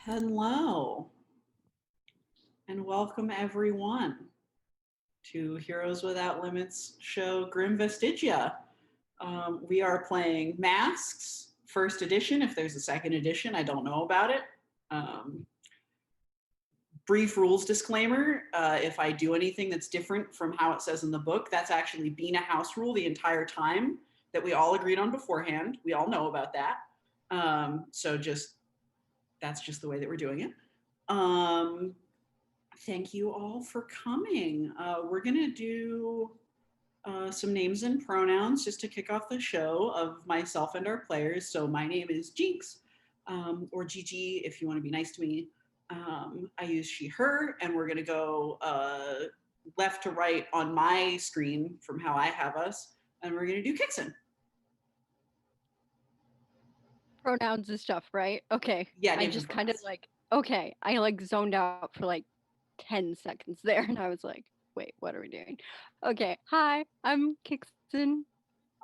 Hello, and welcome everyone to Heroes Without Limits show Grim Vestigia. We are playing Masks, first edition. If there's a second edition, I don't know about it. Brief rules disclaimer, if I do anything that's different from how it says in the book, that's actually been a house rule the entire time that we all agreed on beforehand. We all know about that. That's just the way that we're doing it. Thank you all for coming. We're gonna do some names and pronouns just to kick off the show of myself and our players. So my name is Jinx, or Gigi if you want to be nice to me. I use she, her, and we're gonna go left to right on my screen from how I have us, and we're gonna do Kixon. Pronouns and stuff, right? Okay. Yeah, I just kind of I zoned out for like 10 seconds there and I was like, wait, what are we doing? Okay. Hi, I'm Kixon.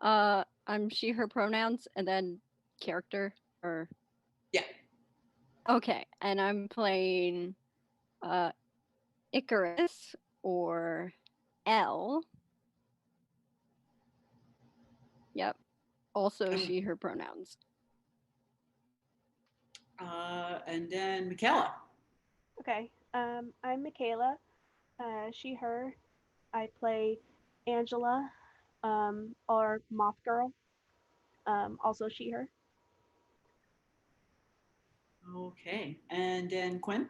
I'm she, her pronouns, and then character or yeah. Okay, and I'm playing Icarus or L. Yep. Also she, her pronouns. And then Michaela. Okay, I'm Michaela, she, her. I play Angela, or Moth Girl, also she, her. Okay, and then Quinn.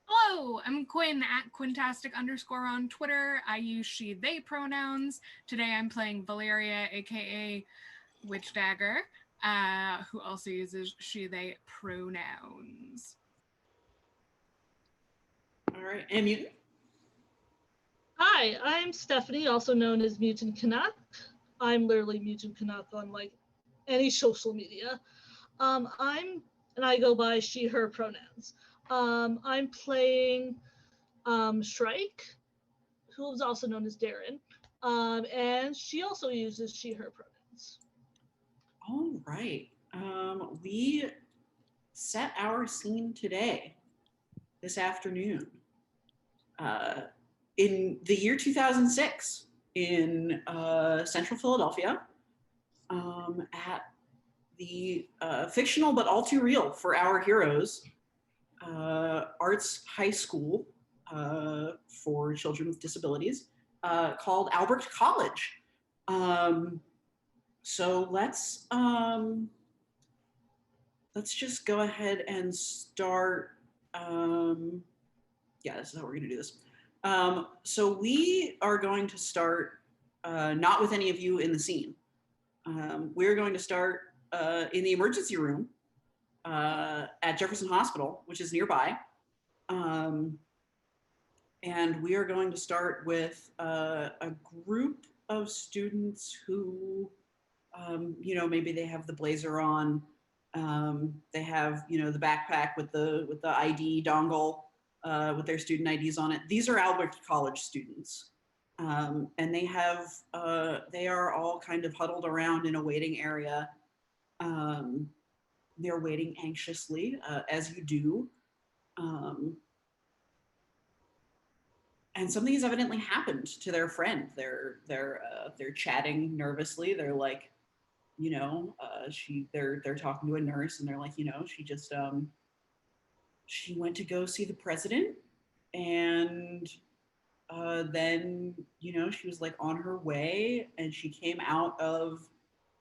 Hello, I'm Quinn at Quintastic_ on Twitter. I use she, they pronouns. Today I'm playing Valeria, aka Witch Dagger, who also uses she, they pronouns. All right, and Mutant. Hi, I'm Stephanie, also known as Mutant Canuck. I'm literally Mutant Canuck on like any social media. I go by she, her pronouns. I'm playing Shrike, who is also known as Darren, and she also uses she, her pronouns. All right. We set our scene today, this afternoon, in the year 2006 in Central Philadelphia, at the fictional but all too real for our heroes arts high school for children with disabilities called Albert College. So let's just go ahead and start. Yeah, this is how we're going to do this. So we are going to start not with any of you in the scene. We're going to start in the emergency room at Jefferson Hospital, which is nearby. And we are going to start with a group of students who, maybe they have the blazer on. They have, the backpack with the ID dongle with their student IDs on it. These are Albert College students. And they are all kind of huddled around in a waiting area. They're waiting anxiously, as you do. And something has evidently happened to their friend. They're chatting nervously. They're like, they're talking to a nurse, and they're like, she went to go see the president, and then, she was like on her way, and she came out of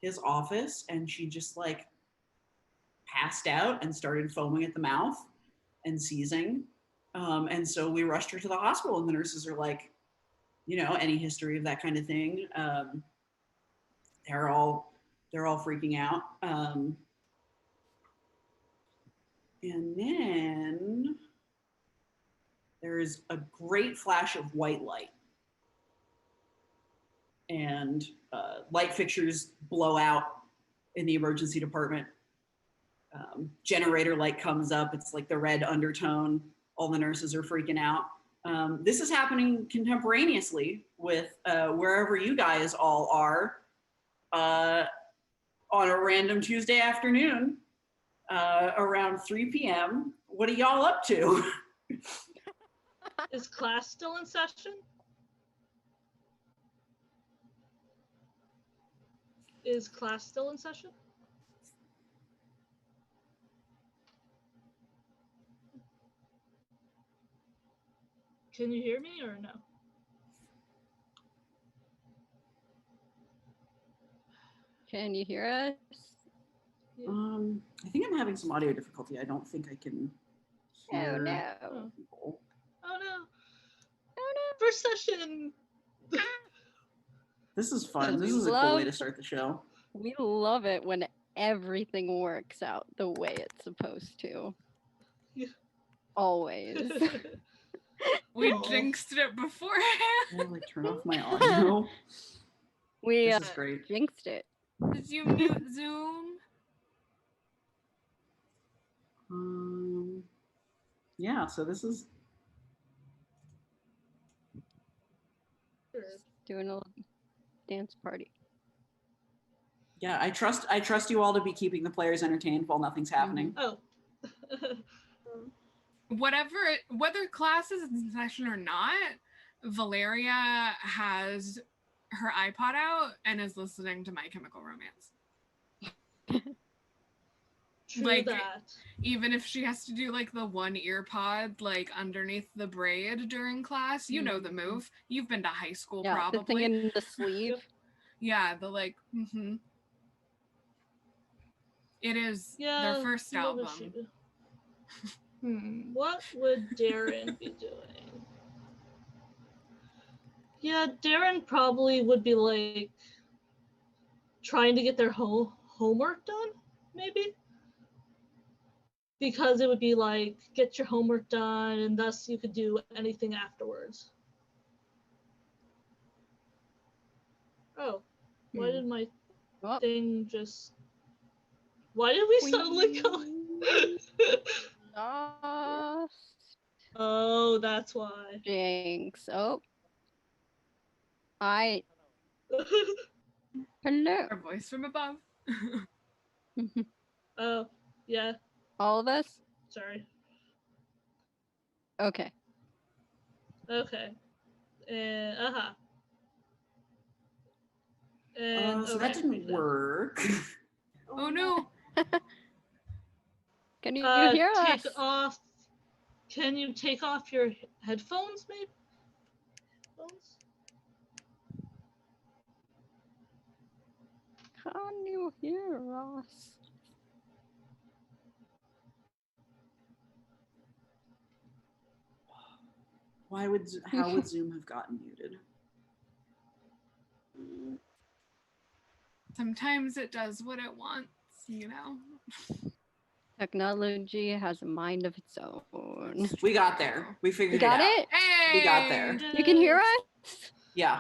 his office, and she just like passed out and started foaming at the mouth and seizing. And so we rushed her to the hospital, and the nurses are like, any history of that kind of thing. They're all freaking out. And then there's a great flash of white light, and light fixtures blow out in the emergency department. Generator light comes up. It's like the red undertone. All the nurses are freaking out. This is happening contemporaneously with wherever you guys all are on a random Tuesday afternoon around 3 p.m. what are y'all up to? Is class still in session? Is class still in session? Can you hear me or no? Can you hear us? I think I'm having some audio difficulty. I don't think I can hear Oh no. people. Oh no. Oh First session. This is fun. We This is a cool way to love- start the show. no. We love it when everything works out the way it's supposed to. Yeah. Always. We Aw. jinxed it beforehand. I'll like turn off my audio. We This is great. jinxed it. Did you mute Zoom? Yeah, so this is Doing a little dance party. yeah, I trust you all to be keeping the players entertained while nothing's happening. Oh. Whether class is in session or not, Valeria has her iPod out and is listening to My Chemical Romance. True Like, that. Even if she has to do like the one ear pod like underneath the braid during class, you know the move. You've been to high school Yeah, the thing probably. in the sleeve. Yeah, the like It is their first what would album. she do? What would Darren be doing? Yeah, Darren probably would be like trying to get their homework done, maybe? Because it would be like, get your homework done, and thus you could do anything afterwards. Oh, why did my Oh. thing just... Why did we suddenly go? Lost. Oh, that's why. Jinx. Oh. Hello. Our voice from above. Oh, yeah, All of us? sorry. Okay. Okay. And, And, So that didn't work. Oh no. Can you hear take us? off. Can you take off your headphones, maybe? Headphones? Can you hear us? How would Zoom have gotten muted? Sometimes it does what it wants, you know. Technology has a mind of its own. We got there. We figured You got it out. it? Hey! We got there. You can hear us? Yeah.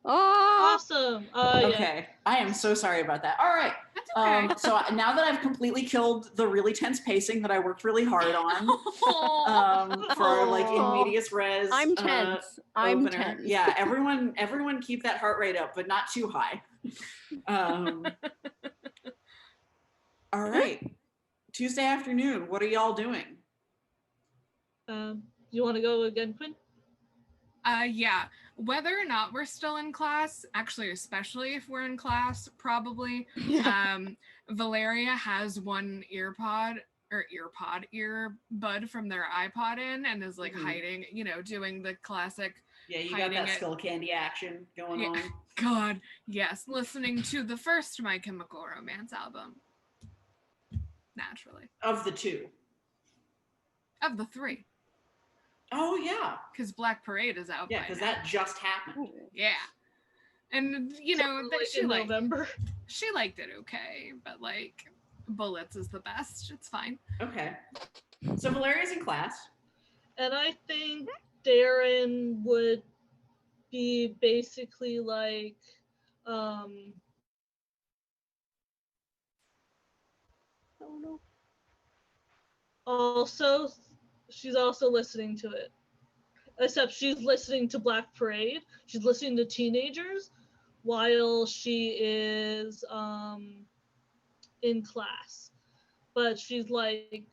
Oh, Awesome. Okay. I am so sorry about that. All right. That's okay. So now that I've completely killed the really tense pacing that I worked really hard on for like in medias res. I'm tense. I'm opener. tense. Yeah, everyone keep that heart rate up, but not too high. All right. Tuesday afternoon, what are y'all doing? You want to go again, Quinn? Yeah. Whether or not we're still in class, actually, especially if we're in class, probably. Valeria has one earbud from their iPod in and is like hiding, you know, doing the classic. Yeah, you got that skull candy action going on. God, yes. Listening to the first My Chemical Romance album. Naturally. Of the two. Of the three. Oh, yeah. Because Black Parade is out. Yeah, because that just happened. Yeah. And, you know, that she in liked, November. she liked it okay, but like Bullets is the best. It's fine. Okay. So Valeria's in class. And I think Darren would be basically like, Oh no. also, she's also listening to it. Except she's listening to Black Parade. She's listening to teenagers while she is in class. But she's like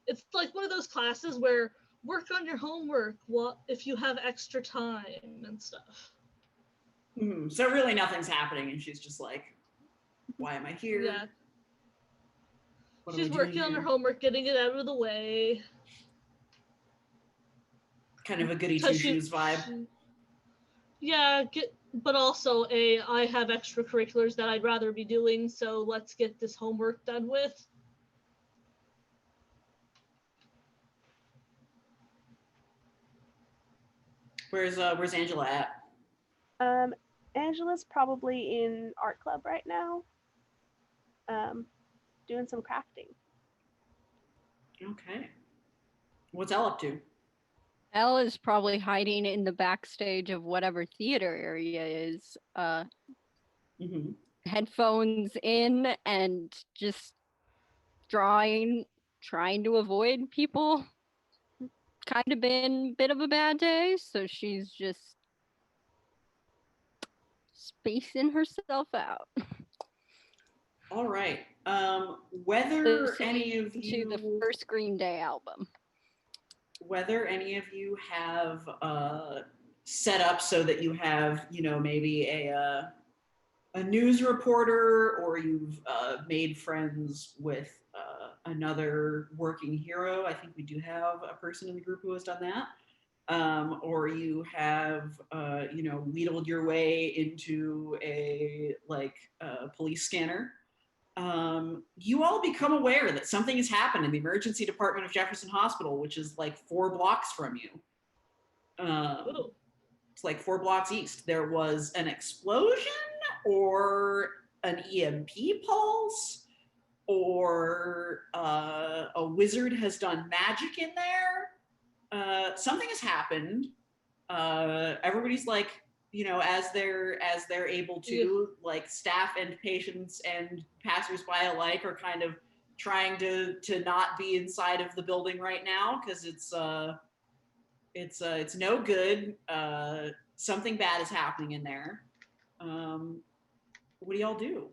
it's like one of those classes where work on your homework if you have extra time and stuff. So really nothing's happening, and she's just like, why am I here? Yeah. What am I She's doing working on her here? homework, getting it out of the way. Kind of a goody 'Cause two-shoes vibe. Yeah, but also I have extracurriculars that I'd rather be doing, so let's get this homework done with. Where's Angela at? Angela's probably in art club right now, doing some crafting. Okay. What's Elle up to? Elle is probably hiding in the backstage of whatever theater area is, headphones in and just trying to avoid people. Kind of been a bit of a bad day, so she's just spacing herself out. All right. Whether any Listening of to you the first Green Day album. whether any of you have set up so that you have, maybe a news reporter, or you've made friends with another working hero. I think we do have a person in the group who has done that. Or you have, wheedled your way into a police scanner. You all become aware that something has happened in the emergency department of Jefferson Hospital, which is like 4 blocks from you. It's like 4 blocks east. There was an explosion or an EMP pulse, or a wizard has done magic in there. Something has happened. Everybody's like, as they're able to, like staff and patients and passersby alike are kind of trying to not be inside of the building right now, because it's no good. Something bad is happening in there. What do y'all do?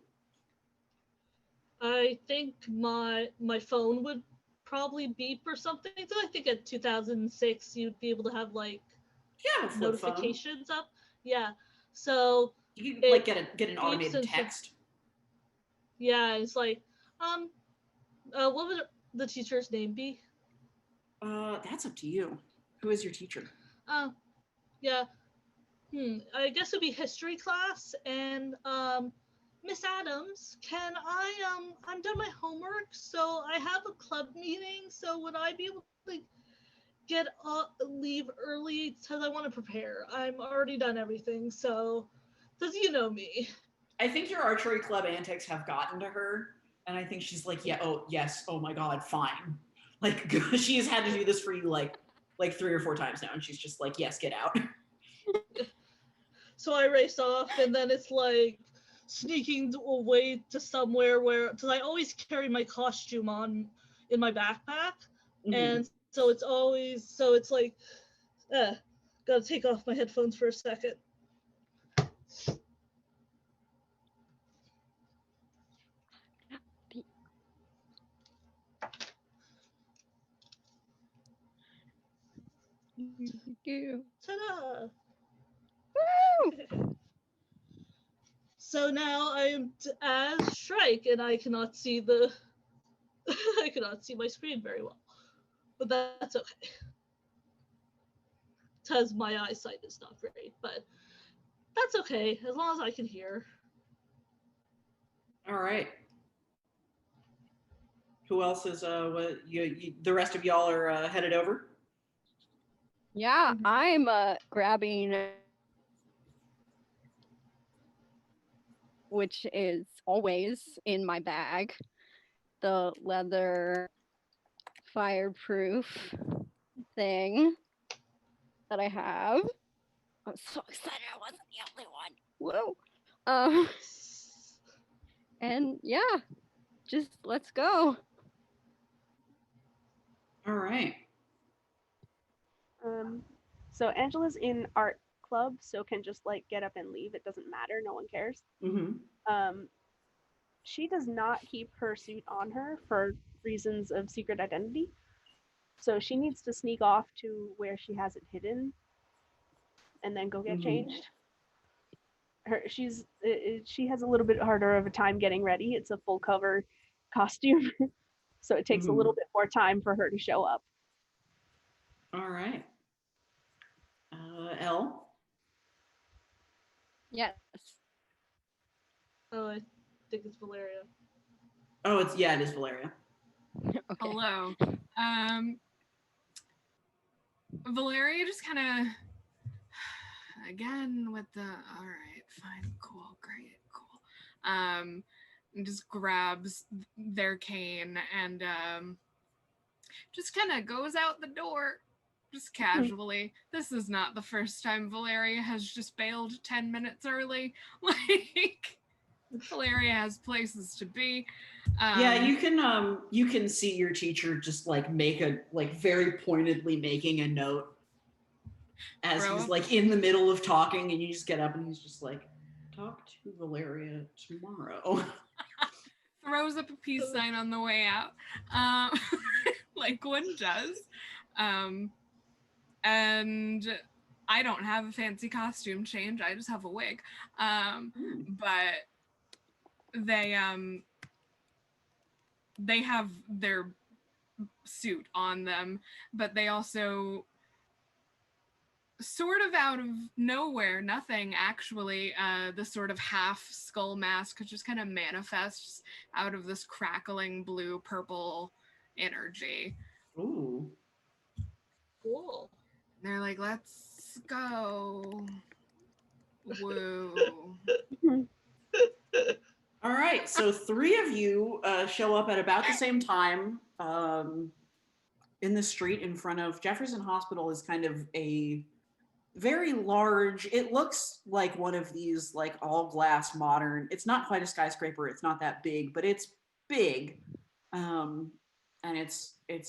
I think my phone would probably beep or something. So I think at 2006 you'd be able to have like notifications up. Yeah. So you can like get an automated text. It's like, what would the teacher's name be? That's up to you. Who is your teacher? Yeah. I guess it would be history class, and Miss Adams, I'm done my homework, so I have a club meeting, so would I be able to leave early, because I want to prepare. I'm already done everything, so, because you know me. I think your archery club antics have gotten to her, and I think she's like, yeah, oh, yes, oh my God, fine. Like, she has had to do this for you like 3 or 4 times now, and she's just like, yes, get out. So I race off, and then it's like sneaking away to somewhere because I always carry my costume on in my backpack, and so it's like, gotta take off my headphones for a second. Ta-da! Woo! So now I am as Shrike, and I cannot see I cannot see my screen very well, but that's okay. Because my eyesight is not great, but that's okay as long as I can hear. All right. Who else is the rest of y'all are headed over? Yeah, I'm grabbing, which is always in my bag, the leather fireproof thing that I have. I'm so excited I wasn't the only one. Whoa. And yeah, just let's go. All right. So Angela's in art club, so can just like get up and leave. It doesn't matter. No one cares. She does not keep her suit on her for reasons of secret identity. So she needs to sneak off to where she has it hidden and then go get changed. She has a little bit harder of a time getting ready. It's a full cover costume, so it takes a little bit more time for her to show up. All right. Elle? Yes. Oh, I think it's Valeria. Oh, it is Valeria. Okay. Hello. Valeria just kind of, again with the, all right, fine, cool, great, cool. Just grabs their cane and just kind of goes out the door, just casually. This is not the first time Valeria has just bailed 10 minutes early. Like, Valeria has places to be. Yeah, you can see your teacher just like very pointedly making a note as he's like in the middle of talking, and you just get up and he's just like, talk to Valeria tomorrow. Throws up a peace sign on the way out, like one does. And I don't have a fancy costume change. I just have a wig. But they have their suit on them, but they also sort of out of nowhere, nothing actually, the sort of half skull mask just kind of manifests out of this crackling blue purple energy. Ooh. Cool. They're like, let's go. Woo. All right, so 3 of you show up at about the same time in the street in front of Jefferson Hospital. Is kind of a very large, it looks like one of these like all glass modern, it's not quite a skyscraper, it's not that big, but it's big. And it's it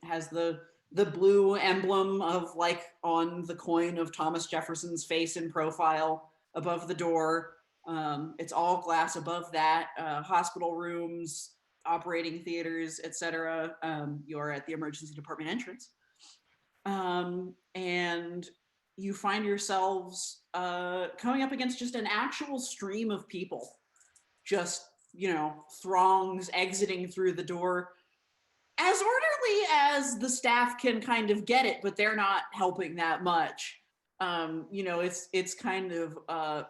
has the blue emblem of like on the coin of Thomas Jefferson's face in profile above the door. It's all glass above that. Hospital rooms, operating theaters, etc. You're at the emergency department entrance. And you find yourselves coming up against just an actual stream of people, just, throngs exiting through the door as orderly as the staff can kind of get it, but they're not helping that much. It's kind of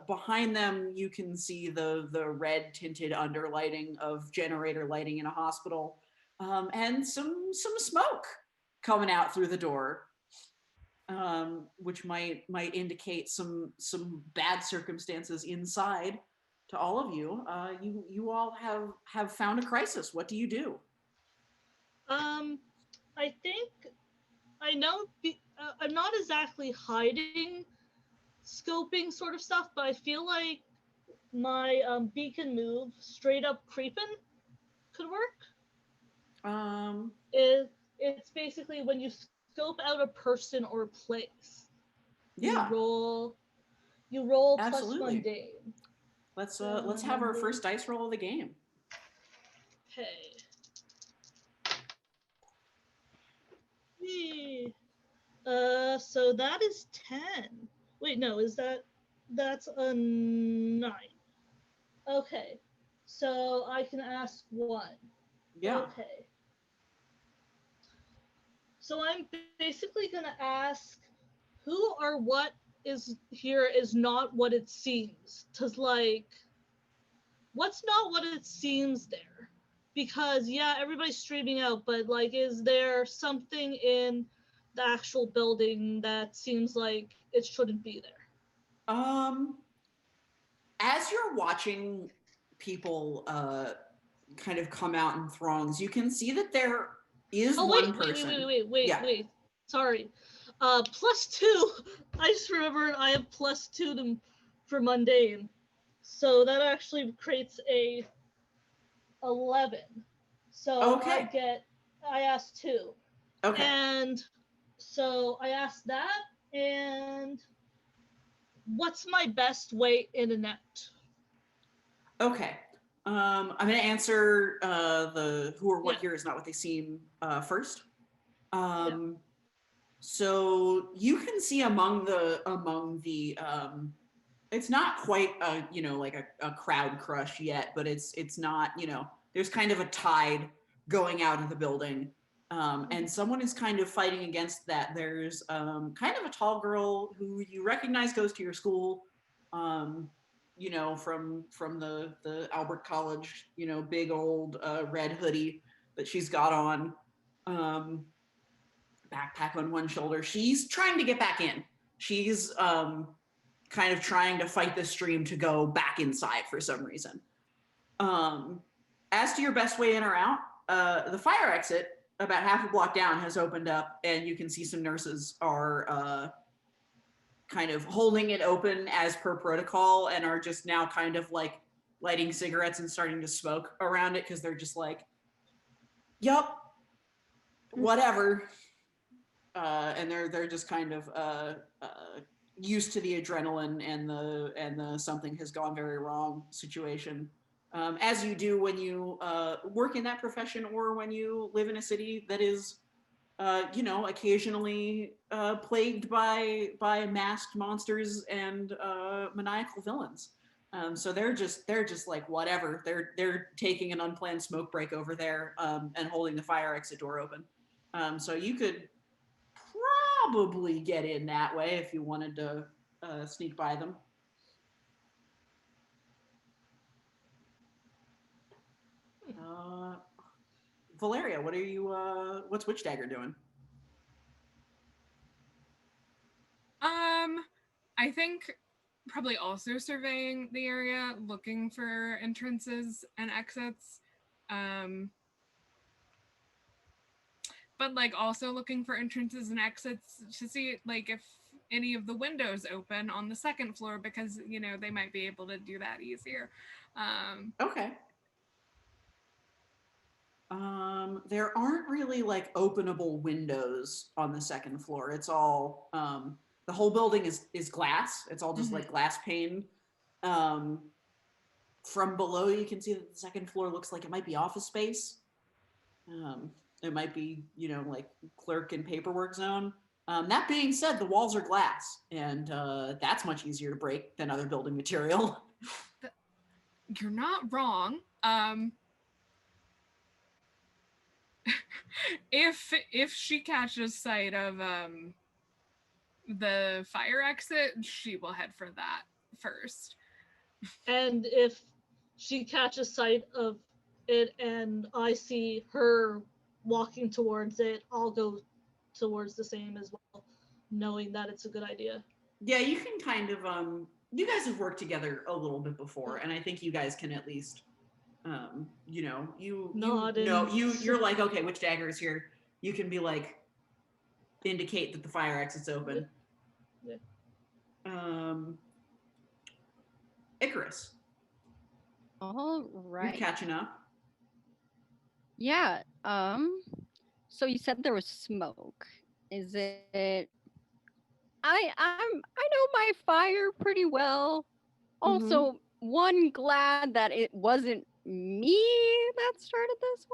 behind them. You can see the red tinted underlighting of generator lighting in a hospital, and some smoke coming out through the door, which might indicate some bad circumstances inside to all of you. You all have found a crisis. What do you do? I think I know. I'm not exactly hiding, scoping sort of stuff, but I feel like my beacon move, straight up creeping, could work. It's basically when you scope out a person or place. Yeah. You roll Absolutely. plus mundane. Let's have our first dice roll of the game. Okay. So that is 10. Wait, no, that's a 9. Okay. So I can ask 1. Yeah. Okay. So I'm basically going to ask who or what is here is not what it seems. 'Cause like, what's not what it seems there? Because yeah, everybody's streaming out, but like, is there something in the actual building that seems like it shouldn't be there? As you're watching people kind of come out in throngs, you can see that there is one person. Wait. Sorry. +2. I just remembered I have +2 for mundane. So that actually creates a 11. So okay. I asked 2. Okay. And so I asked that, and what's my best way in and out? Okay. I'm going to answer the who or what here is not what they seem first. So you can see among the it's not quite a, like a crowd crush yet, but it's not, there's kind of a tide going out of the building. And someone is kind of fighting against that. There's kind of a tall girl who you recognize goes to your school, from the Albert College, big old red hoodie that she's got on, backpack on one shoulder. She's trying to get back in. She's kind of trying to fight the stream to go back inside for some reason. As to your best way in or out, the fire exit about half a block down has opened up, and you can see some nurses are kind of holding it open as per protocol and are just now kind of like lighting cigarettes and starting to smoke around it because they're just like, yup, whatever. And they're just kind of used to the adrenaline and the something has gone very wrong situation, as you do when you work in that profession or when you live in a city that is, occasionally plagued by masked monsters and maniacal villains. So they're just like whatever. They're taking an unplanned smoke break over there, and holding the fire exit door open. So you could probably get in that way if you wanted to sneak by them. Valeria, what's Witch Dagger doing? I think probably also surveying the area, looking for entrances and exits. But like also looking for entrances and exits to see like if any of the windows open on the second floor, because they might be able to do that easier. Okay. There aren't really like openable windows on the second floor. It's all the whole building is glass. It's all just like glass pane. From below, you can see that the second floor looks like it might be office space. It might be, like clerk and paperwork zone. That being said, the walls are glass, and that's much easier to break than other building material. You're not wrong. If she catches sight of the fire exit, she will head for that first. And if she catches sight of it and I see her walking towards it, I'll go towards the same as well, knowing that it's a good idea. Yeah, you can kind of you guys have worked together a little bit before, and I think you guys can at least you're like, okay, Witch Dagger is here. You can be like indicate that the fire exit's open. Yeah. Icarus. All right. You're catching up. Yeah. So you said there was smoke. Is it? I know my fire pretty well. Also, one, glad that it wasn't me that started this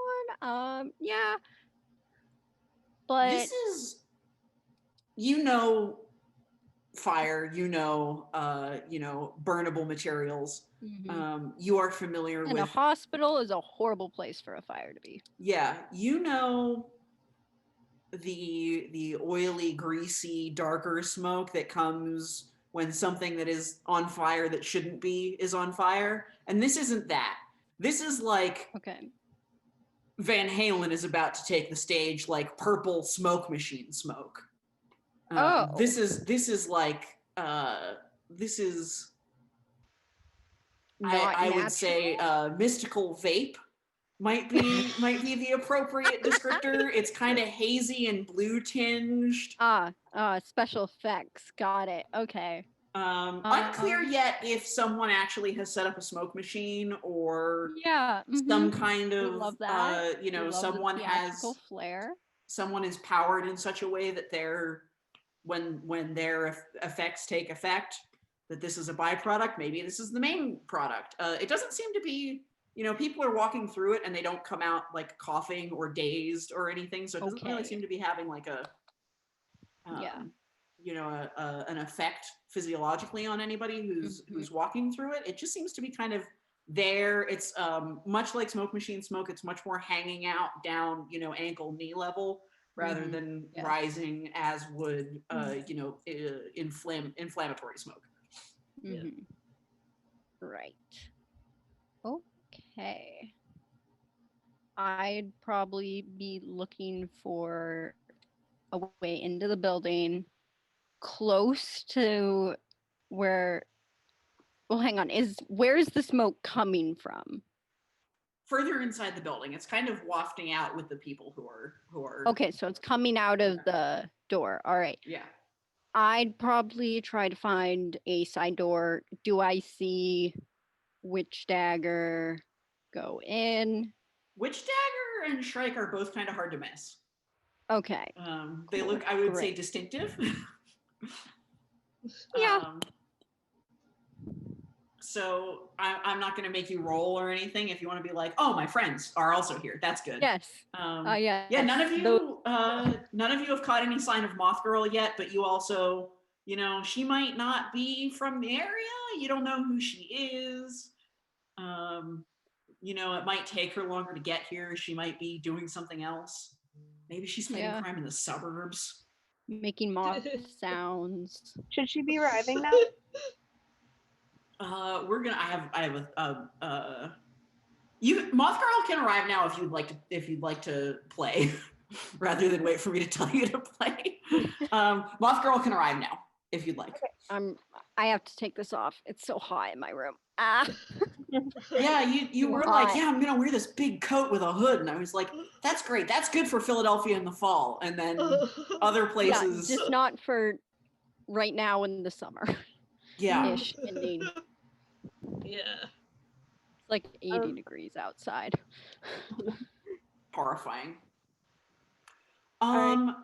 one. Yeah. But this is, fire, burnable materials. You are familiar and with a hospital is a horrible place for a fire to be. Yeah, the oily, greasy, darker smoke that comes when something that is on fire that shouldn't be is on fire. And this isn't that. This is like Van Halen is about to take the stage, like purple smoke machine smoke. This is like this is I would say mystical vape might be the appropriate descriptor. It's kind of hazy and blue tinged. Special effects. Got it. Okay. Unclear yet if someone actually has set up a smoke machine or some kind of someone has flair. Someone is powered in such a way that they're when their effects take effect, that this is a byproduct. Maybe this is the main product. It doesn't seem to be people are walking through it and they don't come out like coughing or dazed or anything. So it doesn't really Okay. seem to be having like a, Yeah. an effect physiologically on anybody who's walking through it. It just seems to be kind of there. It's much like smoke machine smoke. It's much more hanging out down, ankle, knee level rather than Yes. rising as would, inflammatory smoke. Mhm. Right. Okay. I'd probably be looking for a way into the building close to where, well, hang on, where's the smoke coming from? Further inside the building, it's kind of wafting out with the people who are. Okay, so it's coming out of the door. All right. Yeah. I'd probably try to find a side door. Do I see Witch Dagger go in? Witch Dagger and Shrike are both kind of hard to miss. Okay. They Cool. look, I would say, Great. distinctive. Yeah. So I'm not going to make you roll or anything. If you want to be like, oh, my friends are also here, that's good. Yes. Yeah. None of you, have caught any sign of Moth Girl yet, but you also, she might not be from the area. You don't know who she is. It might take her longer to get here. She might be doing something else. Maybe she's fighting crime in the suburbs. Making moth sounds. Should she be arriving now? We're gonna. I have Moth Girl can arrive now if you'd like to play, rather than wait for me to tell you to play. Moth Girl can arrive now if you'd like. Okay. I have to take this off. It's so hot in my room. Ah. Yeah, you were like, yeah, I'm gonna wear this big coat with a hood, and I was like, that's great. That's good for Philadelphia in the fall, and then other places. Yeah, just not for right now in the summer. Yeah. Ish ending. Yeah. It's like 80 degrees outside. Horrifying. right.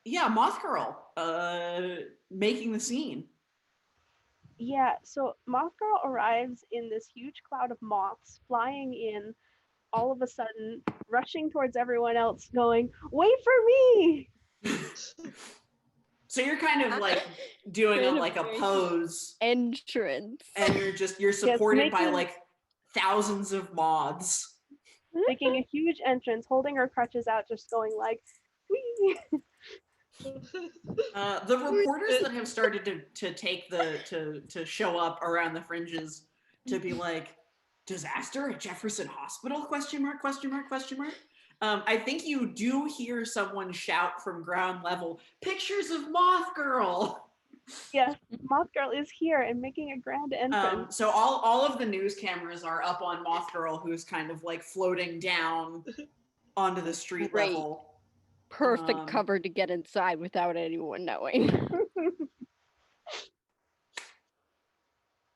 Yeah, Moth Girl, making the scene. Yeah, so Moth Girl arrives in this huge cloud of moths, flying in, all of a sudden, rushing towards everyone else, going, wait for me! So you're kind of like doing a pose Entrance. and you're supported by making- like thousands of moths. Making a huge entrance, holding her crutches out, just going like, wee! The reporters that have started to take to show up around the fringes to be like, disaster at Jefferson Hospital? ? I think you do hear someone shout from ground level, pictures of Moth Girl. Yes, Moth Girl is here and making a grand entrance. So all of the news cameras are up on Moth Girl, who's kind of like floating down onto the street Great. level. Perfect cover to get inside without anyone knowing.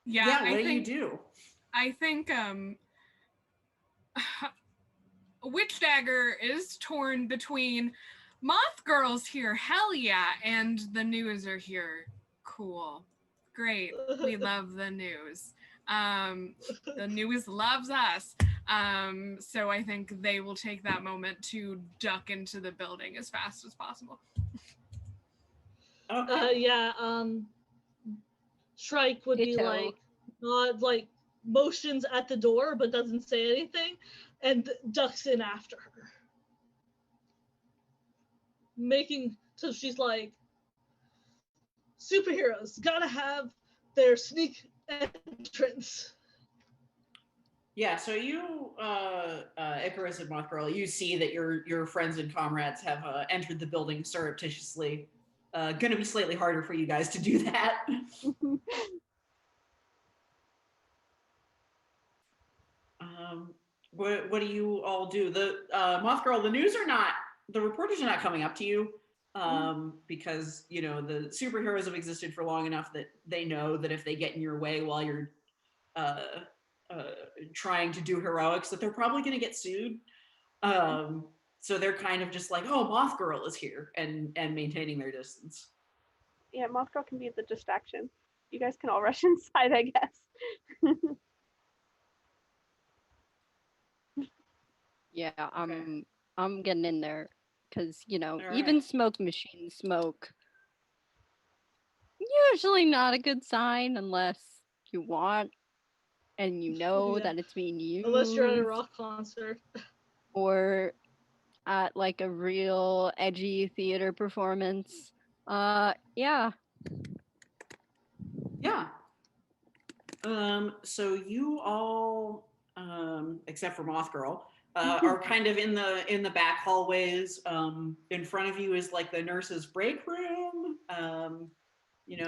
Yeah, what do you do? I think Witch Dagger is torn between Moth Girl's here, hell yeah, and the news are here. Cool. Great. We love the news. The news loves us. So I think they will take that moment to duck into the building as fast as possible. Okay. Shrike would be Ditto. like, nod, like motions at the door, but doesn't say anything, and ducks in after her. So she's like, superheroes gotta have their sneak entrance. Yeah, so you, Icarus and Moth Girl, you see that your friends and comrades have entered the building surreptitiously. Gonna be slightly harder for you guys to do that. What do you all do? The Moth Girl, the reporters are not coming up to you because, the superheroes have existed for long enough that they know that if they get in your way while you're trying to do heroics, that they're probably going to get sued. So they're kind of just like, oh, Moth Girl is here and maintaining their distance. Yeah, Moth Girl can be the distraction. You guys can all rush inside, I guess. Yeah, Okay. I'm getting in there because All even right. smoke machines smoke. Usually not a good sign unless you want and you know Yeah. that it's being Unless you're at a used, rock concert. or at like a real edgy theater performance. Yeah. Yeah. So you all, except for Moth Girl, are kind of in the back hallways. In front of you is like the nurses' break room.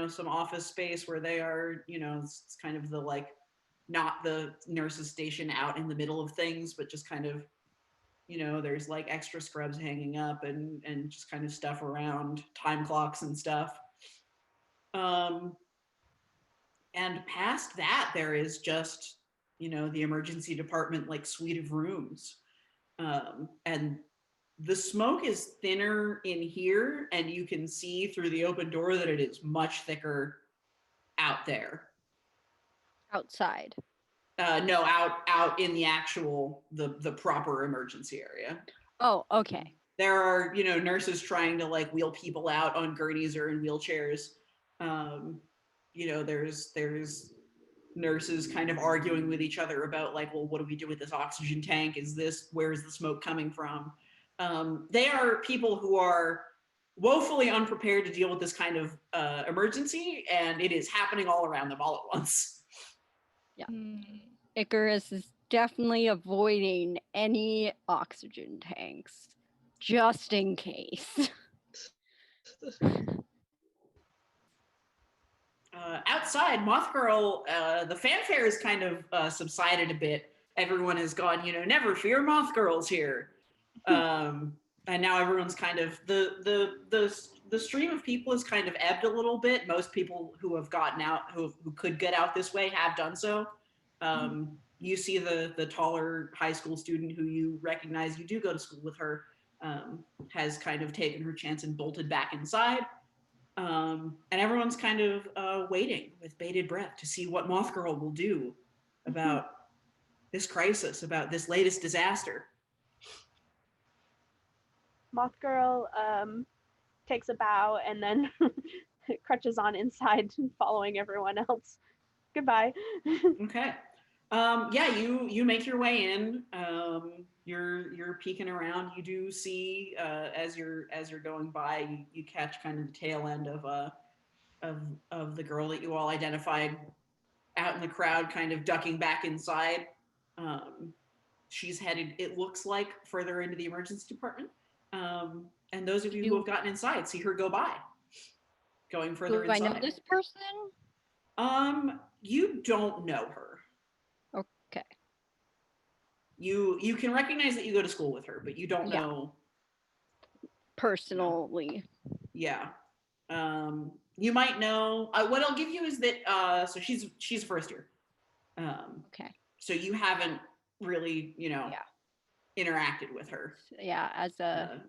Some office space where they are. It's kind of the like not the nurses' station out in the middle of things, but just kind of there's like extra scrubs hanging up and just kind of stuff around, time clocks and stuff. Um, and past that there is just the emergency department like suite of rooms, and the smoke is thinner in here and you can see through the open door that it is much thicker out there. Outside. No, out in the actual the proper emergency area. Oh, okay. There are nurses trying to like wheel people out on gurneys or in wheelchairs. um there's nurses kind of arguing with each other about like, well, what do we do with this oxygen tank? Where's the smoke coming from? They are people who are woefully unprepared to deal with this kind of emergency, and it is happening all around them all at once. Yeah. Hmm. Icarus is definitely avoiding any oxygen tanks, just in case. Outside, Moth Girl, the fanfare is kind of subsided a bit. Everyone has gone, never fear, Moth Girl's here. And now everyone's kind of the stream of people has kind of ebbed a little bit. Most people who have gotten out, who could get out this way, have done so. You see the taller high school student who you recognize. You do go to school with her. Has kind of taken her chance and bolted back inside. And everyone's kind of waiting with bated breath to see what Moth Girl will do about this crisis, about this latest disaster. Moth Girl takes a bow and then crutches on inside, following everyone else. Goodbye. Okay. Yeah, you make your way in. You're peeking around. You do see as you're going by, you catch kind of the tail end of the girl that you all identified out in the crowd, kind of ducking back inside. She's headed, it looks like, further into the emergency department. And those of you who have gotten inside see her go by, going further Do I inside. know this person? You don't know her. Okay. You can recognize that you go to school with her, but you don't know personally. Yeah. You might know. What I'll give you is that. So she's first year. Okay. So you haven't really, interacted with her. Yeah, as a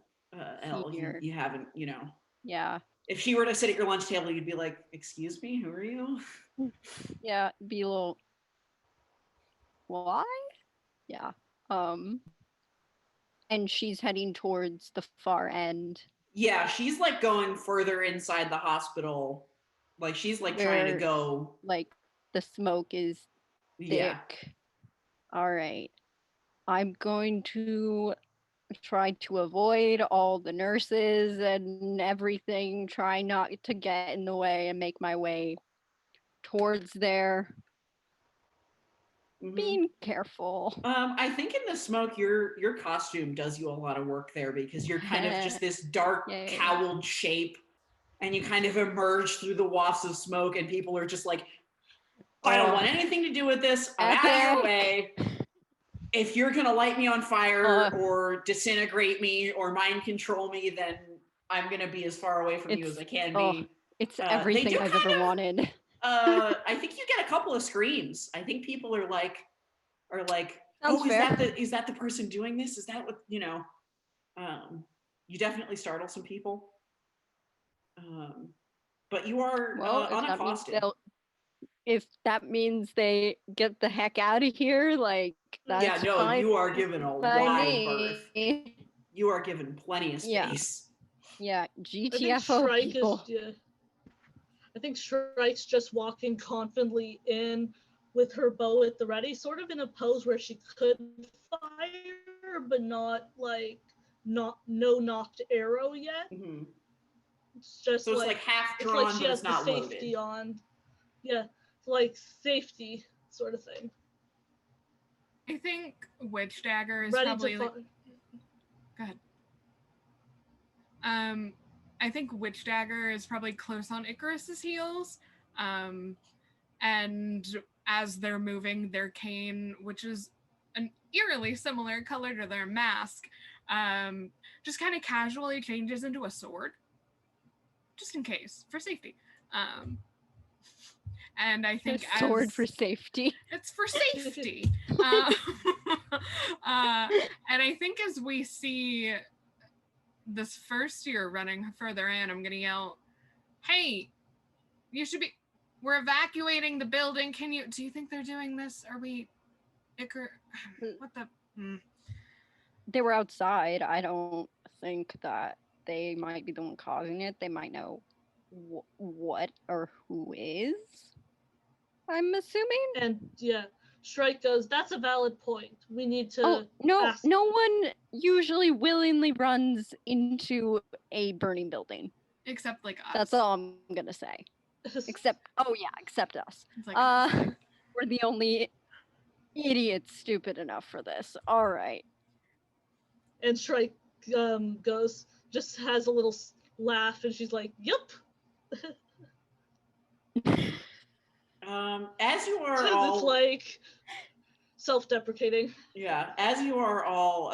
Elle, senior. you haven't, Yeah. If she were to sit at your lunch table, you'd be like, "Excuse me, who are you?" Yeah, be a little. Why? Yeah. And she's heading towards the far end. Yeah, she's like going further inside the hospital. Like she's like trying to go. Like the smoke is thick. Yeah. All right. I'm going to try to avoid all the nurses and everything, try not to get in the way and make my way towards there. Mm-hmm. Being careful. I think in the smoke, your costume does you a lot of work there because you're kind of just this dark, cowled shape, and you kind of emerge through the wafts of smoke, and people are just like, "I don't want anything to do with this. I'm out of your way. If you're gonna light me on fire or disintegrate me or mind control me, then I'm gonna be as far away from you as I can be." It's everything I've ever wanted. I think you get a couple of screams. I think people are like, Sounds fair. Is that the person doing this? Is that what, you definitely startle some people. But you are unaccosted. If that means they get the heck out of here, like, That's no, fine you are given a by wide berth. me. You are given plenty of Yeah. space. Yeah, I think GTFO Shrike people. I think Shrike's just walking confidently in with her bow at the ready, sort of in a pose where she could fire, but not like no knocked arrow yet. Mhm. It's just So it's like half it's drawn, like she but has it's the not safety loaded. on. Yeah, like safety sort of thing. I think Witch Dagger is Ready probably to like. Go ahead. I think Witch Dagger is probably close on Icarus's heels. And as they're moving, their cane, which is an eerily similar color to their mask, just kind of casually changes into a sword, just in case, for safety. And I think A sword for safety. it's for safety. And I think as we see this first year running further in, I'm gonna yell, "Hey, you should be. We're evacuating the building. Do you think they're doing this? Are we? What the? They were outside. I don't think that they might be the one causing it. They might know what or who is. I'm assuming. And yeah, Shrike goes, "That's a valid point. We need to." Oh no! ask- No one usually willingly runs into a burning building. Except like us. That's all I'm gonna say. Except us. It's like We're the only idiots stupid enough for this. All right. And Shrike goes, just has a little laugh, and she's like, "Yup." As you are Because all, it's like self-deprecating. yeah, as you are all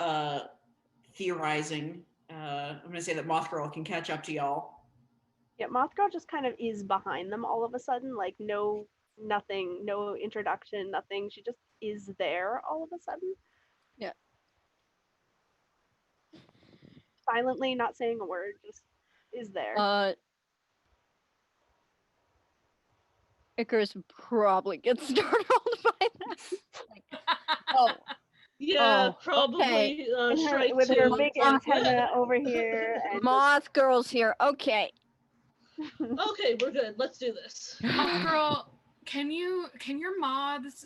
theorizing, I'm gonna say that Moth Girl can catch up to y'all. Yeah, Moth Girl just kind of is behind them all of a sudden, like nothing, no introduction, nothing. She just is there all of a sudden. Yeah. Silently, not saying a word, just is there. Icarus probably gets startled by that. Like, oh. Yeah, Oh, probably And her, Shrike with too. her big It's like, antenna over here, and Moth Girl's here. Okay. okay, we're good. Let's do this. Moth Girl, can your moths,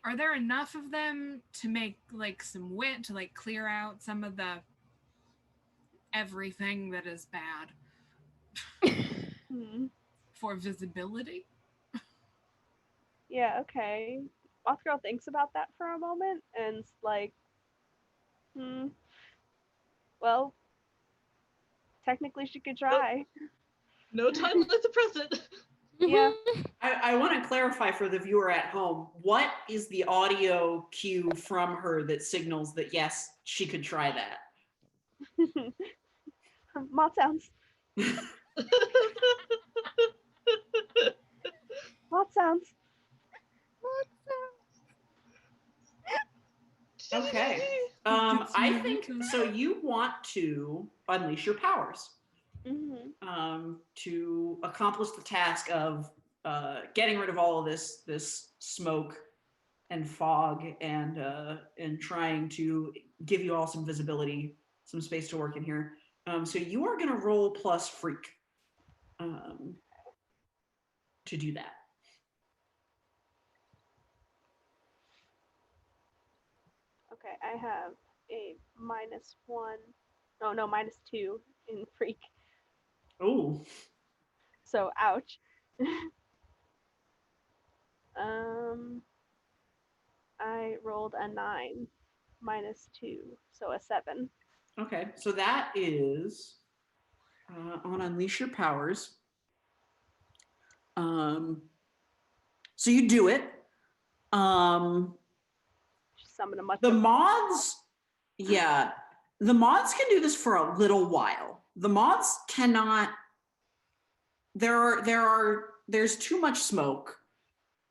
are there enough of them to make like some wit to like clear out some of the everything that is bad for visibility? Yeah, okay. Moth Girl thinks about that for a moment and's like, well, technically she could try. No time like the present. Yeah. I want to clarify for the viewer at home, what is the audio cue from her that signals that yes, she could try that? Moth sounds. Moth sounds. Okay. I think so. You want to unleash your powers to accomplish the task of getting rid of all of this smoke and fog and trying to give you all some visibility, some space to work in here. So you are going to roll plus freak to do that. Okay, I have a -1. Oh no, -2 in freak. Oh. So ouch. I rolled a 9, -2, so a 7. Okay, so that is on Unleash Your Powers. So you do it. Summon a much The of moths, yeah, the moths can do this for a little while. The moths cannot. There's too much smoke,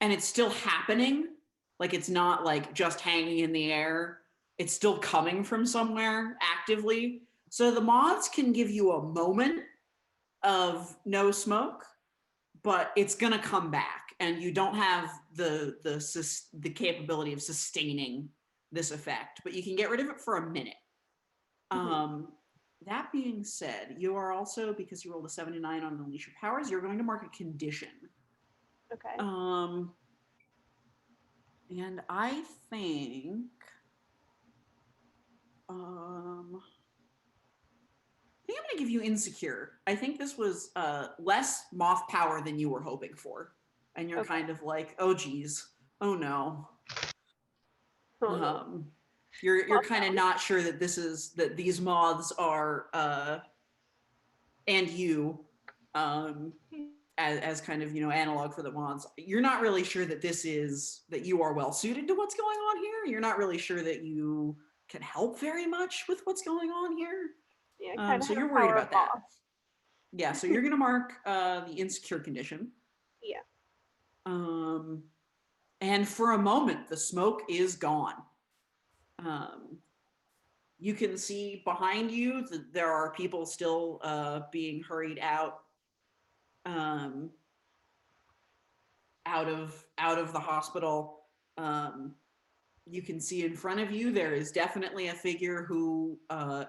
and it's still happening. Like it's not like just hanging in the air. It's still coming from somewhere actively. So the moths can give you a moment of no smoke, but it's gonna come back, and you don't have the capability of sustaining this effect, but you can get rid of it for a minute. That being said, you are also, because you rolled a 79 on Unleash Your Powers, you're going to mark a condition. Okay. And I think, I think I'm going to give you Insecure. I think this was less moth power than you were hoping for. And you're kind of like, oh, geez. Oh, no. Oh, no. You're kind of not sure that that these moths are, and you, as kind of, analog for the moths, you're not really sure that that you are well suited to what's going on here. You're not really sure that you can help very much with what's going on here. Yeah, so you're worried about that. Yeah, so you're going to mark the insecure condition. Yeah. And for a moment, the smoke is gone. You can see behind you that there are people still being hurried out of the hospital. You can see in front of you there is definitely a figure who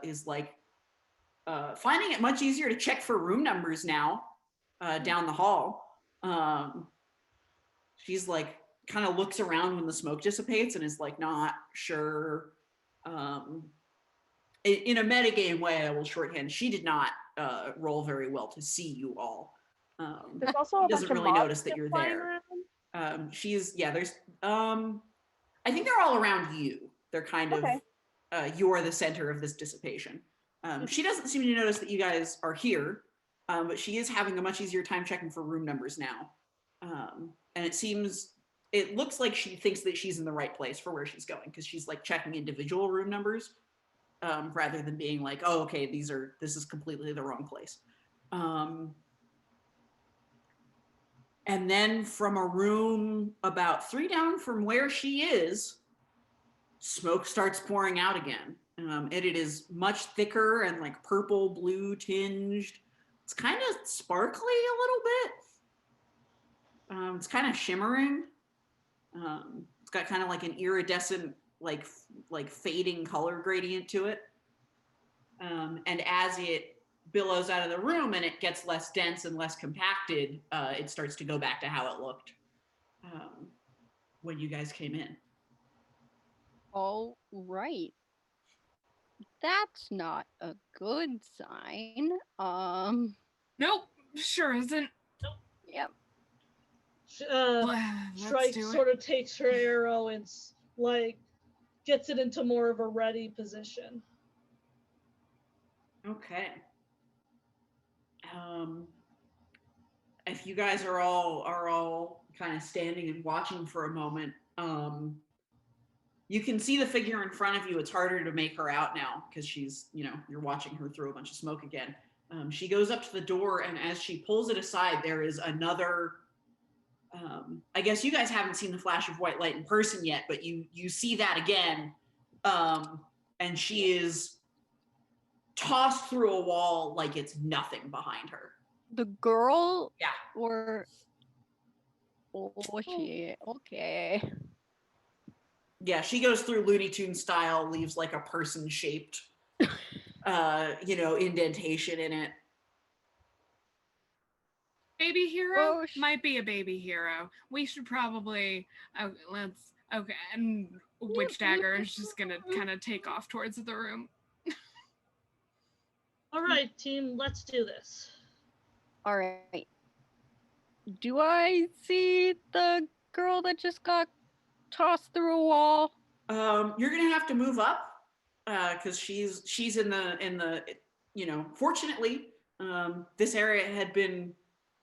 is like finding it much easier to check for room numbers now down the hall. She's like kind of looks around when the smoke dissipates and is like not sure. In a metagame way, I will shorthand. She did not roll very well to see you all. There's also a He bunch doesn't of really moths notice that you're flying there. around. There's I think they're all around you. They're kind of you are the center of this dissipation. She doesn't seem to notice that you guys are here, but she is having a much easier time checking for room numbers now. And it looks like she thinks that she's in the right place for where she's going, because she's like checking individual room numbers rather than being like, oh, okay, this is completely the wrong place. And then from a room about 3 down from where she is, smoke starts pouring out again. And it is much thicker and like purple, blue tinged. It's kind of sparkly a little bit. It's kind of shimmering. It's got kind of like an iridescent, like fading color gradient to it. And as it billows out of the room and it gets less dense and less compacted, it starts to go back to how it looked when you guys came in. All right. That's not a good sign. Nope, sure isn't. Yep. Strike sort of takes her arrow and like gets it into more of a ready position. Okay. If you guys are all kind of standing and watching for a moment, you can see the figure in front of you. It's harder to make her out now because she's, you're watching her through a bunch of smoke again. She goes up to the door, and as she pulls it aside, there is another. I guess you guys haven't seen the flash of white light in person yet, but you see that again, and she is tossed through a wall like it's nothing behind her. The girl? Yeah. Or... Oh, shit. Okay. Yeah, she goes through Looney Tunes style, leaves like a person-shaped, indentation in it. Baby hero? Might be a baby hero. We should probably... Okay, and Witch Dagger is just gonna kind of take off towards the room. All right, team, let's do this. All right. Do I see the girl that just got tossed through a wall? You're gonna have to move up because she's in the fortunately this area had been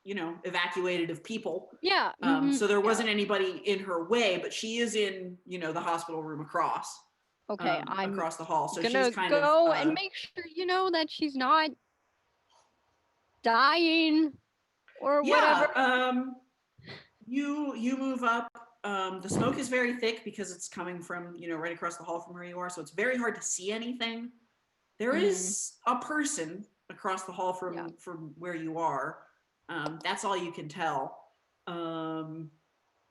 evacuated of people. Yeah. So there wasn't anybody in her way, but she is in the hospital room across. Okay, I'm across the hall. So gonna she's kind go of and make sure that she's not dying or whatever. You move up. The smoke is very thick because it's coming from right across the hall from where you are, so it's very hard to see anything. There is a person across the hall from where you are. That's all you can tell.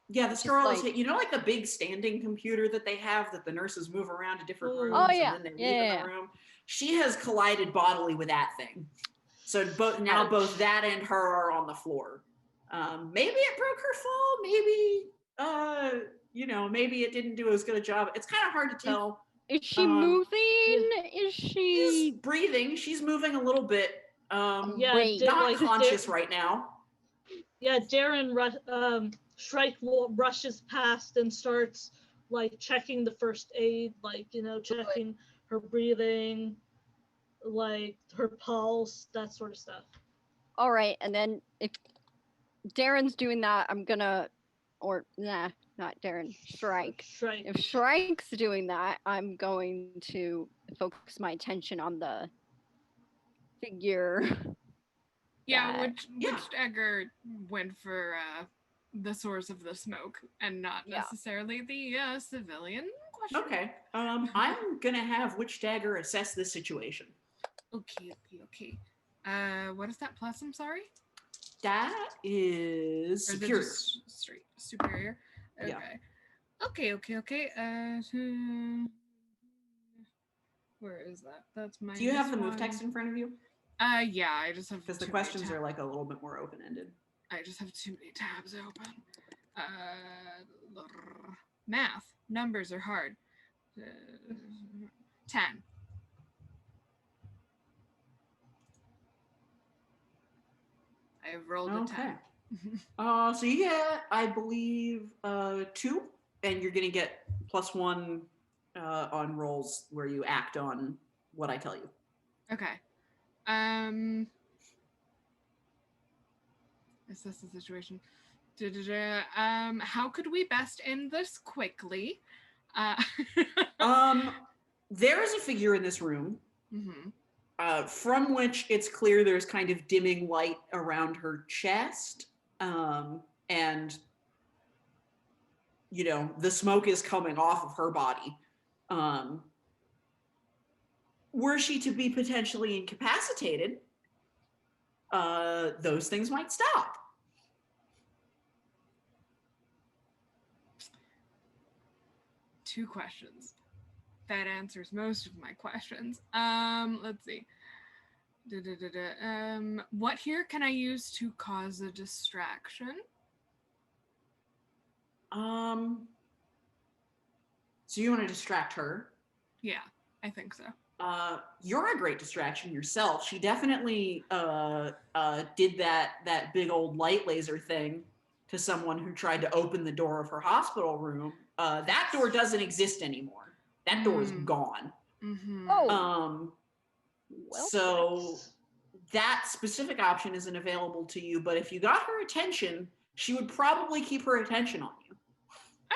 Yeah, the Just scroll is like- hit. You know, like the big standing computer that they have that the nurses move around to different Oh. rooms Oh, and yeah. then they leave Yeah. in the room. She has collided bodily with that thing. So now Ouch. both that and her are on the floor. Maybe it broke her fall. Maybe, maybe it didn't do as good a job. It's kind of hard to tell. Is she Um, moving? Is She's she breathing. She's moving a little bit. Yeah, Great. did, Not like, conscious right now. Yeah, Shrike rushes past and starts like checking the first aid, like, checking her breathing, like her pulse, that sort of stuff. all right? And then if Darren's doing that, I'm gonna, or nah, not Darren, Shrike. Shrike. If Shrike's doing that, I'm going to focus my attention on the figure. Yeah, that- which dagger went for the source of the smoke and not Yeah. necessarily the civilian question. Okay. I'm gonna have Witch Dagger assess this situation. Okay. What is that plus? I'm sorry. That is Or is it superior. just straight superior? Okay. Yeah. Okay. Where is that? That's my. Do you have the move text in front of you? Yeah, I just have. Because the too many questions tab- are like a little bit more open-ended. I just have too many tabs open. Math numbers are hard. 10. I've rolled a 10. So you get, I believe, 2, and you're gonna get +1 on rolls where you act on what I tell you. Okay. Assess the situation. How could we best end this quickly? There is a figure in this room Mhm. from which it's clear there's kind of dimming light around her chest, and the smoke is coming off of her body. Were she to be potentially incapacitated, those things might stop. Two questions. That answers most of my questions. Let's see. What here can I use to cause a distraction? So you want to distract her? Yeah, I think so. You're a great distraction yourself. She definitely did that big old light laser thing to someone who tried to open the door of her hospital room. That door doesn't exist anymore. That door is gone. Mm-hmm. Oh, So that specific option isn't available to you, but if you got her attention, she would probably keep her attention on you.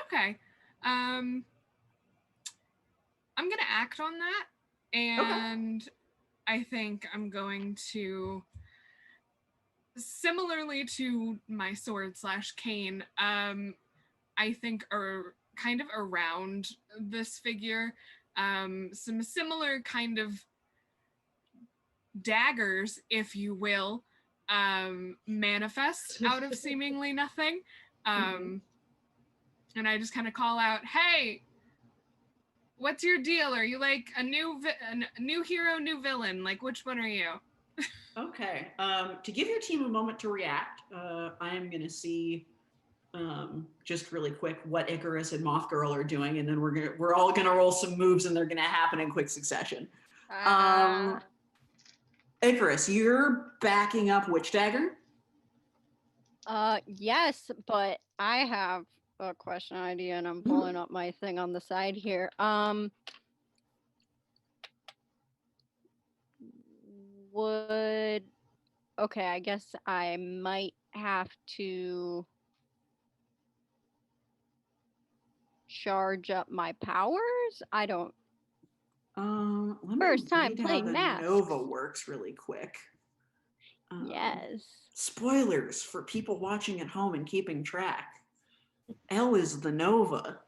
Okay. I'm gonna act on that, and I think I'm going to, similarly to my sword/cane, I think are kind of around this figure, some similar kind of daggers, if you will, manifest out of seemingly nothing. And I just kind of call out, "Hey, what's your deal? Are you like a new hero, new villain? Like, which one are you?" Okay. To give your team a moment to react, I am going to see just really quick what Icarus and Moth Girl are doing, and then we're all gonna roll some moves, and they're gonna happen in quick succession. Icarus, you're backing up Witch Dagger. yes, but I have a question idea, and I'm pulling up my thing on the side here. Okay, I guess I might have to charge up my powers. I don't. Let First me time read how playing the masks. Nova works really quick. Yes. Spoilers for people watching at home and keeping track. L is the Nova.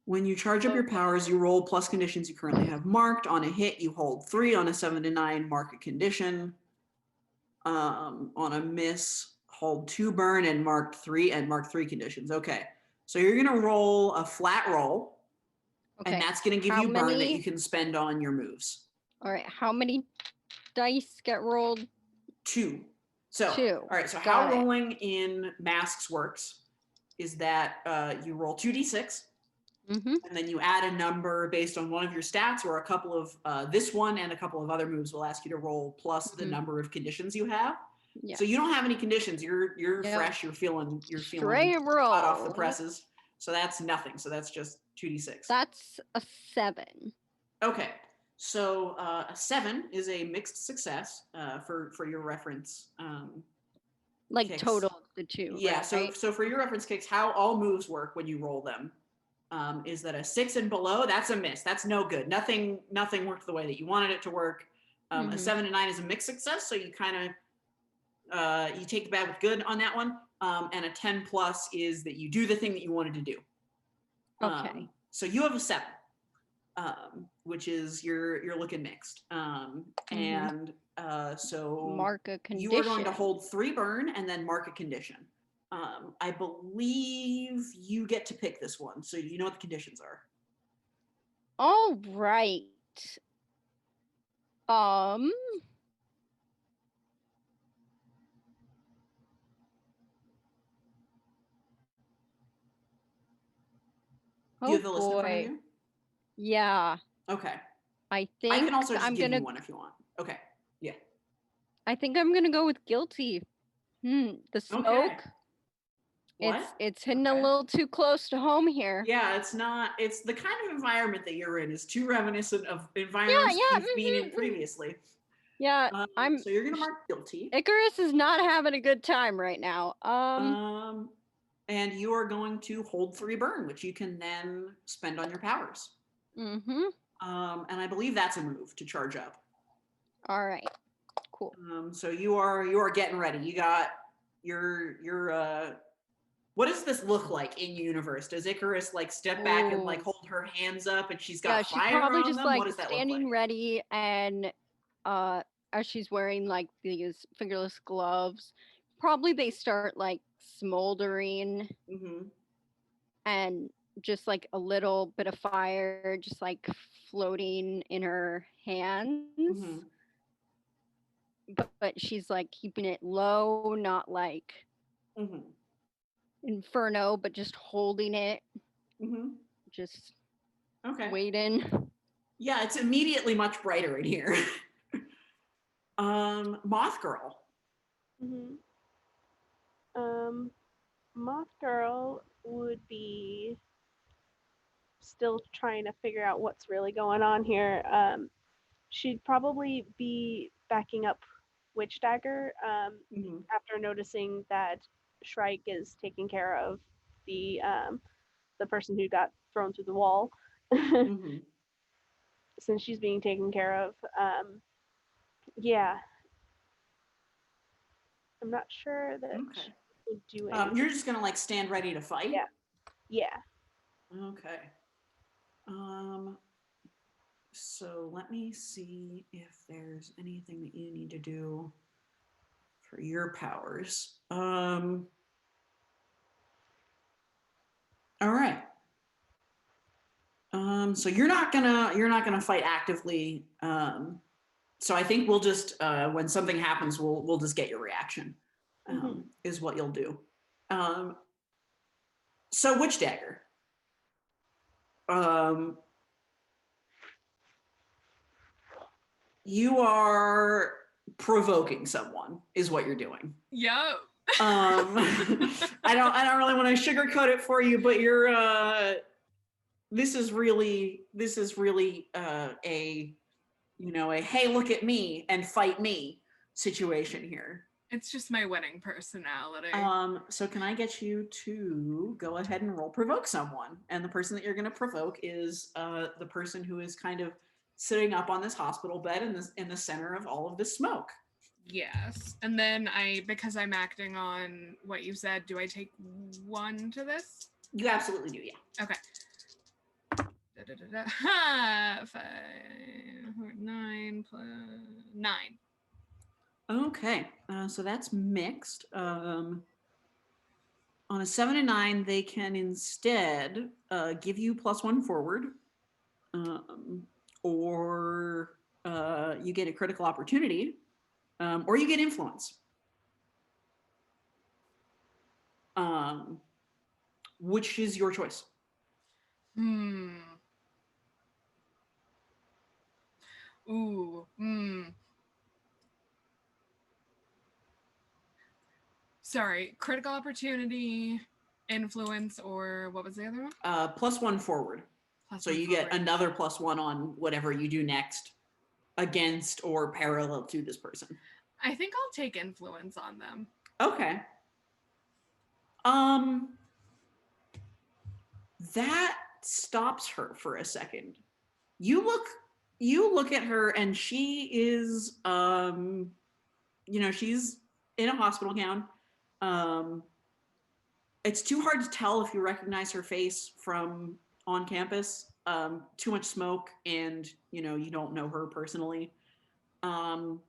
When you charge up your powers, you roll plus conditions you currently have marked. On a hit, you hold 3. On a 7 to 9, mark a condition. On a miss, hold 2 burn and mark 3 conditions. Okay. So you're going to roll a flat roll, Okay. and that's going to give How you burn that many- you can spend on your moves. All right. How many dice get rolled? 2. So, 2. all right. So Got how it. rolling in masks works is that you roll 2d6, Mm-hmm. and then you add a number based on one of your stats or a couple of this one and a couple of other moves will ask you to roll plus the Mhm. number of conditions you have. Yeah. So you don't have any conditions. You're Yep. fresh. You're feeling Straight roll. hot off the presses. So that's nothing. So that's just 2d6. That's a 7. Okay. So a 7 is a mixed success for your reference. Like Kicks. total of the 2. Yeah. Right? So for your reference kicks, how all moves work when you roll them is that a 6 and below, that's a miss. That's no good. Nothing worked the way that you wanted it to work. A Mhm. 7 and 9 is a mixed success. So you kind of you take the bad with good on that one. And a 10 plus is that you do the thing that you wanted to do. Okay. So you have a 7, which is you're looking mixed. And so Mark a condition. you are going to hold 3 burn and then mark a condition. I believe you get to pick this one, so you know what the conditions are. All right. Do you have the list in front of boy. you? Yeah. Okay. I think I can also just I'm give gonna you one if you want. Okay. Yeah. I think I'm gonna go with guilty. The smoke. What? It's hitting a Okay. little too close to home here. Yeah, it's not. It's the kind of environment that you're in is too reminiscent of environments yeah, you've been in mhm, mhm. previously. Yeah, So you're gonna mark guilty. Icarus is not having a good time right now. And you are going to hold 3 burn, which you can then spend on your powers. Mm-hmm. And I believe that's a move to charge up. All right. Cool. So you are getting ready. You got your what does this look like in universe? Does Icarus like step back and like Ooh. hold her hands up and she's Yeah, got she's fire probably on just them? like What does that look standing like? ready, and as she's wearing like these fingerless gloves, probably they start like smoldering, Mm-hmm. and just like a little bit of fire just like floating in her hands. Mm-hmm. But she's like keeping it low, not like Mm-hmm. inferno, but just holding it, Mm-hmm. just Okay. waiting. Yeah, it's immediately much brighter in here. Moth Girl. Moth Girl would be still trying to figure out what's really going on here. She'd probably be backing up Witch Dagger Mm-hmm. after noticing that Shrike is taking care of the person who got thrown through the wall. Mm-hmm. Since she's being taken care of. Yeah. I'm not sure that Okay. she would do anything. You're just gonna like stand ready to fight? Yeah. Yeah. Okay. So let me see if there's anything that you need to do for your powers. All right. So you're not gonna fight actively. So I think we'll just when something happens, we'll just get your reaction. Is what you'll do. So Witch Dagger. You are provoking someone, is what you're doing. Yep. I don't really want to sugarcoat it for you, but you're this is really a hey, look at me and fight me situation here. It's just my winning personality. So can I get you to go ahead and roll provoke someone? And the person that you're going to provoke is the person who is kind of sitting up on this hospital bed in the center of all of this smoke. Yes. And then because I'm acting on what you said, do I take 1 to this? You absolutely do, yeah. Okay. 5, 9 plus 9. Okay, so that's mixed. On a 7 and 9, they can instead give you +1 forward, or you get a critical opportunity, or you get influence. Which is your choice? Ooh. Sorry, critical opportunity, influence, or what was the other one? +1 forward. So you get another +1 on whatever you do next against or parallel to this person. I think I'll take influence on them. Okay. That stops her for a second. You look at her and she is she's in a hospital gown. It's too hard to tell if you recognize her face from on campus. Too much smoke, and you don't know her personally. And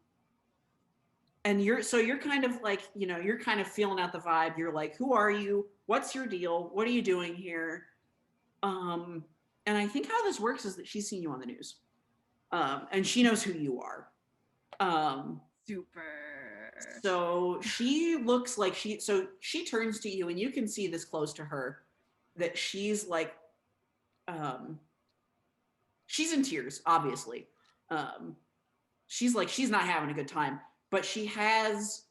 you're kind of like, you're kind of feeling out the vibe. You're like, who are you? What's your deal? What are you doing here? And I think how this works is that she's seen you on the news. And she knows who you are. Super. So she looks like she turns to you, and you can see this close to her that she's like, she's in tears, obviously. She's not having a good time, but she has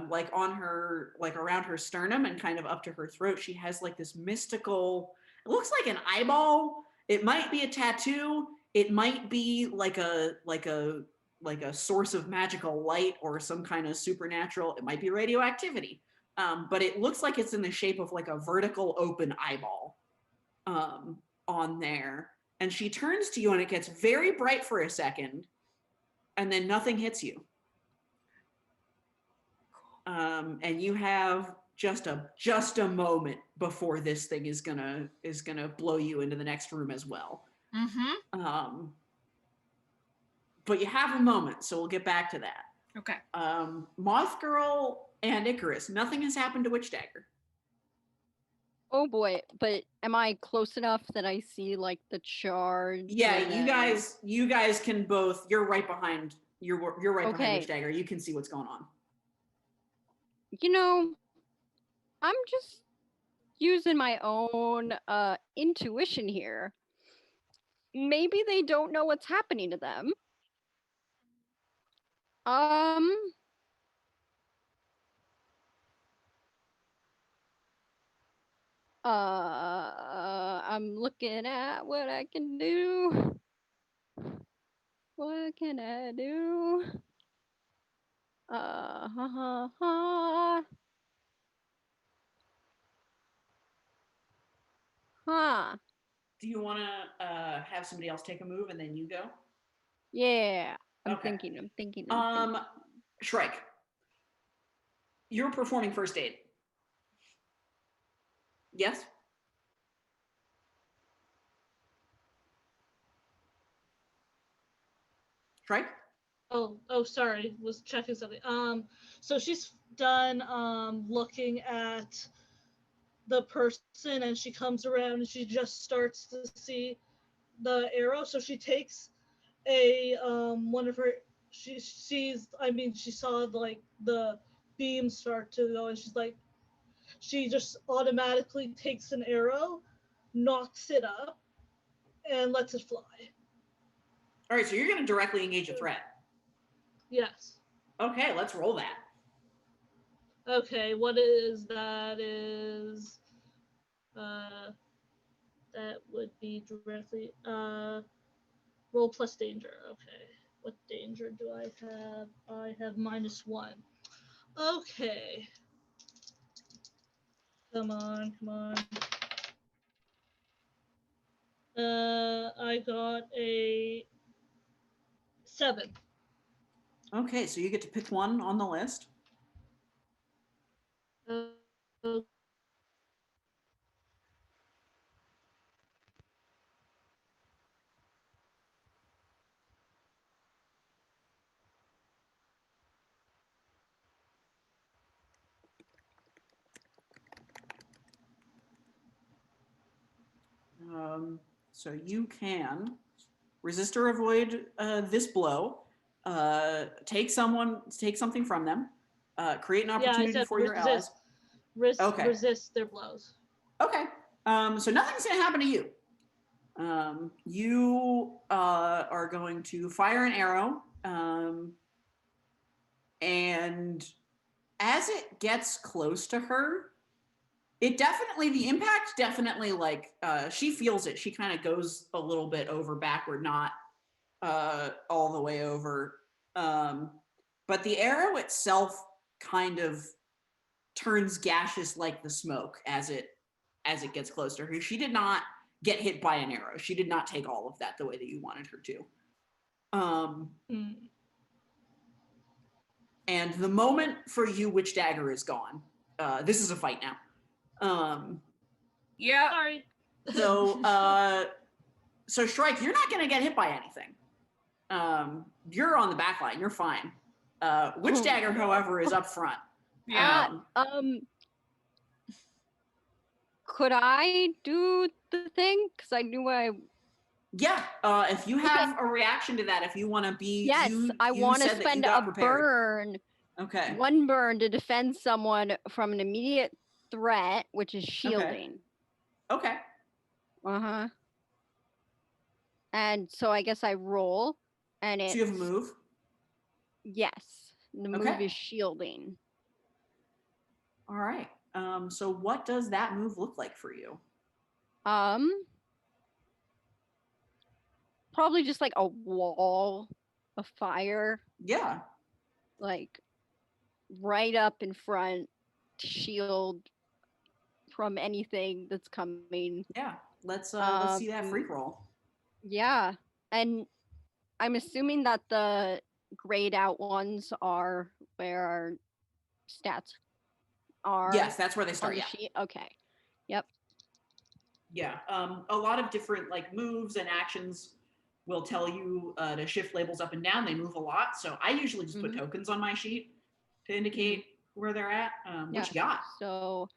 like on her, like around her sternum and kind of up to her throat, she has like this mystical, it looks like an eyeball. It might be a tattoo. It might be like a source of magical light or some kind of supernatural. It might be radioactivity. But it looks like it's in the shape of like a vertical open eyeball on there. And she turns to you and it gets very bright for a second, and then nothing hits you. And you have just a moment before this thing is gonna blow you into the next room as well. But you have a moment, so we'll get back to that. Okay. Moth Girl and Icarus, nothing has happened to Witch Dagger. Oh boy, but am I close enough that I see like the charge? Yeah, you guys can both. You're right behind. You're right behind Witch Dagger. You can see what's going on. I'm just using my own intuition here. Maybe they don't know what's happening to them. I'm looking at what I can do. What can I do? Huh. Do you want to have somebody else take a move and then you go? Yeah. I'm Okay. thinking. Shrike, you're performing first aid. Yes? Shrike? Oh, sorry, was checking something. So she's done looking at the person, and she comes around and she just starts to see the arrow. So she takes a one of her, she saw like the beam start to go, and she's like, she just automatically takes an arrow, knocks it up, and lets it fly. All right, so you're going to directly engage a threat. Yes. Okay, let's roll that. Okay, what is that? That would be directly roll plus danger. Okay, what danger do I have? I have -1. Okay, come on. I got a 7. Okay, so you get to pick one on the list. So you can resist or avoid this blow, take something from them, create an Yeah, I opportunity said for your allies. Okay. Resist their blows. Okay. So nothing's going to happen to you. You are going to fire an arrow, and as it gets close to her, the impact definitely, like, she feels it. She kind of goes a little bit over backward, not all the way over. But the arrow itself kind of turns gaseous like the smoke as it gets close to her. She did not get hit by an arrow. She did not take all of that the way that you wanted her to. And the moment for you, Witch Dagger is gone. This is a fight now. Yeah. Sorry. So Shrike, you're not going to get hit by anything. You're on the back line. You're fine. Witch Dagger, however, is up front. Yeah. Could I do the thing? Because I knew Yeah, if you have a reaction to that, if you want to be, Yes, I want to spend a burn. Okay. One burn to defend someone from an immediate threat, which is shielding. Okay. Uh-huh. And so I guess I roll, and it's... So you have a move? Yes. The move is shielding. All right. So what does that move look like for you? Probably just like a wall of fire. Yeah. Like right up in front to shield from anything that's coming. Yeah. Let's see that free roll. Yeah. And I'm assuming that the grayed out ones are where our stats are. Yes, that's where they start. Yeah. Sheet. Okay. Yep. Yeah. A lot of different like moves and actions will tell you to shift labels up and down. They move a lot. So I usually just put tokens on my sheet to indicate where they're at. What you got? So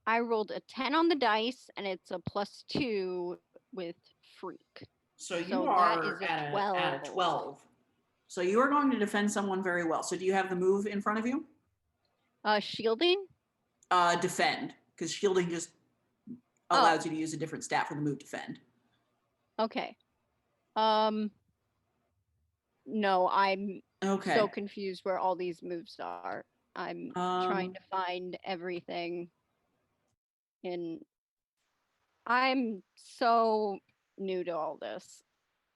I rolled a 10 on the dice, and it's a +2 with freak. So you are at a 12. So you are going to defend someone very well. So do you have the move in front of you? Shielding? Defend, because shielding just allows you to use a different stat for the move defend. Okay. No, I'm so confused where all these moves are. I'm trying to find everything I'm so new to all this.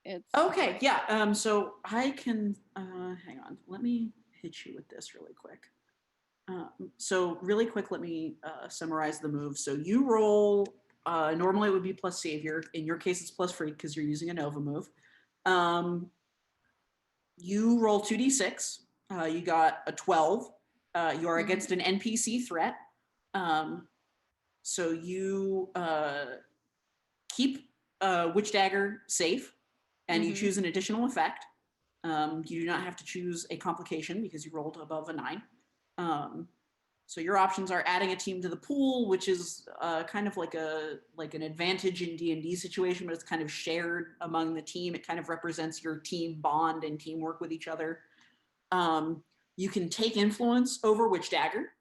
It's okay, yeah. So I can hang on. Let me hit you with this really quick. So really quick, let me summarize the move. So you roll. Normally it would be plus savior. In your case, it's plus freak because you're using a Nova move. You roll 2d6. You got a 12. You are against an NPC threat. So you keep Witch Dagger safe, and you choose an additional effect. You do not have to choose a complication because you rolled above a 9. So your options are adding a team to the pool, which is kind of like an advantage in D&D situation, but it's kind of shared among the team. It kind of represents your team bond and teamwork with each other. You can take influence over Witch Dagger,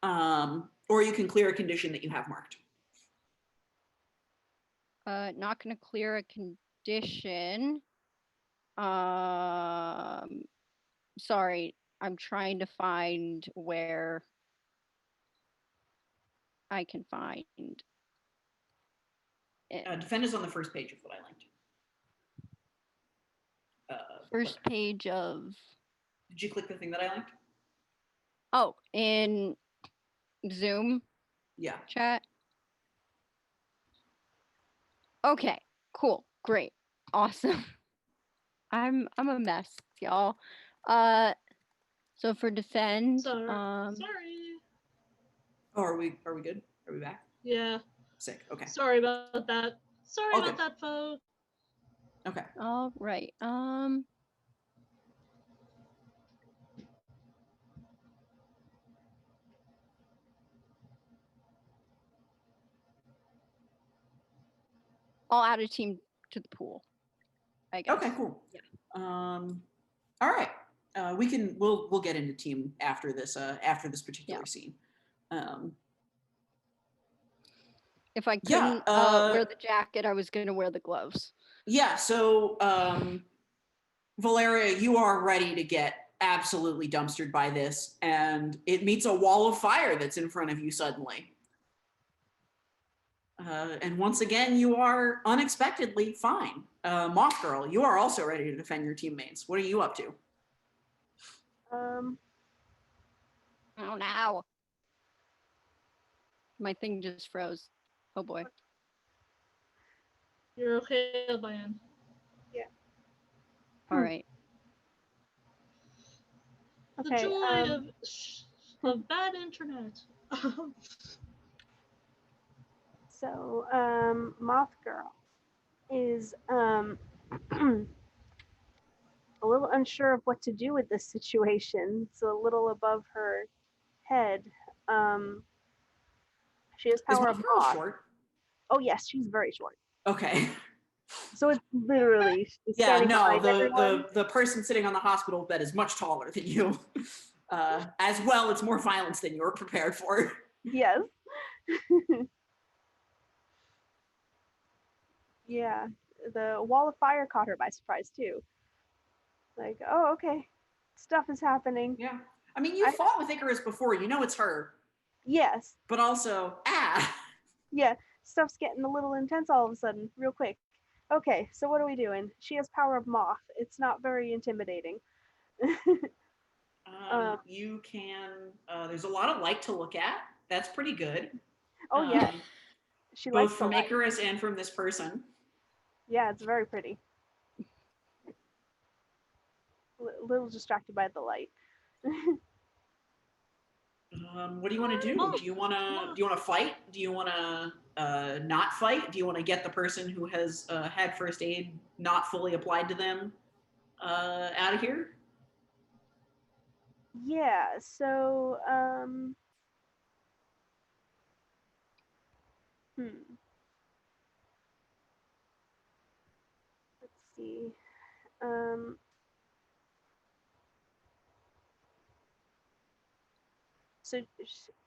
or you can clear a condition that you have marked. Not going to clear a condition. Sorry, I'm trying to find where I can find it. Defend is on the first page of what I linked. First page of... Did you click the thing that I linked? Oh, in Zoom? Yeah. Chat? Okay, cool, great, awesome. I'm a mess, y'all. So for defend, Sorry. Oh, are we good? Are we back? Yeah. Sick. Okay. Sorry about that. Sorry about that, folks. Okay. All right. I'll add a team to the pool, I guess. Okay, cool. Yeah. All right. We'll get into team after this particular scene. If I couldn't wear the jacket, I was going to wear the gloves. Yeah, so Valeria, you are ready to get absolutely dumpstered by this, and it meets a wall of fire that's in front of you suddenly. And once again, you are unexpectedly fine. Moth Girl, you are also ready to defend your teammates. What are you up to? Oh no. My thing just froze. Oh boy. You're okay, Diane. Yeah. All right. The Okay. joy of bad internet. So, Moth Girl is a little unsure of what to do with this situation. It's a little above her head. She has Is power Moth of Girl moth. short? Oh yes, she's very short. Okay. So it's literally she's Yeah, standing no, behind everyone. the person sitting on the hospital bed is much taller than you. As well, it's more violence than you were prepared for. Yes. Yeah, the wall of fire caught her by surprise too. Like, oh, okay, stuff is happening. Yeah. I mean, you fought with Icarus before. You know it's her. Yes. But also, Yeah, stuff's getting a little intense all of a sudden, real quick. Okay, so what are we doing? She has power of moth. It's not very intimidating. You can. There's a lot of light to look at. That's pretty good. Oh yeah, she both likes from the light. Icarus and from this person. Yeah, it's very pretty. A little distracted by the light. What do you want to do? Do you want to fight? Do you want to not fight? Do you want to get the person who has had first aid not fully applied to them out of here? Yeah, so let's see. So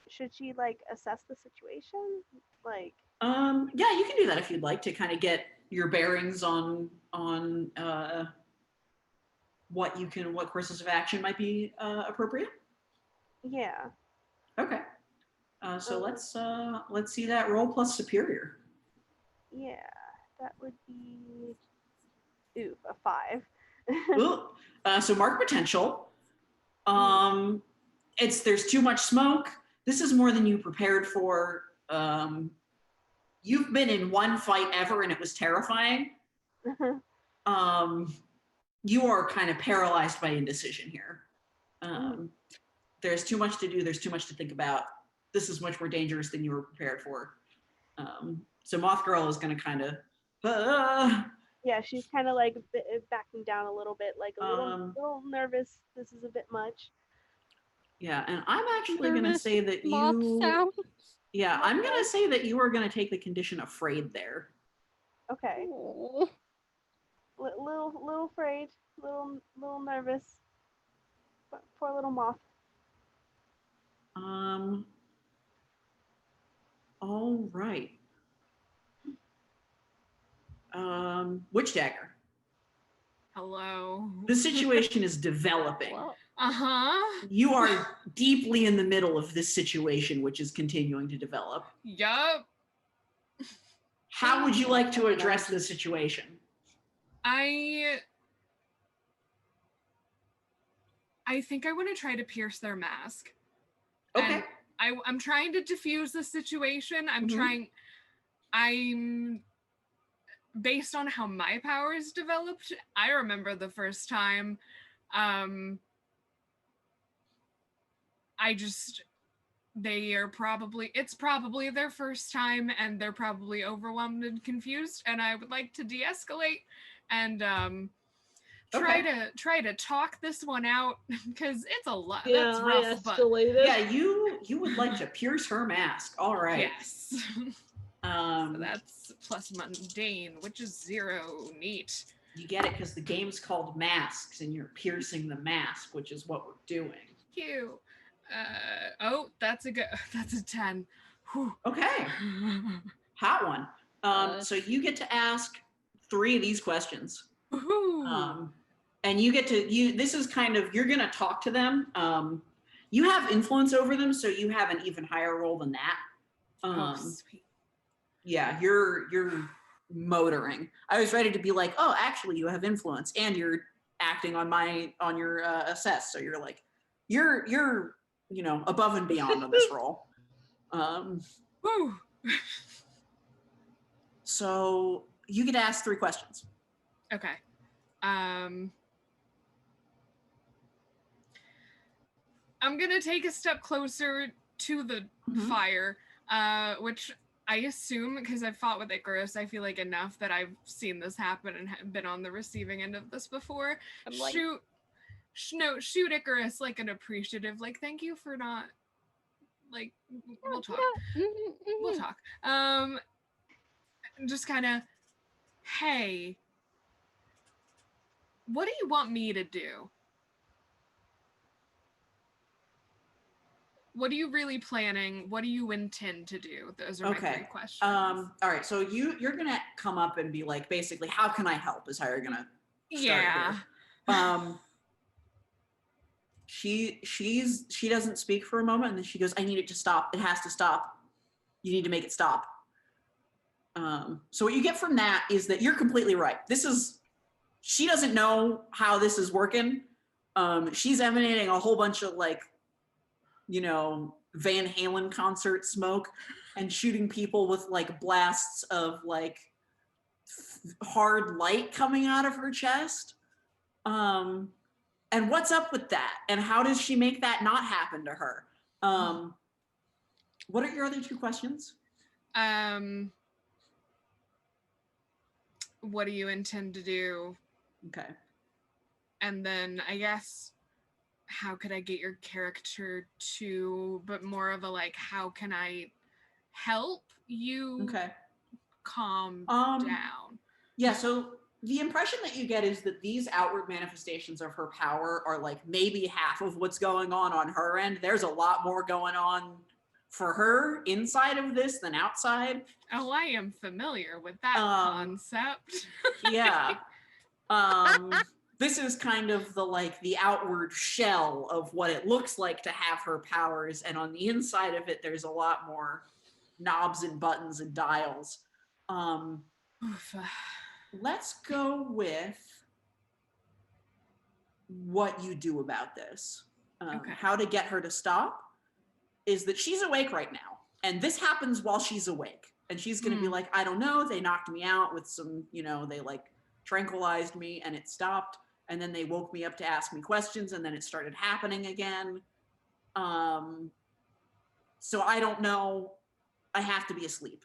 should she like assess the situation? Like yeah, you can do that if you'd like to kind of get your bearings on what courses of action might be appropriate. Yeah. Okay. So let's see that roll plus superior. Yeah, that would be a 5. So mark potential. There's too much smoke. This is more than you prepared for. You've been in one fight ever and it was terrifying. You are kind of paralyzed by indecision here. There's too much to do. There's too much to think about. This is much more dangerous than you were prepared for. So Moth Girl is going to kind of. Yeah, she's kind of like backing down a little bit, like a little nervous. This is a bit much. Yeah, and I'm actually going to say that you. Sounds. Yeah, I'm going to say that you are going to take the condition afraid there. Okay. Little afraid, little nervous. Poor little moth. All right. Witch Dagger. Hello. The situation is developing. Uh-huh. You are deeply in the middle of this situation, which is continuing to develop. Yup. How would you like to address the situation? I think I want to try to pierce their mask. Okay. And I'm trying to diffuse the situation. Based on how my powers developed, I remember the first time, it's probably their first time and they're probably overwhelmed and confused, and I would like to de-escalate and try to talk this one out, because it's a lot. Yeah, that's rough, I escalated. Yeah, you would like to pierce her mask. All right. Yes. So that's plus mundane, which is 0. Neat. You get it because the game's called Masks, and you're piercing the mask, which is what we're doing. Cute. Oh, that's a 10. Whew. Okay, hot one. So you get to ask 3 of these questions. Woohoo. And you get to, this is kind of, you're going to talk to them. You have influence over them, so you have an even higher role than that. Oh, sweet. Yeah, you're motoring. I was ready to be like, oh, actually you have influence and you're acting on your assess. So you're like, you're above and beyond on this role. Woo. So you get to ask 3 questions. Okay. I'm gonna take a step closer to the fire, which I assume, because I've fought with Icarus, I feel like enough that I've seen this happen and been on the receiving end of this before. I'm like, Shoot Icarus like an appreciative, like, thank you for not, like, we'll talk. We'll talk. Just kind of, hey, what do you want me to do? What are you really planning? What do you intend to do? Those are my 3 questions. All right. So you're gonna come up and be like, basically, how can I help? Is how you're gonna start here. She doesn't speak for a moment, and then she goes, I need it to stop. It has to stop. You need to make it stop. So what you get from that is that you're completely right. She doesn't know how this is working. She's emanating a whole bunch of Van Halen concert smoke and shooting people with like blasts of like hard light coming out of her chest. And what's up with that? And how does she make that not happen to her? What are your other 2 questions? What do you intend to do? Okay. And then I guess, how could I get your character to, but more of a like, how can I help you calm down? Yeah, so the impression that you get is that these outward manifestations of her power are like maybe half of what's going on her end. There's a lot more going on for her inside of this than outside. Oh, I am familiar with that concept. Yeah. This is kind of the outward shell of what it looks like to have her powers, and on the inside of it there's a lot more knobs and buttons and dials. Let's go with what you do about this. How to get her to stop is that she's awake right now, and this happens while she's awake, and she's going to be like, I don't know, they knocked me out with some, they like tranquilized me and it stopped, and then they woke me up to ask me questions, and then it started happening again. So I don't know, I have to be asleep.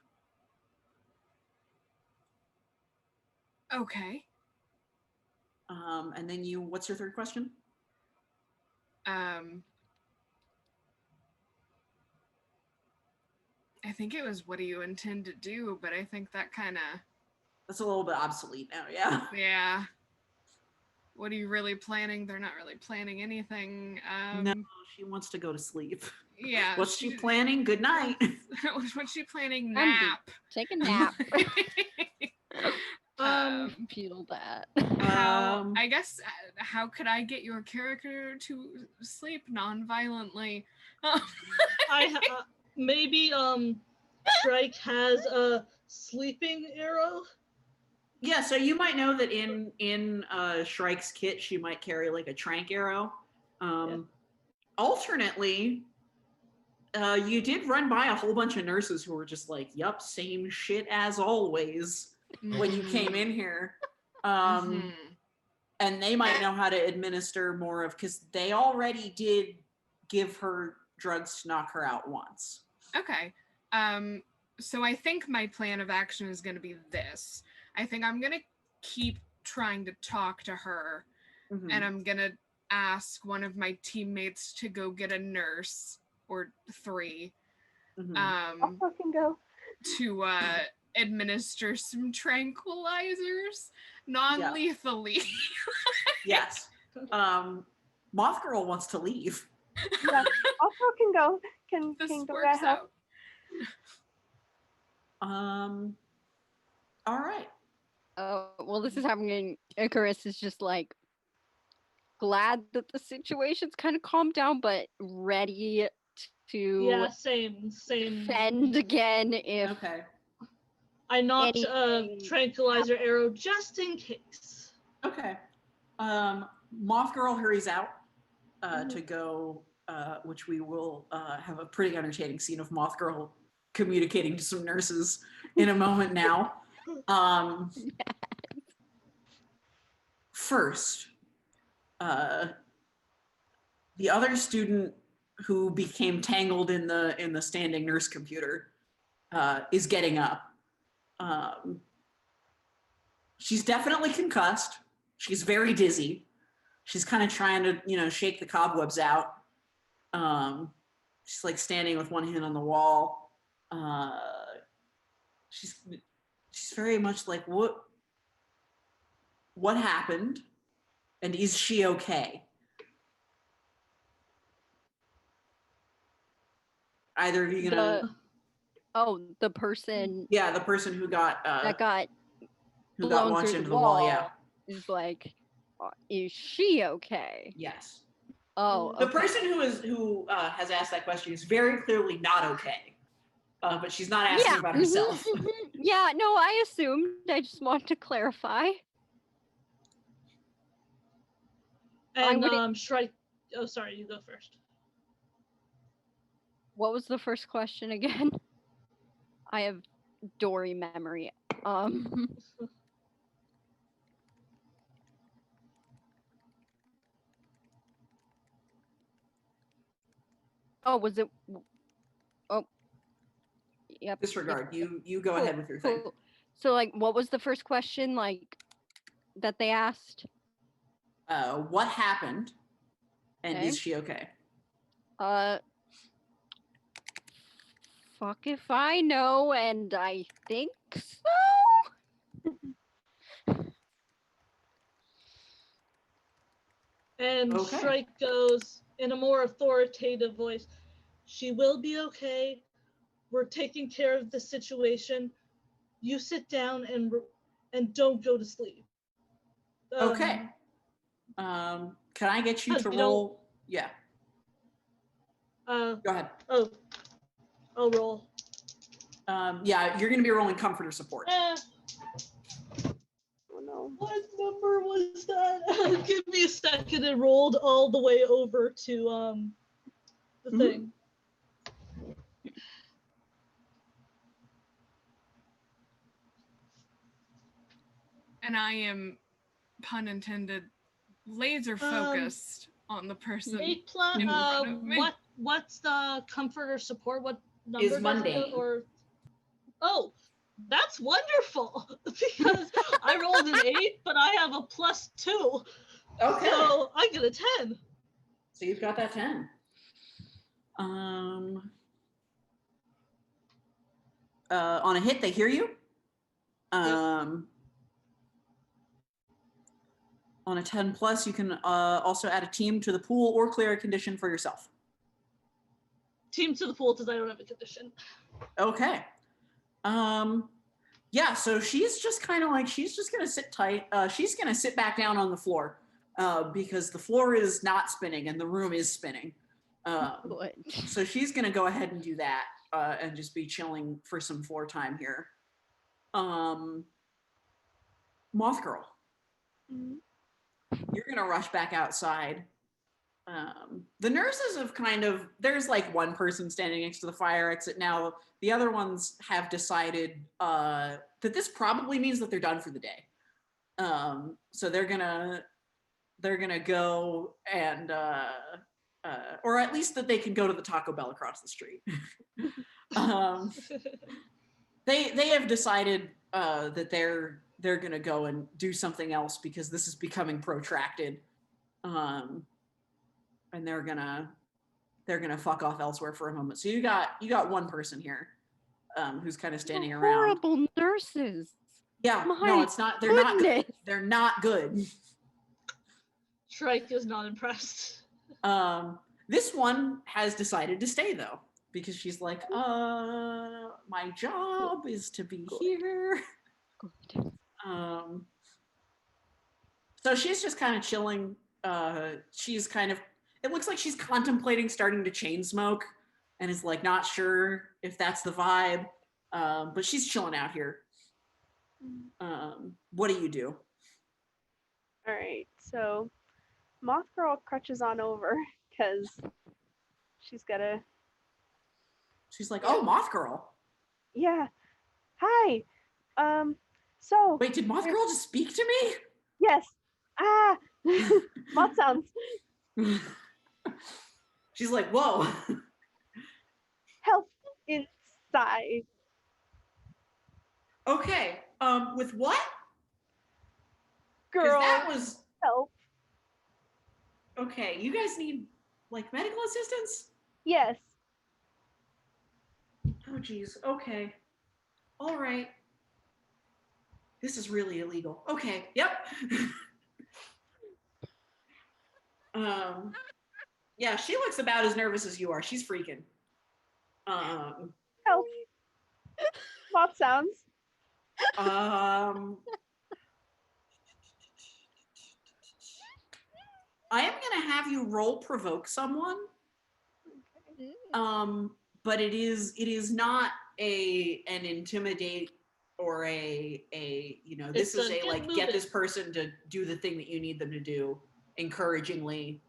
Okay. And then what's your 3rd question? I think it was, what do you intend to do? But I think that that's a little bit obsolete now, yeah. Yeah. What are you really planning? They're not really planning anything. No, she wants to go to sleep. Yeah. What's she planning? Good night. What's she planning? Nap. Take a nap. Feel that. I guess, how could I get your character to sleep non-violently? Maybe Shrike has a sleeping arrow. Yeah, so you might know that in Shrike's kit, she might carry like a trank arrow. Alternately, you did run by a whole bunch of nurses who were just like, yup, same shit as always when you came in here. And they might know how to administer more of, because they already did give her drugs to knock her out once. Okay. So I think my plan of action is going to be this. I think I'm going to keep trying to talk to her, and I'm going to ask one of my teammates to go get a nurse, or 3. I'll fucking go. to administer some tranquilizers non-lethally. Yes. Moth Girl wants to leave. Yeah. Also can go This can go works help. out. All right. Oh, well, this is happening. Icarus is just like glad that the situation's kind of calmed down, but ready to Yeah, same. defend again if Okay. I knocked a anything tranquilizer arrow just in case. Okay. Moth Girl hurries out to go, which we will have a pretty entertaining scene of Moth Girl communicating to some nurses in a moment now. First, the other student who became tangled in the standing nurse computer is getting up. She's definitely concussed. She's very dizzy. She's kind of trying to, shake the cobwebs out. She's like standing with one hand on the wall. She's very much like, what happened? And is she okay? Either of you gonna? the person Yeah, the person who got that got launched blown through into the the wall. wall Yeah. is like, is she okay? Yes. Oh, The okay. person who has asked that question is very clearly not okay, but she's not asking Yeah. about herself. Yeah, no, I assumed. I just want to clarify. And Shrike. Oh, sorry, you go first. What was the first question again? I have Dory memory. Oh, was it? Oh, yep. Disregard. Yep. You go ahead with your thing. Cool. So, like, what was the first question, like, that they asked? What happened, and Okay. is she okay? Fuck if I know, and I think so. And Okay. Shrike goes in a more authoritative voice. She will be okay. We're taking care of the situation. You sit down and don't go to sleep. Okay. Can I get you to you don't- roll? Yeah. Go ahead. I'll roll. Yeah, you're going to be rolling comfort or support. Oh no. What number was that? Give me a second. It rolled all the way over to the thing. And I am, pun intended, laser focused on the person. 8 plus. in front of me. What's the comfort or support? What number Is does it mundane. go, or? Oh, that's wonderful because I rolled an 8, but I have a +2. Okay. So I get a 10. So you've got that 10. On a hit, they hear you. On a 10 plus, you can also add a team to the pool or clear a condition for yourself. Team to the pool because I don't have a condition. Okay. Yeah, so she's just kind of like, she's just going to sit tight. She's going to sit back down on the floor because the floor is not spinning and the room is spinning. So she's going to go ahead and do that and just be chilling for some floor time here. Moth Girl. Mhm. You're going to rush back outside. The nurses have there's like one person standing next to the fire exit now. The other ones have decided that this probably means that they're done for the day. So they're gonna go and or at least that they can go to the Taco Bell across the street. They have decided that they're gonna go and do something else because this is becoming protracted. And they're gonna fuck off elsewhere for a moment. So you got one person here. who's kind of standing around. Horrible nurses. Yeah, no, My it's not. They're not good. goodness. They're not good. Shrike is not impressed. This one has decided to stay though, because she's like, my job is to be here. Good. So she's just kind of chilling. She's kind of, it looks like she's contemplating starting to chain smoke and is like not sure if that's the vibe. But she's chilling out here. What do you do? All right, so Moth Girl crutches on over because she's gotta. She's like, oh, Moth Girl. Yeah. Hi. So. Wait, did Moth Girl just speak to me? Yes. Ah. Moth sounds. She's like, whoa. Help inside. Okay. With what? 'Cause Girl. that was Help. okay. You guys need like medical assistance? Yes. Oh geez. Okay. All right. This is really illegal. Okay. Yep. Yeah, she looks about as nervous as you are. She's freaking. Help. Moth sounds. I am gonna have you roll provoke someone. But it is not an intimidate or a you know, this It's is a a like get get this moving. person to do the thing that you need them to do encouragingly.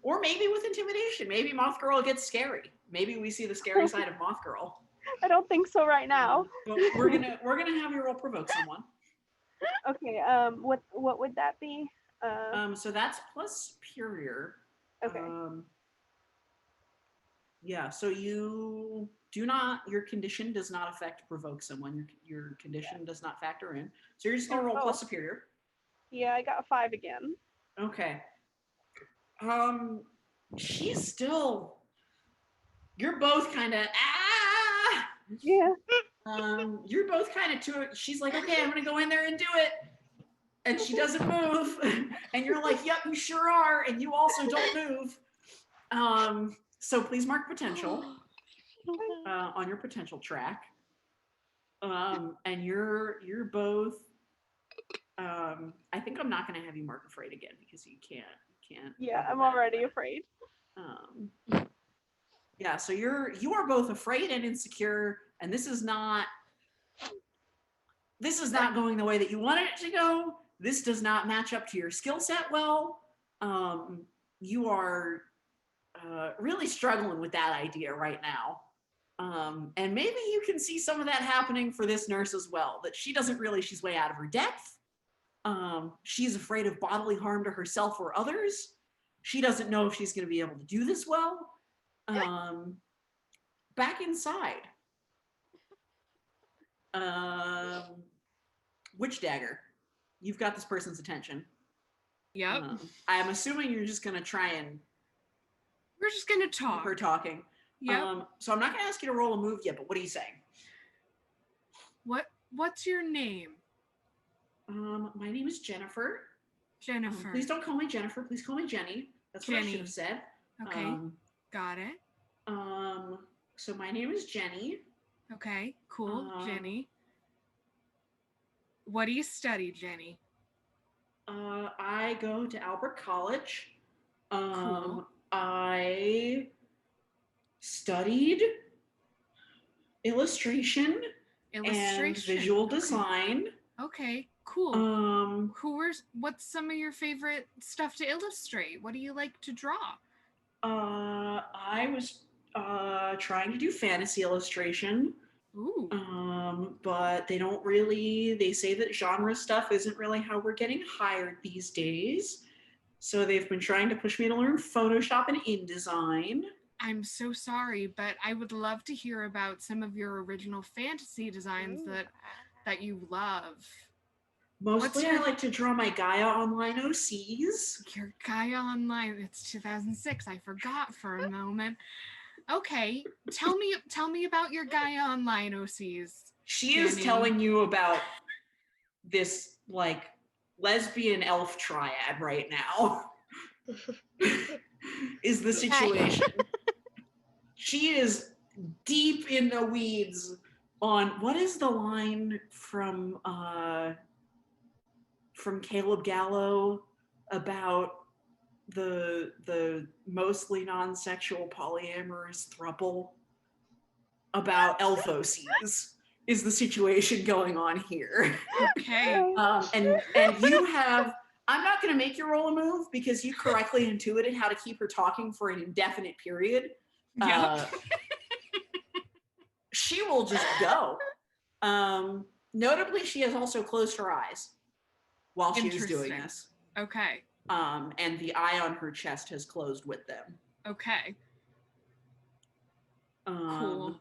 Or maybe with intimidation. Maybe Moth Girl gets scary. Maybe we see the scary side of Moth Girl. I don't think so right now. But we're gonna have you roll provoke someone. Okay. What would that be? So that's plus superior. Okay. Yeah, so you do not, your condition does not affect provoke someone. Your condition does not factor in. So you're just gonna roll plus superior. Yeah, I got a 5 again. Okay. She's still, you're both kind of, Yeah. you're both kind of to it. She's like, okay, I'm gonna go in there and do it. And she doesn't move. And you're like, yep, you sure are. And you also don't move. So please mark potential on your potential track. And you're both, I think I'm not gonna have you mark afraid again because you can't. Yeah, I'm already afraid. Yeah, so you are both afraid and insecure, and this is not going the way that you wanted it to go. This does not match up to your skill set well. You are really struggling with that idea right now. And maybe you can see some of that happening for this nurse as well, that she's way out of her depth. She's afraid of bodily harm to herself or others. She doesn't know if she's going to be able to do this well. Back inside. Witch Dagger. You've got this person's attention. Yep. I'm assuming you're just going to try and... We're just going to talk. Her talking. Yep. So I'm not going to ask you to roll a move yet, but what are you saying? What's your name? My name is Jennifer. Jennifer. Please don't call me Jennifer. Please call me Jenny. That's what I should have said. Okay. Got it. So my name is Jenny. Okay, cool. Jenny. What do you study, Jenny? I go to Albert College. Cool. I studied illustration and visual design. Okay, cool. What's some of your favorite stuff to illustrate? What do you like to draw? I was trying to do fantasy illustration. Ooh. But they say that genre stuff isn't really how we're getting hired these days. So they've been trying to push me to learn Photoshop and InDesign. I'm so sorry, but I would love to hear about some of your original fantasy designs that you love. Mostly I like to draw my Gaia Online OCs. Your Gaia Online, it's 2006. I forgot for a moment. Okay, tell me about your Gaia Online OCs. She is Danny. telling you about this like lesbian elf triad right now. Is the situation. She is deep in the weeds on what is the line from Caleb Gallo about the mostly non-sexual polyamorous throuple about elf OCs is the situation going on here. Okay. And you have, I'm not going to make you roll a move because you correctly intuited how to keep her talking for an indefinite period. Yep. She will just go. Notably, she has also closed her eyes while she is doing Interesting. this. Okay. And the eye on her chest has closed with them. Okay. Cool.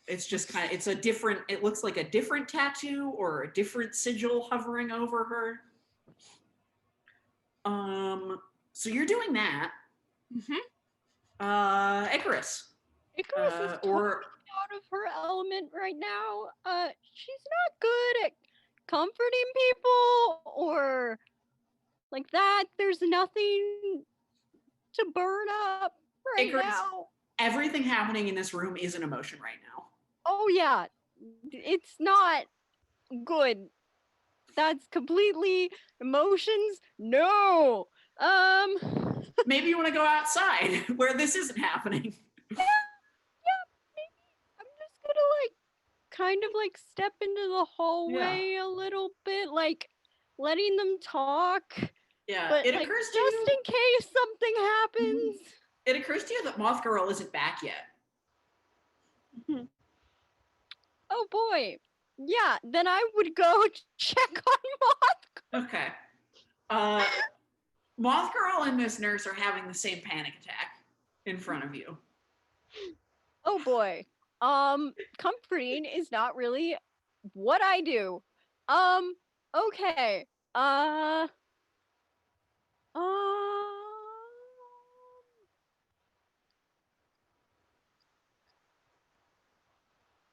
It's just kind of, it's a different, it looks like a different tattoo or a different sigil hovering over her. So you're doing that. Mm-hmm. Icarus. Icarus is totally out of her element right now. She's not good at comforting people or like that. There's nothing to burn up right Icarus, now. everything happening in this room is an emotion right now. Oh yeah, it's not good. That's completely emotions. No. Maybe you want to go outside where this isn't happening. Yeah, maybe I'm just gonna like kind of like step into the hallway a little bit, like letting them talk. Yeah, But it like occurs to just you. in case something happens. It occurs to you that Moth Girl isn't back yet. Oh boy. Yeah, then I would go check on Moth. Okay. Moth Girl and Miss Nurse are having the same panic attack in front of you. Oh boy. Comforting is not really what I do. Okay.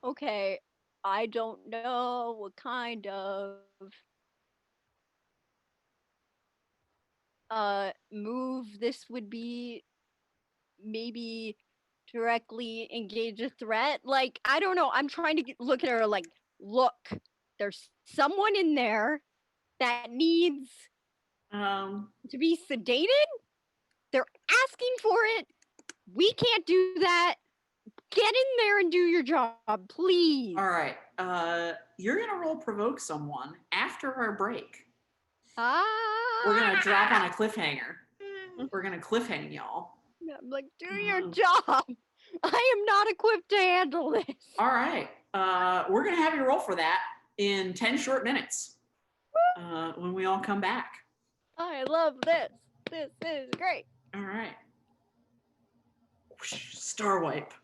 Okay. I don't know what kind of move this would be. Maybe directly engage a threat. Like, I don't know. I'm trying to look at her like, look, there's someone in there that needs to be sedated. They're asking for it. We can't do that. Get in there and do your job, please. All right. You're gonna roll provoke someone after our break. We're gonna drop on a cliffhanger. We're gonna cliffhang y'all. I'm like, do your job. I am not equipped to handle this. All right. We're gonna have you roll for that in 10 short minutes. When we all come back. I love this. This is great. All right. Star wipe.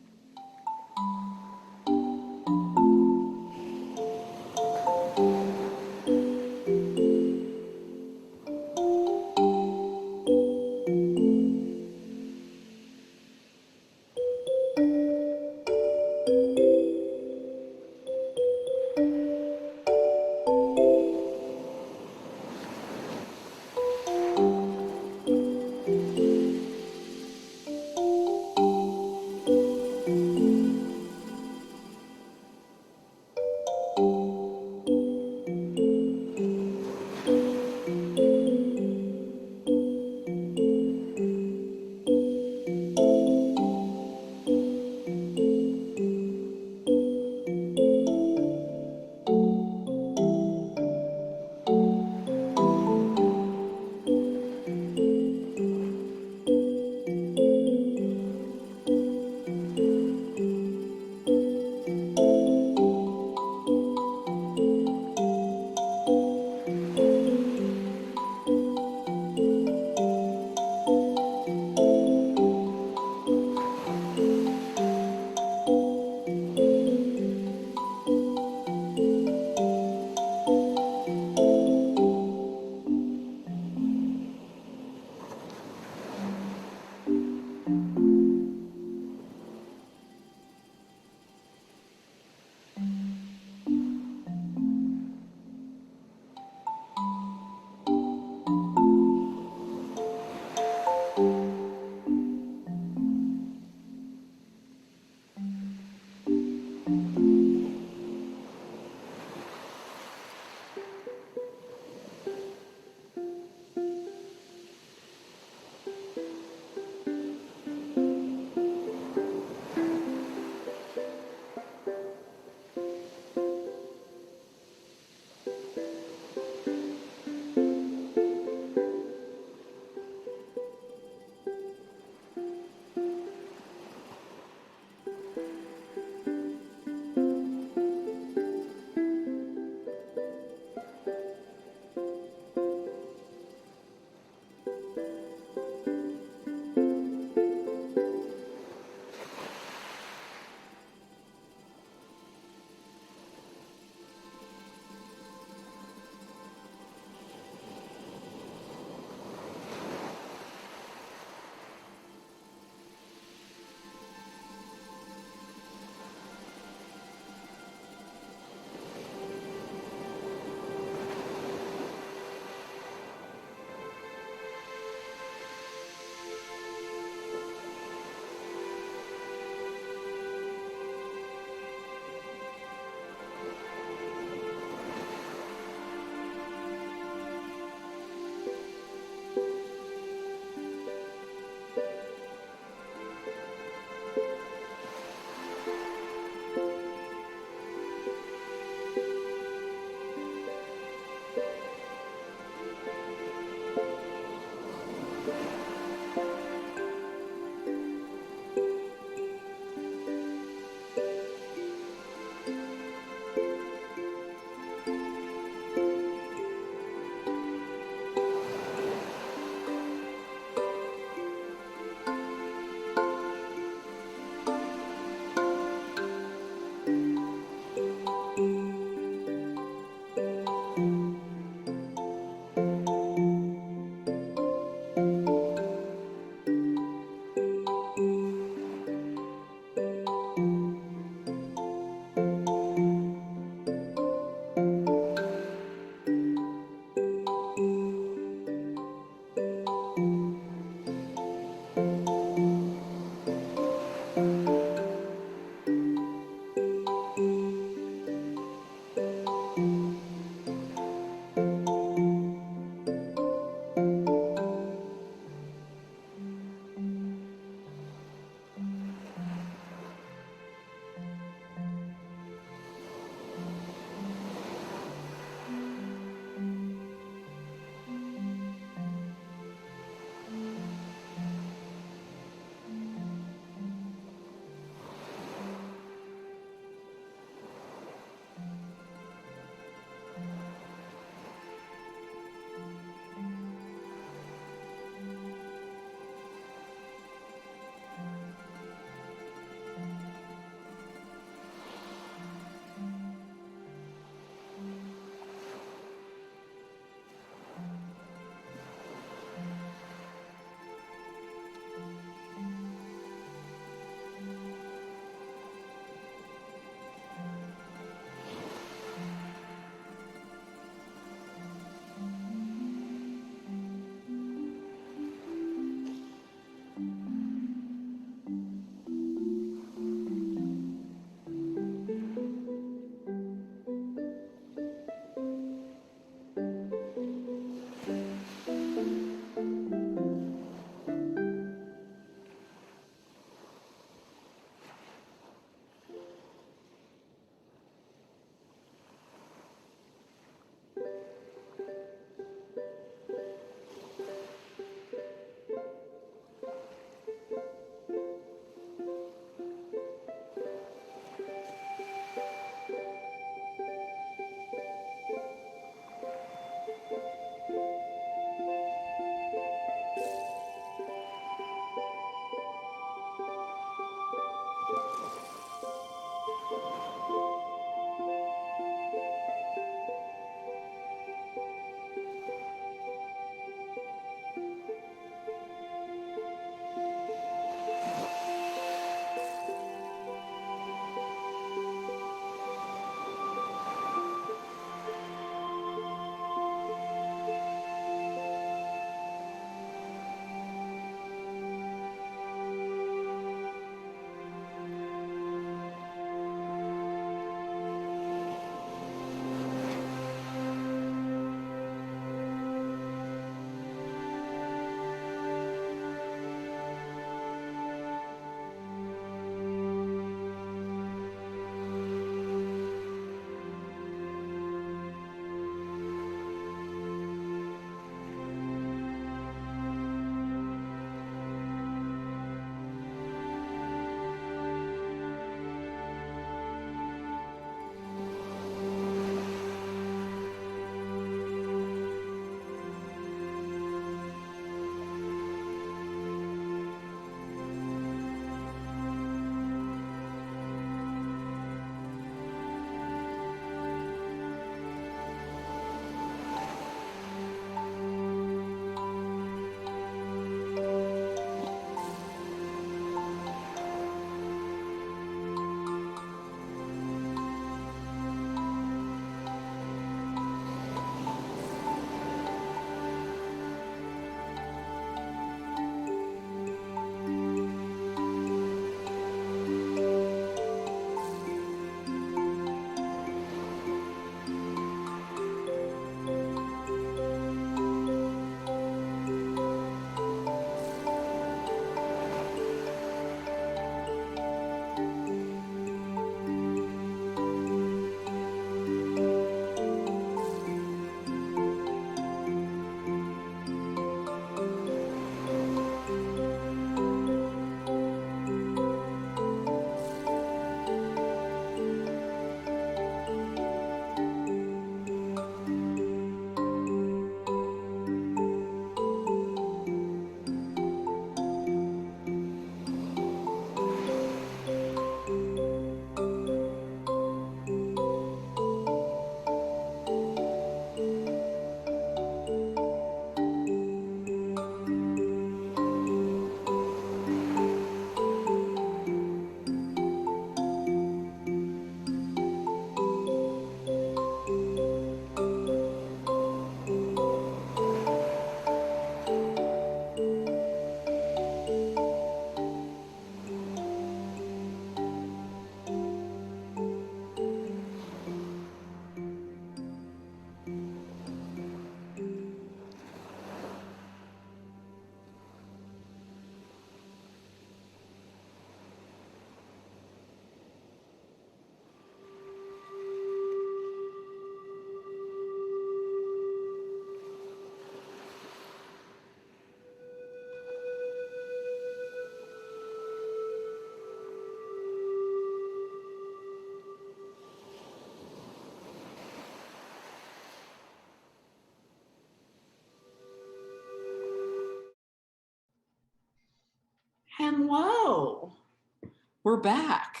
we're back.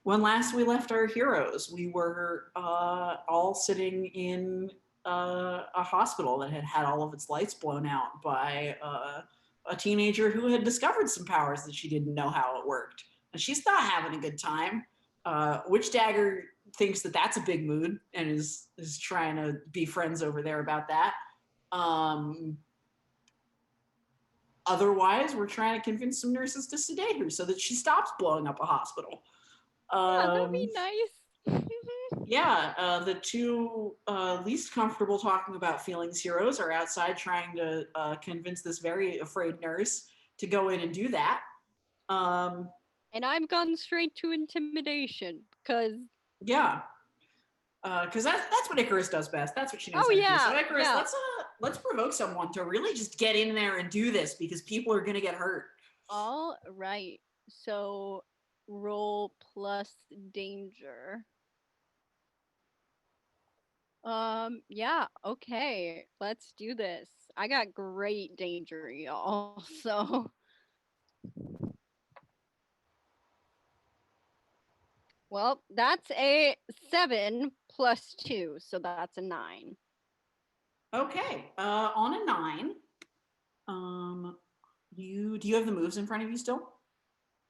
When last we left our heroes, we were all sitting in a hospital that had had all of its lights blown out by a teenager who had discovered some powers that she didn't know how it worked. And she's not having a good time. Witch Dagger thinks that that's a big mood and is trying to be friends over there about that. Otherwise, we're trying to convince some nurses to sedate her so that she stops blowing up a hospital. Yeah, that'd be nice. Yeah, the two least comfortable talking about feelings heroes are outside trying to convince this very afraid nurse to go in and do that. And I've gone straight to intimidation because. Yeah, because that's what Icarus does best. That's what she knows Oh, how to yeah, do. So Icarus, yeah. let's provoke someone to really just get in there and do this because people are gonna get hurt. All right. So roll plus danger. Yeah, okay. Let's do this. I got great danger, y'all. So well, that's a 7 plus 2, so that's a 9. Okay, on a 9, do you have the moves in front of you still?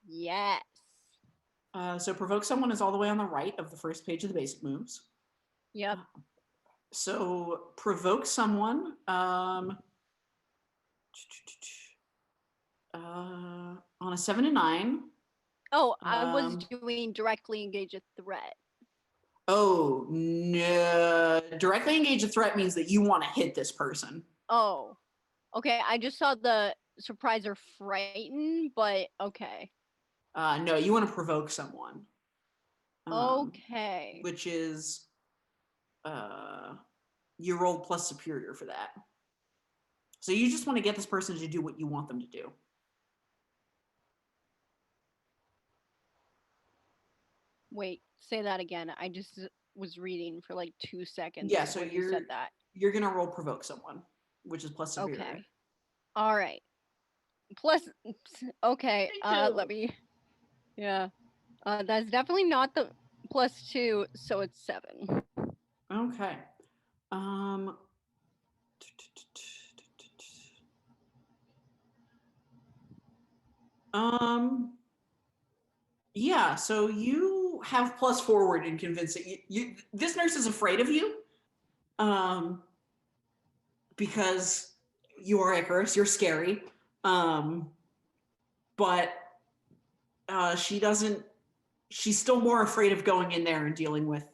Yes. So provoke someone is all the way on the right of the first page of the basic moves. Yep. So provoke someone on a 7 and 9. Oh, I was doing directly engage a threat. Oh no! Directly engage a threat means that you want to hit this person. Oh, okay. I just saw the surprise or frighten, but okay. No, you want to provoke someone. Okay. Which is you rolled plus superior for that. So you just want to get this person to do what you want them to do. Wait, say that again. I just was reading for like 2 seconds. Yeah, so when you said that. You're gonna roll provoke someone, which is plus superior. Okay. All right. Plus, okay. Let me. Yeah. That's definitely not the plus 2, so it's 7. Okay. Yeah, so you have plus forward in convincing you this nurse is afraid of you. Because you are Icarus, you're scary. But she's still more afraid of going in there and dealing with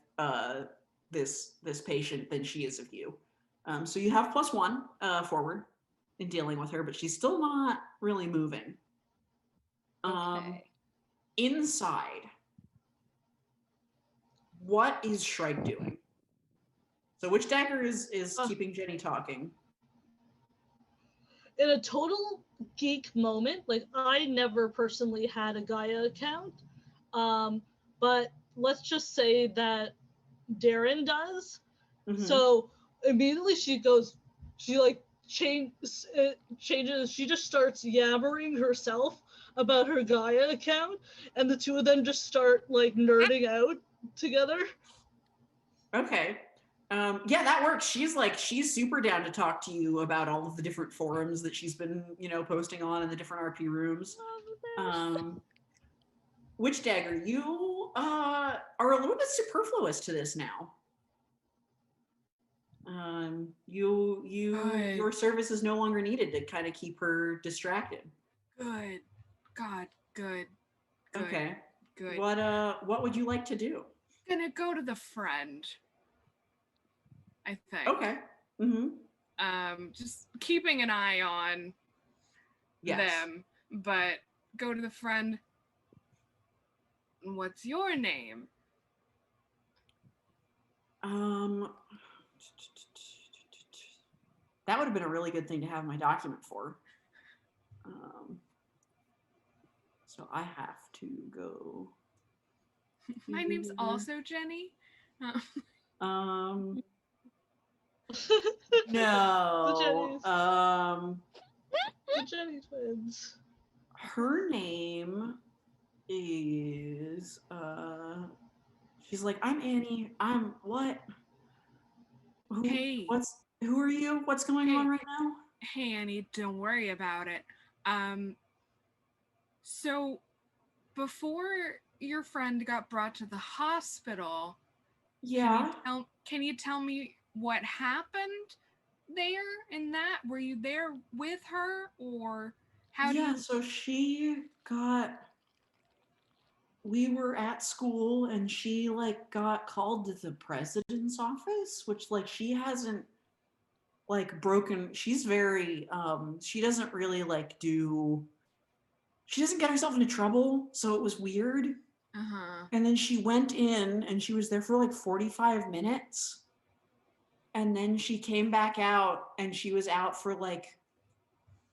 this patient than she is of you. So you have +1 forward in dealing with her, but she's still not really moving. Okay. Inside, what is Shrike doing? So Witch Dagger is keeping Jenny talking. In a total geek moment, like I never personally had a Gaia account, but let's just say that Darren does. Mm-hmm. So immediately she like changes. She just starts yammering herself about her Gaia account, and the two of them just start like nerding out together. Okay. Yeah, that works. She's super down to talk to you about all of the different forums that she's been, posting on in the different RP rooms. Witch Dagger, you are a little bit superfluous to this now. Your service is no longer needed to kind of keep her distracted. Good. God, good. Okay. Good. What would you like to do? Gonna go to the friend, I think. Okay. Mm-hmm. Just keeping an eye on them, but go to the friend. What's your name? That would have been a really good thing to have my document for. So I have to go. My name's also Jenny. No. The Jenny twins. Her name is she's like, I'm Annie. I'm what? Hey. Who are you? What's going Hey. on right now? Hey, Annie, don't worry about it. So before your friend got brought to the hospital, Yeah. can you tell me what happened there in that? Were you there with her, or how do you... So we were at school and she like got called to the president's office, which like she hasn't like broken. She's very she doesn't really like she doesn't get herself into trouble, so it was weird. Uh-huh. And then she went in and she was there for like 45 minutes. And then she came back out and she was out for like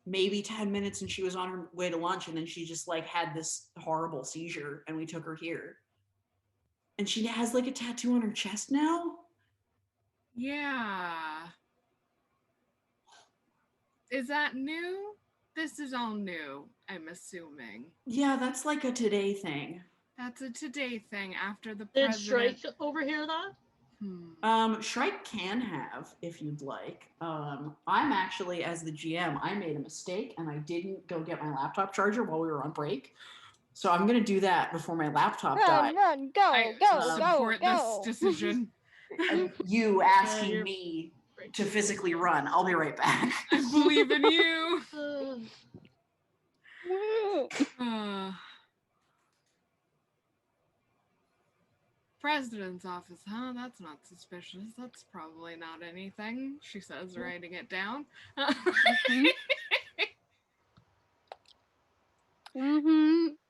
maybe 10 minutes and she was on her way to lunch, and then she just like had this horrible seizure and we took her here. And she has like a tattoo on her chest now. Yeah. Is that new? This is all new, I'm assuming. Yeah, that's like a today thing. That's a today thing after the Did president... Shrike overhear that? Shrike can have, if you'd like. I'm actually, as the GM, I made a mistake and I didn't go get my laptop charger while we were on break. So I'm gonna do that before my laptop dies. Run, go, I go, support go. this decision. You asking you're- me to physically run. I'll be right back. I believe in you. Woo. President's office, huh? That's not suspicious. That's probably not anything, she says, writing it down.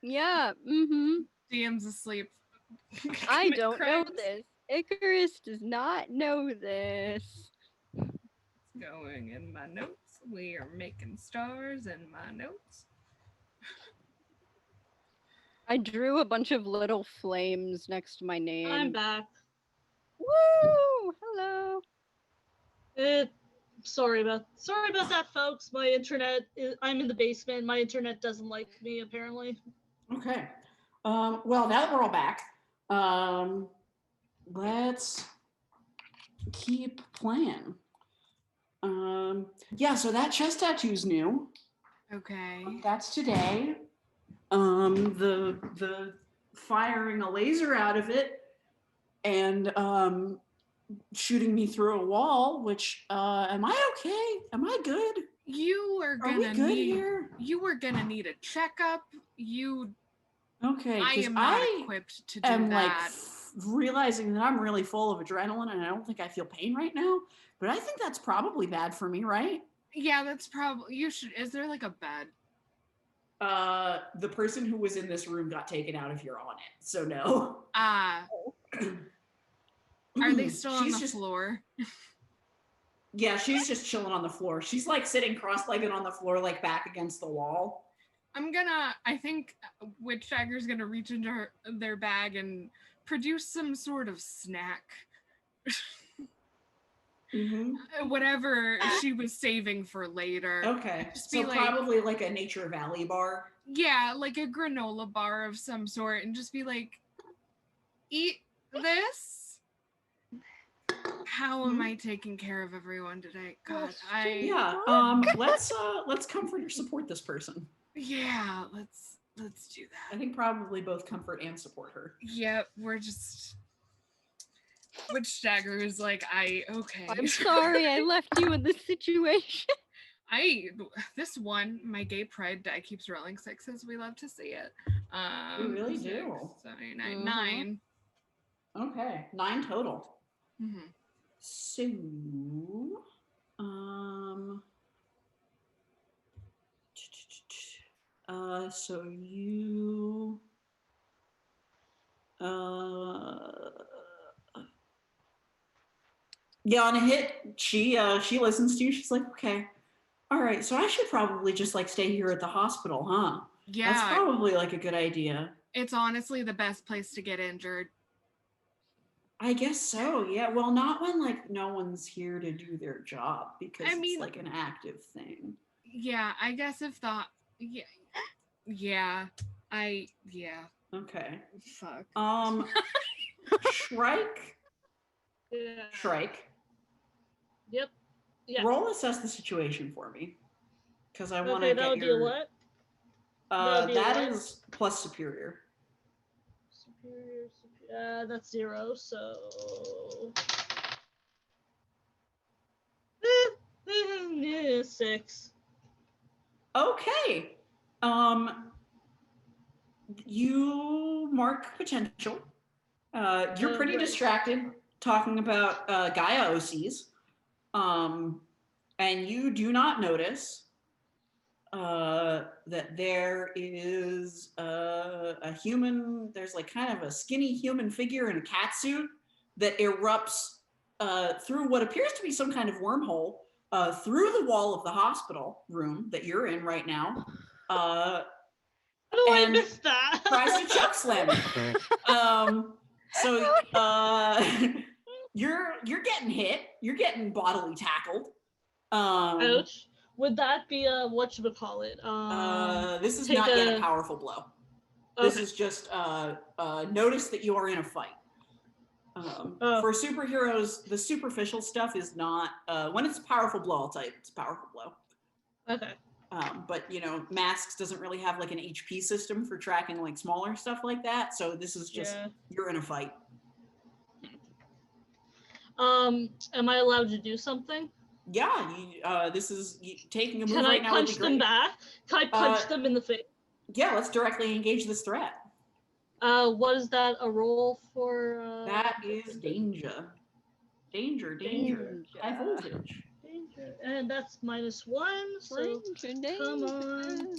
Yeah. DM's asleep. I don't know Crimes. this. Icarus does not know this. It's going in my notes. We are making stars in my notes. I drew a bunch of little flames next to my name. I'm back. Woo! Hello. Sorry about that, folks. My internet I'm in the basement. My internet doesn't like me, apparently. Okay. Well, now that we're all back, let's keep playing. Yeah, so that chest tattoo's new. Okay. That's today. The firing a laser out of it and shooting me through a wall, which am I okay? Am I good? You are we gonna good need here? You are gonna need a checkup. Okay, I 'cause am not equipped to do am like that. realizing that I'm really full of adrenaline and I don't think I feel pain right now, but I think that's probably bad for me, right? Yeah, that's probably... You should... Is there like a bed? The person who was in this room got taken out if you're on it, so no. Are they still on the floor? Yeah, she's just chilling on the floor. She's like sitting cross-legged on the floor, like back against the wall. I think Witch Dagger's gonna reach into their bag and produce some sort of snack. Whatever she was saving for later. Okay, Just so be like, probably like a Nature Valley bar. yeah, like a granola bar of some sort, and just be like, eat this. How am I taking care of everyone today? God, let's comfort or support this person. Yeah, let's do that. I think probably both comfort and support her. Yep, we're just... Witch Dagger is like, okay. I'm sorry I left you in this situation. This one, my gay pride die keeps rolling sixes. We love to see it. We really do. 7, 8, 9, 9. Okay, 9 total. Mm-hmm. So, so you, yeah, on a hit, she listens to you. She's like, okay, all right. So I should probably just like stay here at the hospital, huh? Yeah, that's probably like a good idea. It's honestly the best place to get injured. I guess so. Yeah. Well, not when like no one's here to do their job, because it's like an active thing. Yeah, I guess if the... Yeah. Yeah. Okay. Fuck. Shrike. Yeah. Shrike. Yep. Yeah. Roll assess the situation for me, because I want to Okay, that get would be a your. what? That would be a That what? is plus superior. Superior. That's 0. So. 6. Okay. You mark potential. You're pretty Right. distracted talking about Gaia OCs. And you do not notice that there is a human, there's like kind of a skinny human figure in a cat suit that erupts through what appears to be some kind of wormhole through the wall of the hospital room that you're in right now. How do I And miss that? tries to choke slam you. So you're getting hit. You're getting bodily tackled. Ouch. Would that be a whatchamacallit? This is take not yet a powerful blow. This Okay. is just notice that you are in a fight. For superheroes, the superficial stuff is not when it's a powerful blow. I'll tell you, it's a powerful blow. Okay. But you know, Masks doesn't really have like an HP system for tracking like smaller stuff like that. So this is just you're in a fight. Am I allowed to do something? Yeah, this is taking a move Can right I now would be punch them great. back? Can I punch them in the face? Yeah, let's directly engage this threat. What is that? A roll for? That is danger. Danger. High voltage. Danger, and that's -1. So come on.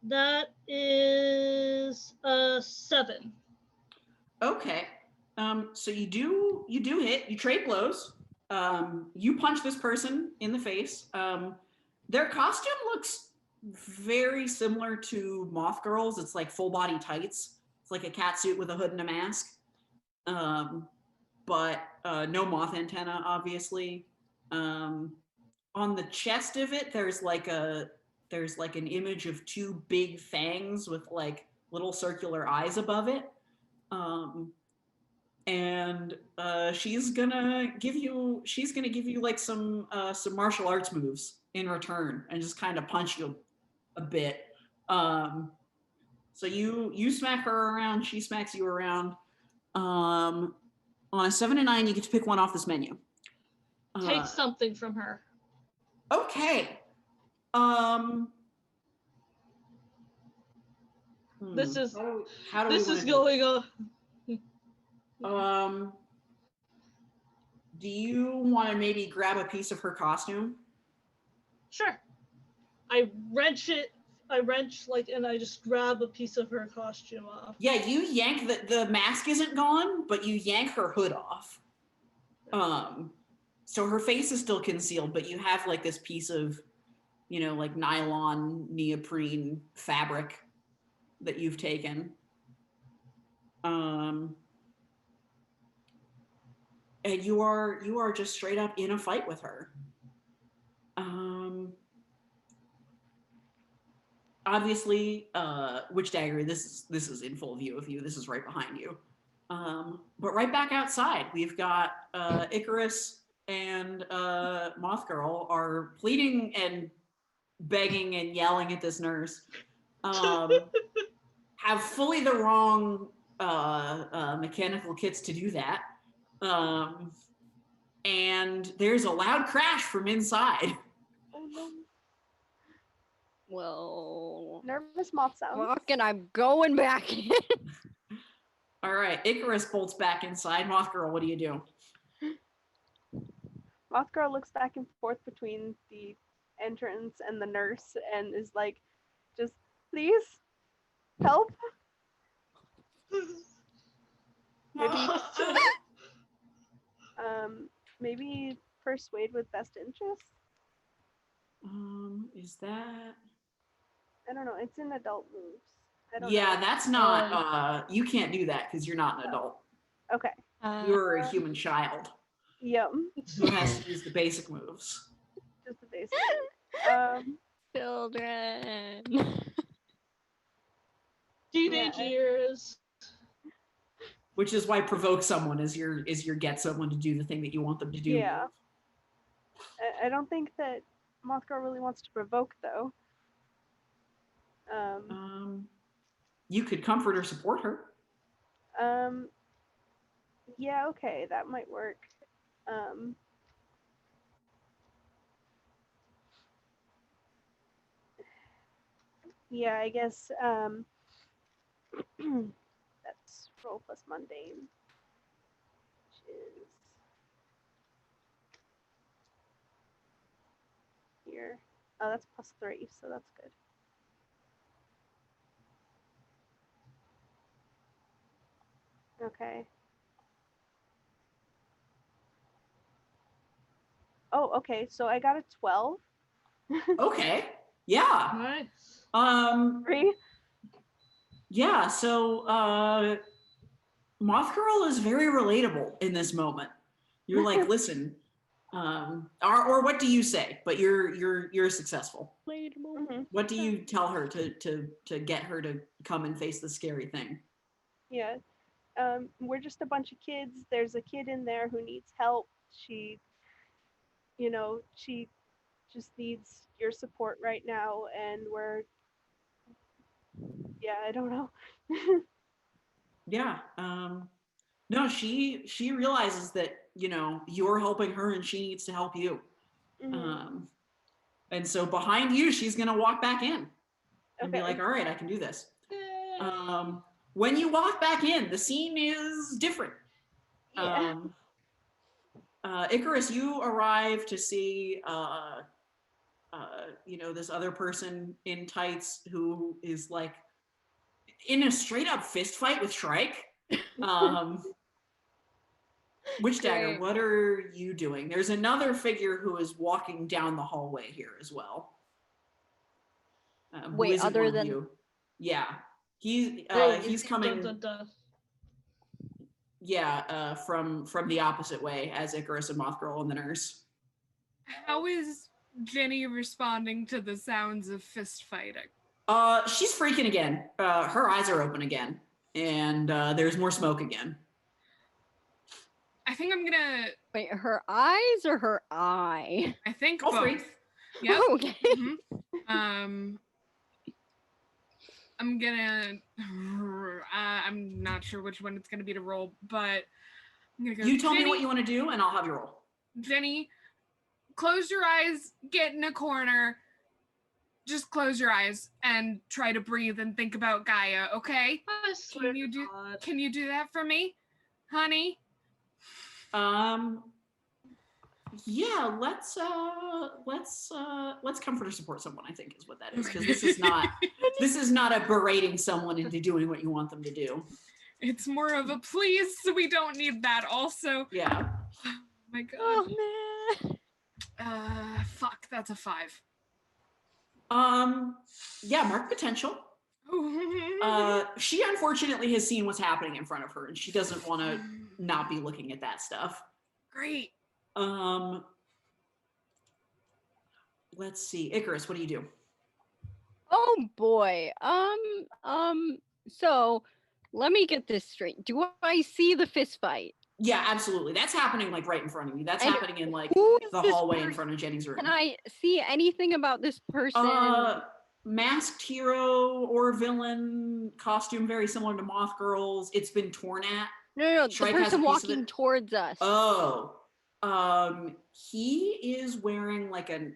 That is a 7. Okay. So you do hit. You trade blows. You punch this person in the face. Their costume looks very similar to Moth Girl's. It's like full body tights. It's like a cat suit with a hood and a mask. But no moth antenna, obviously. On the chest of it, there's like an image of 2 big fangs with like little circular eyes above it. And she's gonna give you like some martial arts moves in return and just kind of punch you a bit. So you smack her around, she smacks you around. On a 7 and 9, you get to pick one off this menu. Take something from her. Okay. This is how do this we is going on. Do you want to maybe grab a piece of her costume? Sure. I wrench and I just grab a piece of her costume off. Yeah, you yank the mask isn't gone, but you yank her hood off. So her face is still concealed, but you have like this piece of, you know, like nylon neoprene fabric that you've taken. And you are just straight up in a fight with her. Obviously, Witch Dagger, this is in full view of you. This is right behind you. But right back outside, we've got Icarus and Moth Girl are pleading and begging and yelling at this nurse. Have fully the wrong mechanical kits to do that. And there's a loud crash from inside. Oh no. Well, Nervous moth sounds. fucking, I'm going back in. All right, Icarus bolts back inside. Moth Girl, what do you do? Moth Girl looks back and forth between the entrance and the nurse and is like, just please help. Maybe persuade with best interest. Is that? I don't know. It's in adult moves. I don't Yeah, know. that's not. You can't do that because you're not an adult. Okay. You're a human child Yep. who has to use the basic moves. Just the basic. Children. Teenage Yeah. years. Which is why provoke someone is your get someone to do the thing that you want them to do. Yeah. I don't think that Moth Girl really wants to provoke though. You could comfort or support her. Yeah, okay, that might work. Yeah, I guess that's roll plus mundane, which is here. Oh, that's +3, so that's good. Okay. Oh, okay, so I got a 12. Okay. Yeah. Nice. Three? Yeah, so Moth Girl is very relatable in this moment. You're like, listen, or what do you say? But you're successful. Relatable. What do you tell her to get her to come and face the scary thing? Yeah. We're just a bunch of kids. There's a kid in there who needs help. She just needs your support right now, and I don't know. Yeah. No, she realizes that, you're helping her and she needs to help you. Mhm. And so behind you, she's gonna walk back in and be Okay. like, all right, I can do this. Yay. When you walk back in, the scene is different. Yeah. Icarus, you arrive to see, this other person in tights who is like in a straight up fist fight with Shrike. Witch Dagger, Great. what are you doing? There's another figure who is walking down the hallway here as well. Who Wait, isn't other one of than- you. Yeah, he's Dun, coming. dun, dun. Yeah, from the opposite way as Icarus and Moth Girl and the nurse. How is Jenny responding to the sounds of fist fighting? She's freaking again. Her eyes are open again, and there's more smoke again. I think I'm gonna. Wait, her eyes or her eye? I think All both. three. Yep. Okay. Mhm. I'm gonna. I'm not sure which one it's gonna be to roll, but I'm gonna go. You tell Jenny, me what you want to do, and I'll have you roll. Jenny, close your eyes, get in a corner. Just close your eyes and try to breathe and think about Gaia, okay? I swear Can you to do God. can you do that for me? Honey? Yeah, let's comfort or support someone, I think is what that is, because Okay. this is not a berating someone into doing what you want them to do. It's more of a please, so we don't need that also. Yeah. Oh my god. Oh man. Fuck, that's a 5. Yeah, mark potential. She unfortunately has seen what's happening in front of her, and she doesn't want to not be looking at that stuff. Great. Let's see. Icarus, what do you do? Oh boy. So let me get this straight. Do I see the fist fight? Yeah, absolutely. That's happening like right in front of you. That's And happening in like who is the this hallway in person? front of Jenny's room. Can I see anything about this person? Masked hero or villain costume, very similar to Moth Girl's. It's been torn at. No, Shrike the has a person piece of walking it. towards us. Oh, he is wearing like a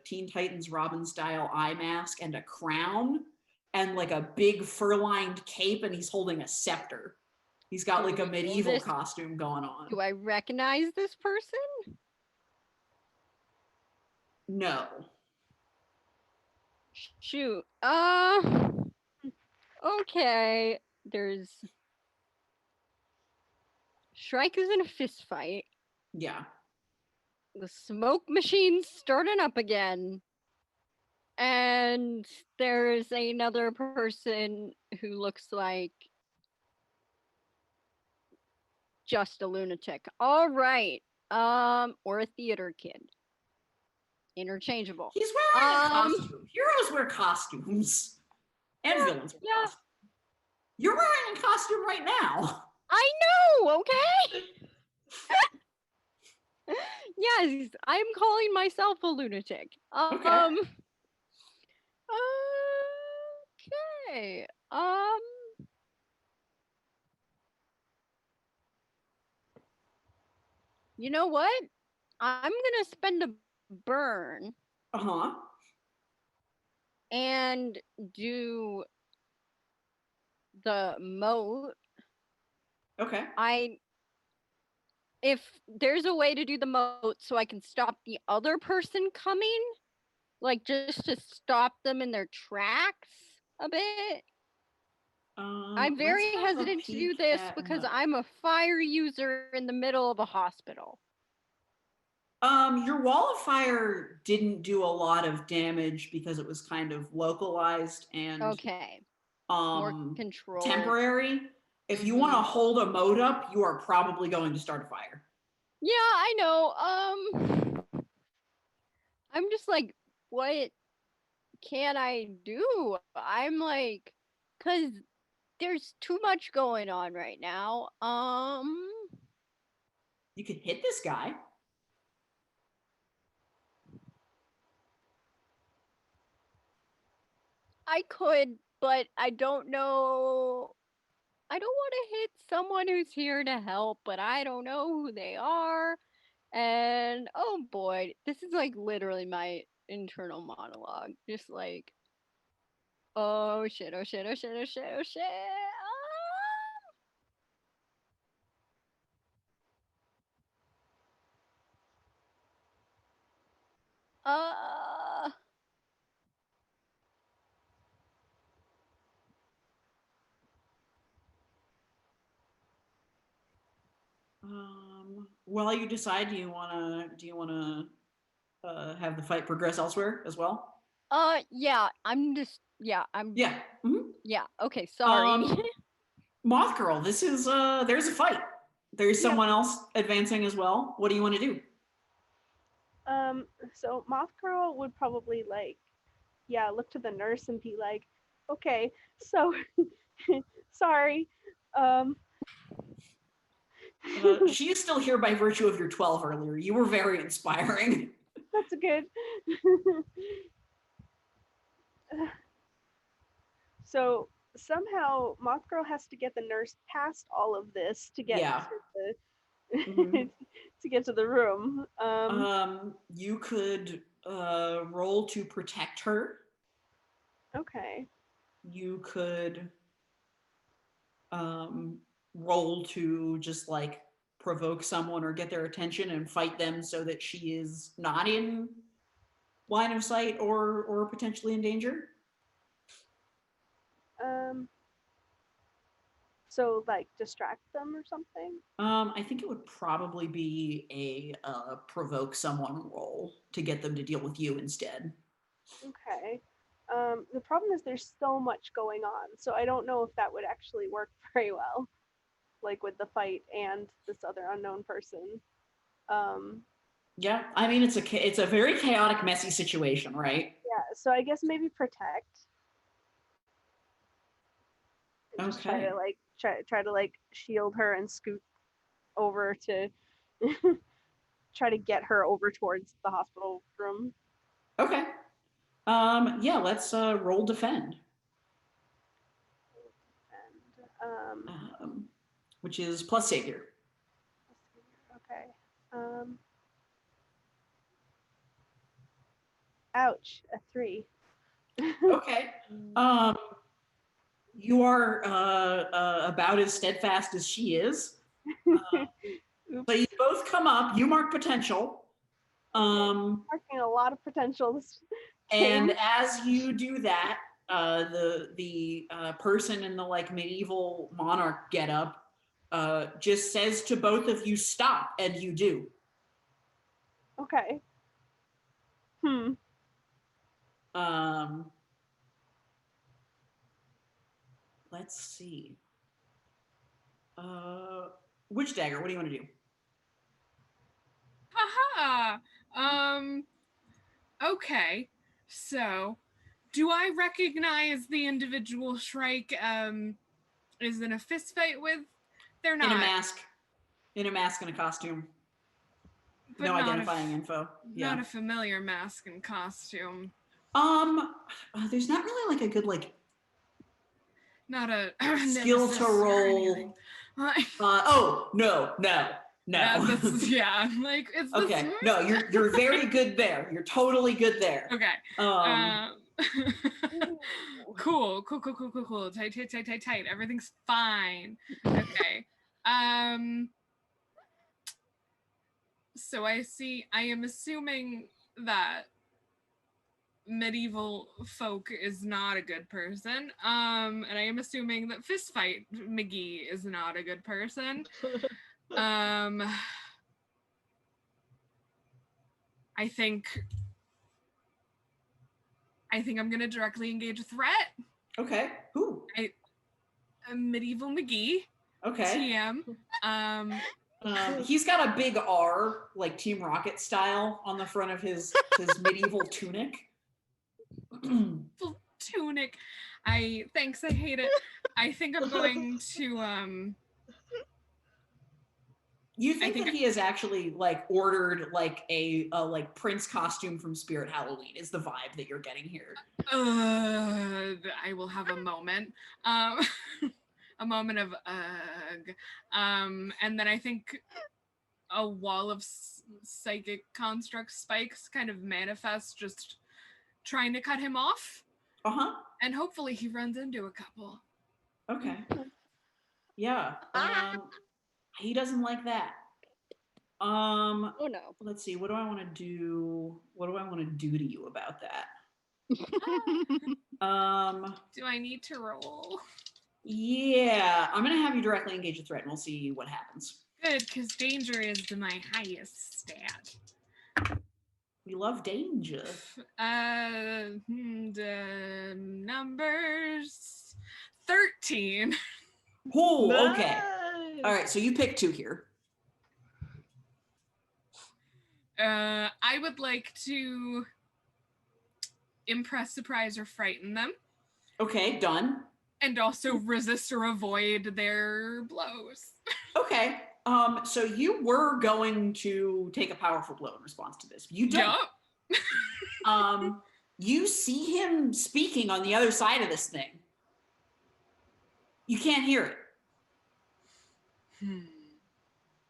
Teen Titans Robin style eye mask and a crown and like a big fur-lined cape, and he's holding a scepter. He's got like a medieval costume going on. Do I recognize this person? No. Shoot. Okay. There's Shrike is in a fist fight. Yeah. The smoke machine's starting up again. And there's another person who looks like just a lunatic. All right. Or a theater kid. interchangeable. He's wearing a Um, costume. Heroes wear costumes. And villains wear yeah. costumes. You're wearing a costume right now. I know, okay? Yes, I'm calling myself a lunatic. Okay. Okay. You know what? I'm gonna spend a burn Uh-huh. and do the moat. Okay. If there's a way to do the moat so I can stop the other person coming, like just to stop them in their tracks a bit. I'm Let's very have a hesitant to do peek this at because the- I'm a fire user in the middle of a hospital. Your wall of fire didn't do a lot of damage because it was kind of localized and Okay, more um control. temporary. If you want to hold a moat up, you are probably going to start a fire. Yeah, I know. I'm just like, what can I do? I'm like, cause there's too much going on right now. You could hit this guy. I could, but I don't know. I don't want to hit someone who's here to help, but I don't know who they are. And oh boy, this is like literally my internal monologue. Just like, oh shit, oh shit, oh shit, oh shit, oh shit. Uh, While you decide, do you wanna have the fight progress elsewhere as well? yeah, I'm just, yeah, I'm, Yeah. Mhm. yeah, okay, sorry. Moth Girl, this is there's a fight. There's Yep. someone else advancing as well. What do you want to do? So Moth Girl would probably like, yeah, look to the nurse and be like, okay, so sorry. She is still here by virtue of your 12 earlier. You were very inspiring. That's good. So somehow Moth Girl has to get the nurse past all of this to get Yeah. to the Mhm. to get to the room. You could roll to protect her. Okay. You could um, roll to just like provoke someone or get their attention and fight them so that she is not in line of sight or potentially in danger. Um. So like distract them or something. I think it would probably be a provoke someone roll to get them to deal with you instead. Okay. The problem is there's so much going on, so I don't know if that would actually work very well, like with the fight and this other unknown person. Um, Yeah, I mean it's a very chaotic, messy situation, right? yeah, so I guess maybe protect. Just try Okay. to like try to like shield her and scoot over to try to get her over towards the hospital room. Okay. Yeah, let's roll defend. And Which is plus savior. okay. Ouch, a 3. Okay. You are about as steadfast as she is. So you both come up. You mark potential. Marking a lot of potential this And game. as you do that, the person in the like medieval monarch getup just says to both of you, "Stop," and you do. Okay. Um, let's see. Witch dagger. What do you want to do? Haha. Okay, so do I recognize the individual Shrike is in a fist fight with? They're not. In a mask and a costume. But No not identifying info. Yeah. Not a familiar mask and costume. There's not really like a good like Not a skill to roll. No. Yeah, like it's okay. No, you're very good there. You're totally good there. Okay. Cool. Tight. Everything's fine. Okay. So I am assuming that medieval folk is not a good person. And I am assuming that Fistfight McGee is not a good person. I think I'm gonna directly engage a threat. Okay. Who? A medieval McGee. Okay. TM. He's got a big R, like Team Rocket style, on the front of his medieval tunic. Tunic. I hate it. I think I'm going to You think that he has actually like ordered like a like Prince costume from Spirit Halloween is the vibe that you're getting here. I will have a moment. A moment of ugh. And then I think a wall of psychic construct spikes kind of manifests, just trying to cut him off. And hopefully he runs into a couple. Okay. Yeah. He doesn't like that. Oh no. Let's see. What do I want to do? What do I want to do to you about that? Do I need to roll? Yeah, I'm gonna have you directly engage a threat, and we'll see what happens. Good, because danger is my highest stat. We love danger. Numbers 13. Oh, okay. All right, so you pick 2 here. I would like to impress, surprise, or frighten them. Okay, done. And also resist or avoid their blows. Okay. So you were going to take a powerful blow in response to this. You don't. Yep. You see him speaking on the other side of this thing. You can't hear it.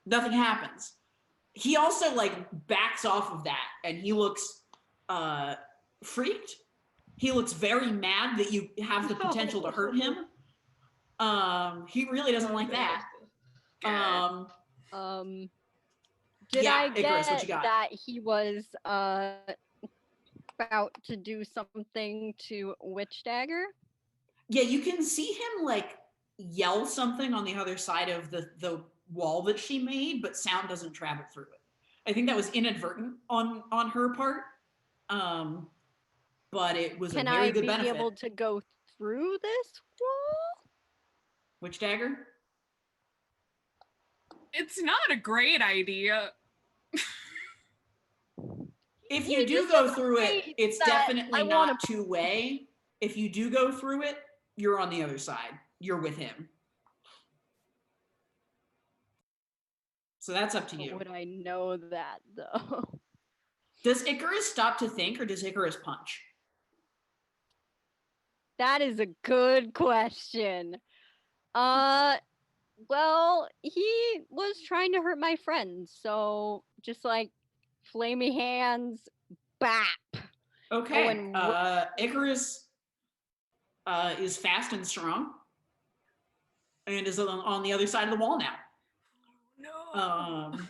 Nothing happens. He also like backs off of that, and he looks freaked. He looks very mad that you have the potential to hurt him. He really doesn't like that. Did yeah, I Icarus, what get you got? that he was about to do something to Witch Dagger? Yeah, you can see him like yell something on the other side of the wall that she made, but sound doesn't travel through it. I think that was inadvertent on her part. But it was a very good benefit. Can I be able to go through this wall? Witch Dagger? It's not a great idea. If you do go through it, it's definitely not two-way. If you do go through it, you're on the other side. You're with him. So that's up to you. Would I know that, though? Does Icarus stop to think, or does Icarus punch? That is a good question. Well, he was trying to hurt my friends, so just like flamey hands, bap. Okay. Icarus is fast and strong, and is on the other side of the wall now. No. I'm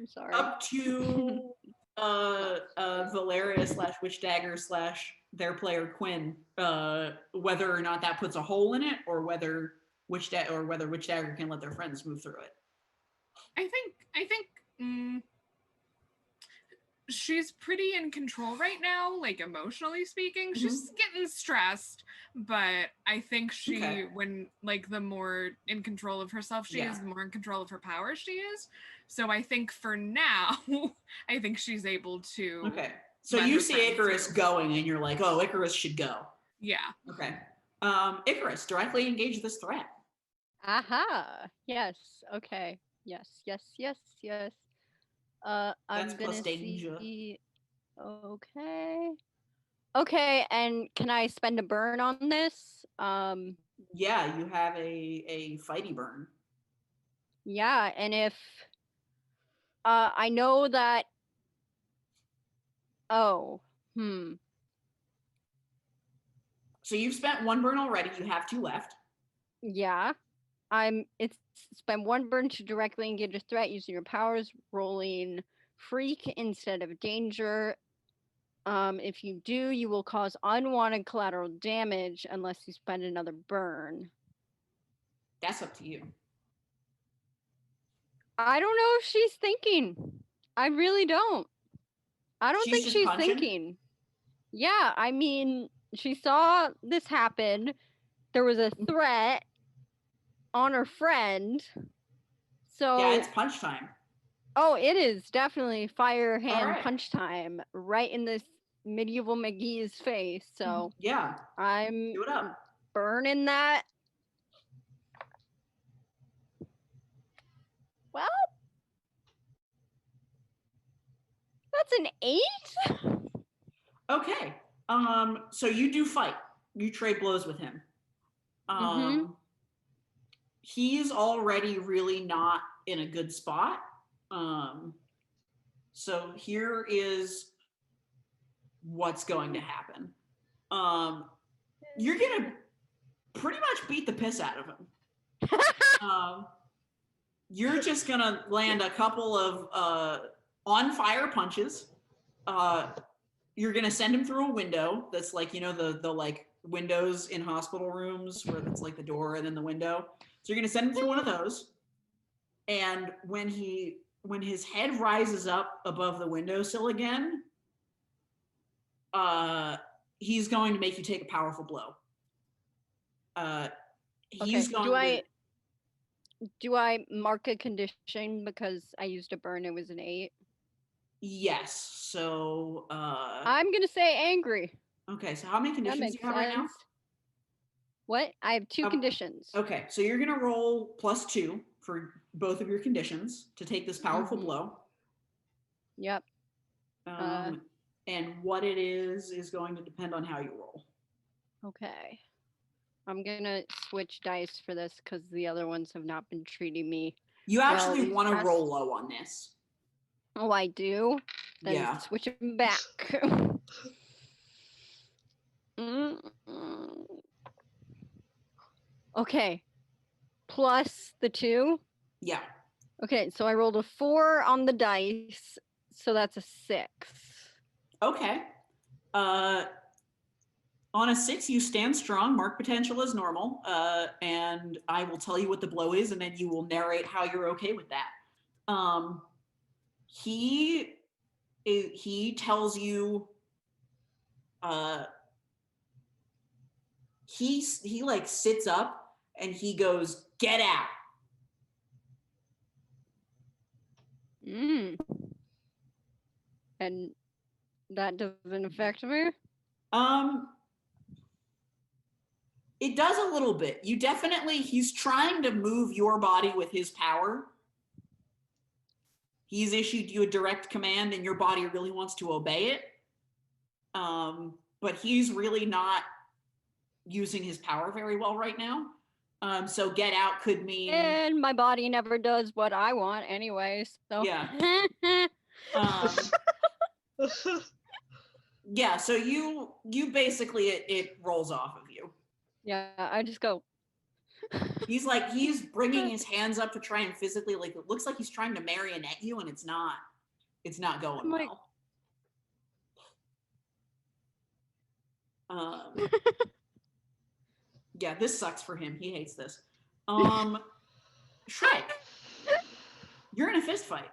sorry. Up to Valeria / Witch Dagger / their player Quinn, whether or not that puts a hole in it, or whether Witch Dagger can let their friends move through it. I think she's pretty in control right now, like emotionally speaking. She's getting stressed, but I think when like the more in control of herself she is, the more in control of her power she is. So I think for now, I think she's able to So let you her see friend Icarus through. going, and you're like, "Oh, Icarus should go." Yeah. Okay. Icarus, directly engage this threat. Aha. Yes. Okay. Yes. Yes. Yes. Yes. I'm That's gonna plus danger. see. Okay. Okay. And can I spend a burn on this? Yeah, you have a fighty burn. Yeah. And if I know that. Oh. So you've spent one burn already. You have 2 left. Yeah. It's spend one burn to directly engage a threat using your powers, rolling freak instead of danger. If you do, you will cause unwanted collateral damage unless you spend another burn. That's up to you. I don't know if she's thinking. I really don't. I don't think just she's punching? thinking. Yeah, I mean, she saw this happen. There was a threat on her friend. So Yeah, it's punch time. oh, it is definitely fire hand right. punch time right in this medieval McGee's face. So Yeah, I'm do it up. burning that. Well, that's an 8. Okay. So you do fight. You trade blows with him. He's already really not in a good spot. So here is what's going to happen. You're gonna pretty much beat the piss out of him. You're just gonna land a couple of on fire punches. You're gonna send him through a window that's like, you know, the like windows in hospital rooms where it's like the door and then the window. So you're gonna send him through one of those. And when his head rises up above the windowsill again, he's going to make you take a powerful blow. He's Okay. going Do I mark a condition because I used a burn? It was an 8. Yes. So I'm gonna say angry. okay, so how many That conditions do makes you have right now? sense. What? I have 2 conditions. Okay, so you're gonna roll +2 for both of your conditions to take this powerful blow. Yep. And what it is going to depend on how you roll. Okay. I'm gonna switch dice for this because the other ones have not been treating me. You actually these want to past- roll low on this. Oh, I do? Then Yeah. switch them back. Okay. Plus the 2. Yeah. Okay, so I rolled a 4 on the dice, so that's a 6. Okay. On a 6, you stand strong. Mark potential is normal, and I will tell you what the blow is, and then you will narrate how you're okay with that. He tells you. He like sits up and he goes, "Get out." And that doesn't affect me? It does a little bit. He's trying to move your body with his power. He's issued you a direct command and your body really wants to obey it. But he's really not using his power very well right now. So get out could mean... And my body never does what I want anyway, so... Yeah. Yeah, so you basically, it rolls off of you. Yeah, I just go... He's bringing his hands up to try and physically, like, it looks like he's trying to marionette you, and it's not going well. Yeah, this sucks for him. He hates this. Shrike, you're in a fist fight.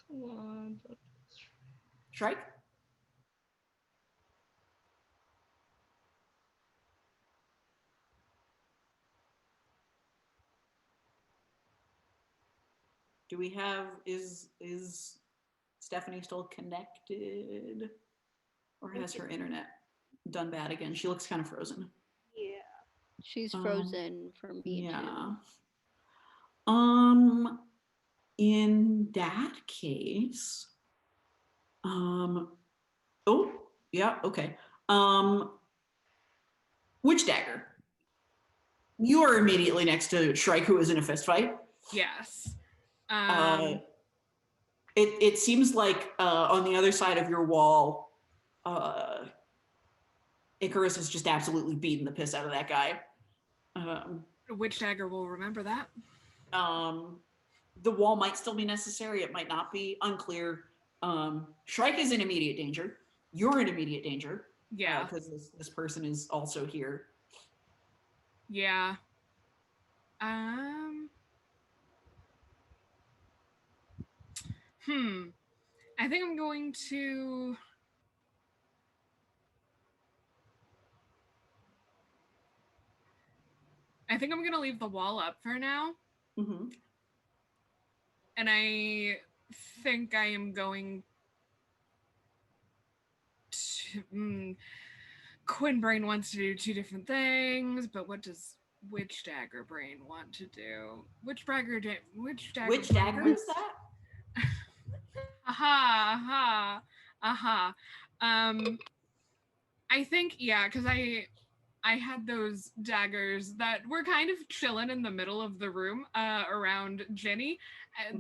Come on. Shrike? Do we have, is Stephanie still connected? Or has her internet done bad again? She looks kind of frozen. Yeah. She's frozen for me Yeah. too. In that case, oh, yeah, okay. Witch Dagger. You are immediately next to Shrike, who is in a fist fight. Yes. It seems like on the other side of your wall, Icarus has just absolutely beaten the piss out of that guy. Witch Dagger will remember that. The wall might still be necessary. It might not be. Unclear. Shrike is in immediate danger. You're in immediate danger. Yeah. Because this person is also here. Yeah. I think I'm going to. I think I'm going to leave the wall up for now. Mm-hmm. And I think I am going to. Quinn Brain wants to do two different things, but what does Witch Dagger Brain want to do? Witch Dagger Is that? Aha, aha, aha. I think, yeah, because I had those daggers that were kind of chilling in the middle of the room around Jenny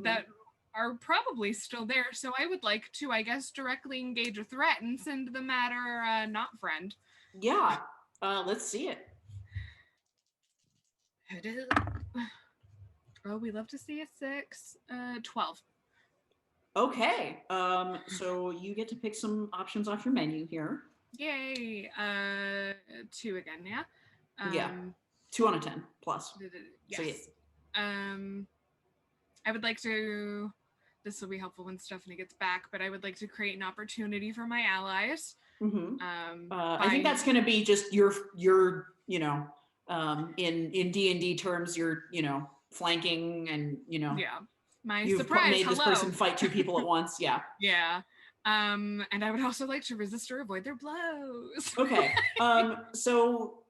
that are probably still there. So I would like to, I guess, directly engage a threat and send the matter not friend. Yeah. Let's see it. Oh, we love to see a 6. 12. Okay. So you get to pick some options off your menu here. Yay. 2 again, yeah? Yeah. 2 on a 10 plus. Yes. So, yeah. I would like to, this will be helpful when Stephanie gets back, but I would like to create an opportunity for my allies. Mm-hmm. I think that's going to be just your you know, in D&D terms, you're, you know, flanking and, you know. Yeah. My you've surprise, made this person fight 2 people at once. Yeah. Yeah. And I would also like to resist or avoid their blows. Okay. So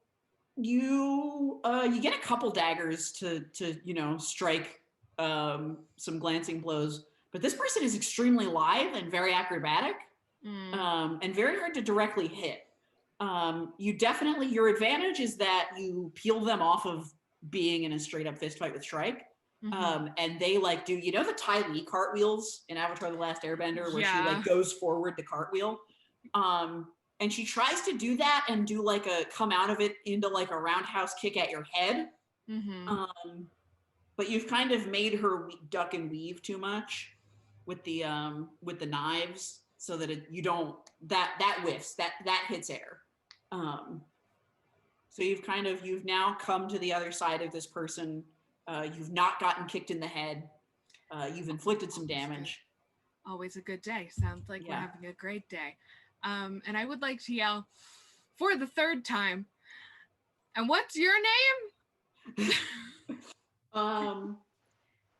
you get a couple daggers to you know, strike some glancing blows, but this person is extremely lithe and very acrobatic, and very hard to directly hit. You definitely, your advantage is that you peel them off of being in a straight up fist fight with Shrike. And they like do, you know, the Ty Lee cartwheels in Avatar: The Last Airbender, where she like goes forward to cartwheel. And she tries to do that and do like a come out of it into like a roundhouse kick at your head. But you've kind of made her duck and weave too much with the knives, so that you don't, that whiffs, that hits air. So you've now come to the other side of this person. You've not gotten kicked in the head. You've inflicted some damage. Always a good day. Sounds like we're having a great day. And I would like to yell for the 3rd time. And what's your name?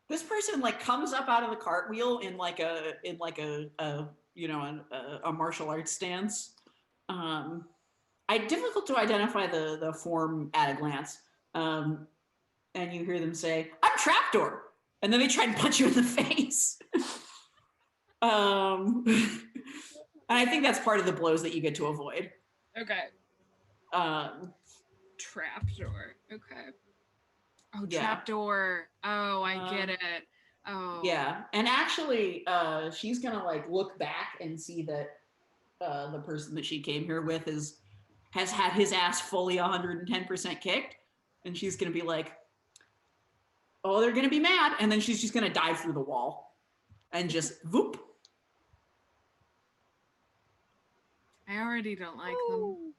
This person like comes up out of the cartwheel in like a you know, a martial arts stance. Difficult to identify the form at a glance. And you hear them say, "I'm Trapdoor," and then they try and punch you in the face. And I think that's part of the blows that you get to avoid. Okay. Trapdoor. Okay. Oh, yeah. Trapdoor. Oh, I get it. Oh. Yeah. And actually, she's gonna like look back and see that the person that she came here with has had his ass fully 110% kicked, and she's gonna be like, "Oh, they're gonna be mad," and then she's just gonna dive through the wall and just whoop. I already don't like them.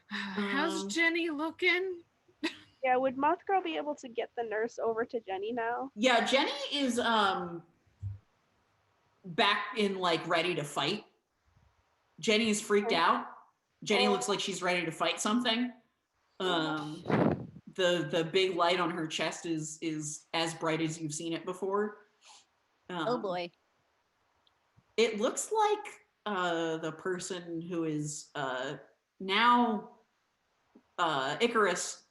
How's Jenny looking? Yeah, would Moth Girl be able to get the nurse over to Jenny now? Yeah, Jenny is back in like ready to fight. Jenny is freaked out. Jenny looks like she's ready to fight something. the big light on her chest is as bright as you've seen it before. Oh boy. It looks like the person who is now Icarus.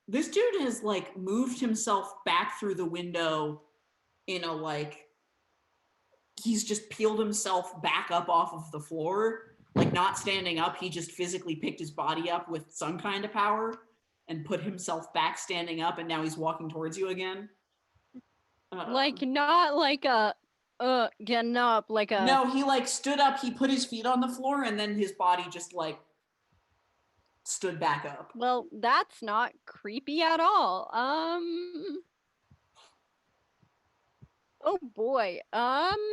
This dude has like moved himself back through the window in a like he's just peeled himself back up off of the floor, like not standing up. He just physically picked his body up with some kind of power and put himself back standing up, and now he's walking towards you again. Like not like a getting up, like a No, he like stood up, he put his feet on the floor, and then his body just like stood back up. Well, that's not creepy at all. Oh boy. Hmm.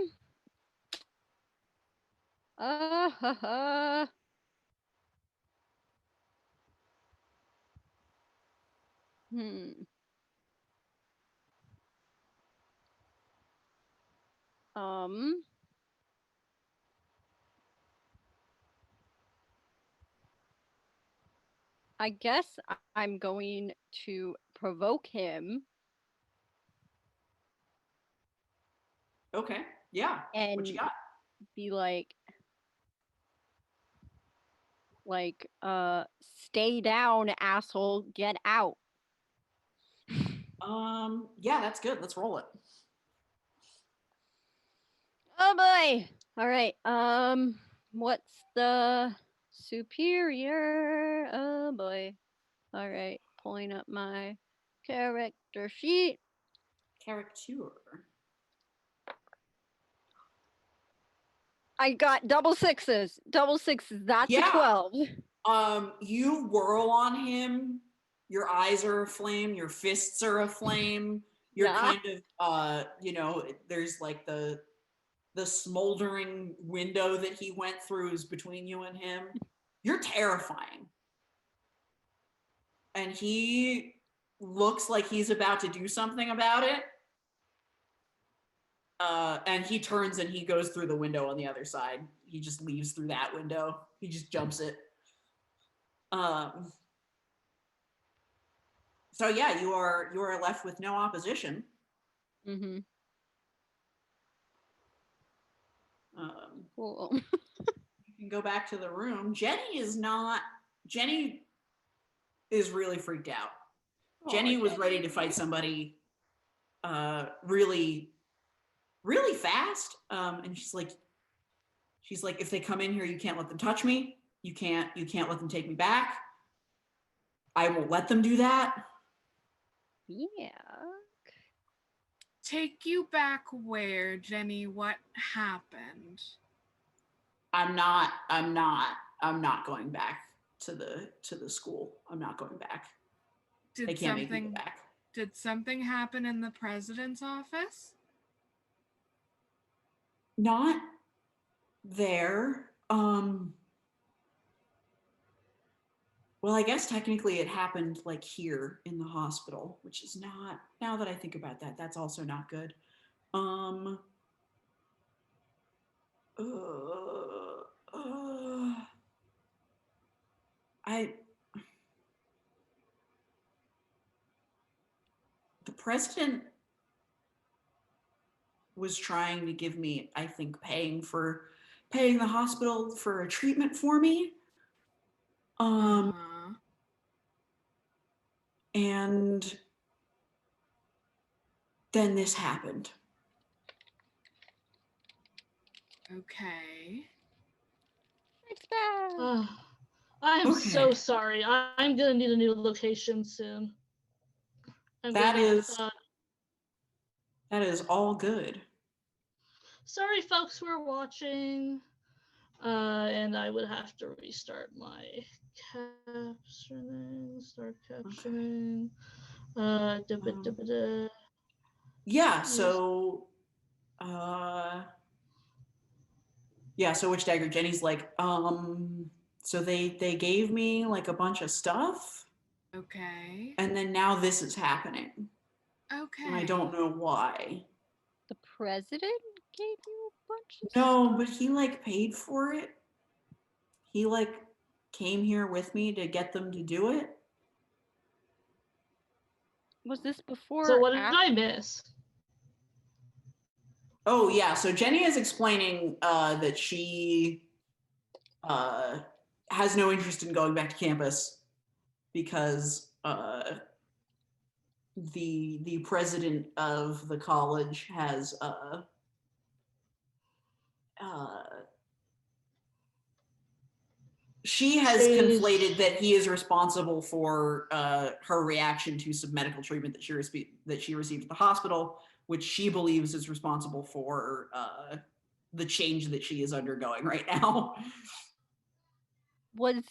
I guess I'm going to provoke him. Okay, yeah. And what you got? Be stay down, asshole, get out. Yeah, that's good. Let's roll it. Oh boy. All right. What's the superior? Oh boy. All right. Pulling up my character sheet. Character. I got double sixes. Double sixes. That's Yeah. a 12. You whirl on him. Your eyes are aflame. Your fists are aflame. You're Yeah. kind of, there's like the smoldering window that he went through is between you and him. You're terrifying. And he looks like he's about to do something about it. And he turns and he goes through the window on the other side. He just leaves through that window. He just jumps it. So yeah, you are left with no opposition. Mm-hmm. Cool. You can go back to the room. Jenny is really freaked out. Jenny was ready to fight somebody really, really fast. And she's like, if they come in here, you can't let them touch me. You can't let them take me back. I won't let them do that. Yeah. Take you back where, Jenny? What happened? I'm not going back to the school. I'm not going back. They can't make me go back. Did something happen in the president's office? Not there. Well, I guess technically it happened like here in the hospital, which is not, now that I think about that, that's also not good. The president was trying to give me, I think, paying the hospital for a treatment for me. And then this happened. Okay. It's bad. I am Okay. so sorry. I'm gonna need a new location soon. That is all good. Sorry, folks who are watching. And I would have to restart my captioning. Start captioning. Yeah. So, so Witch Dagger, Jenny's like, so they gave me like a bunch of stuff. Okay. And then now this is happening. Okay. And I don't know why. The president gave you a bunch of No, stuff? but he like paid for it. He like came here with me to get them to do it. Was this before? So what did I miss? Oh yeah, so Jenny is explaining that she has no interest in going back to campus because the president of the college has she has conflated that he is responsible for her reaction to some medical treatment that she received at the hospital, which she believes is responsible for the change that she is undergoing right now. Was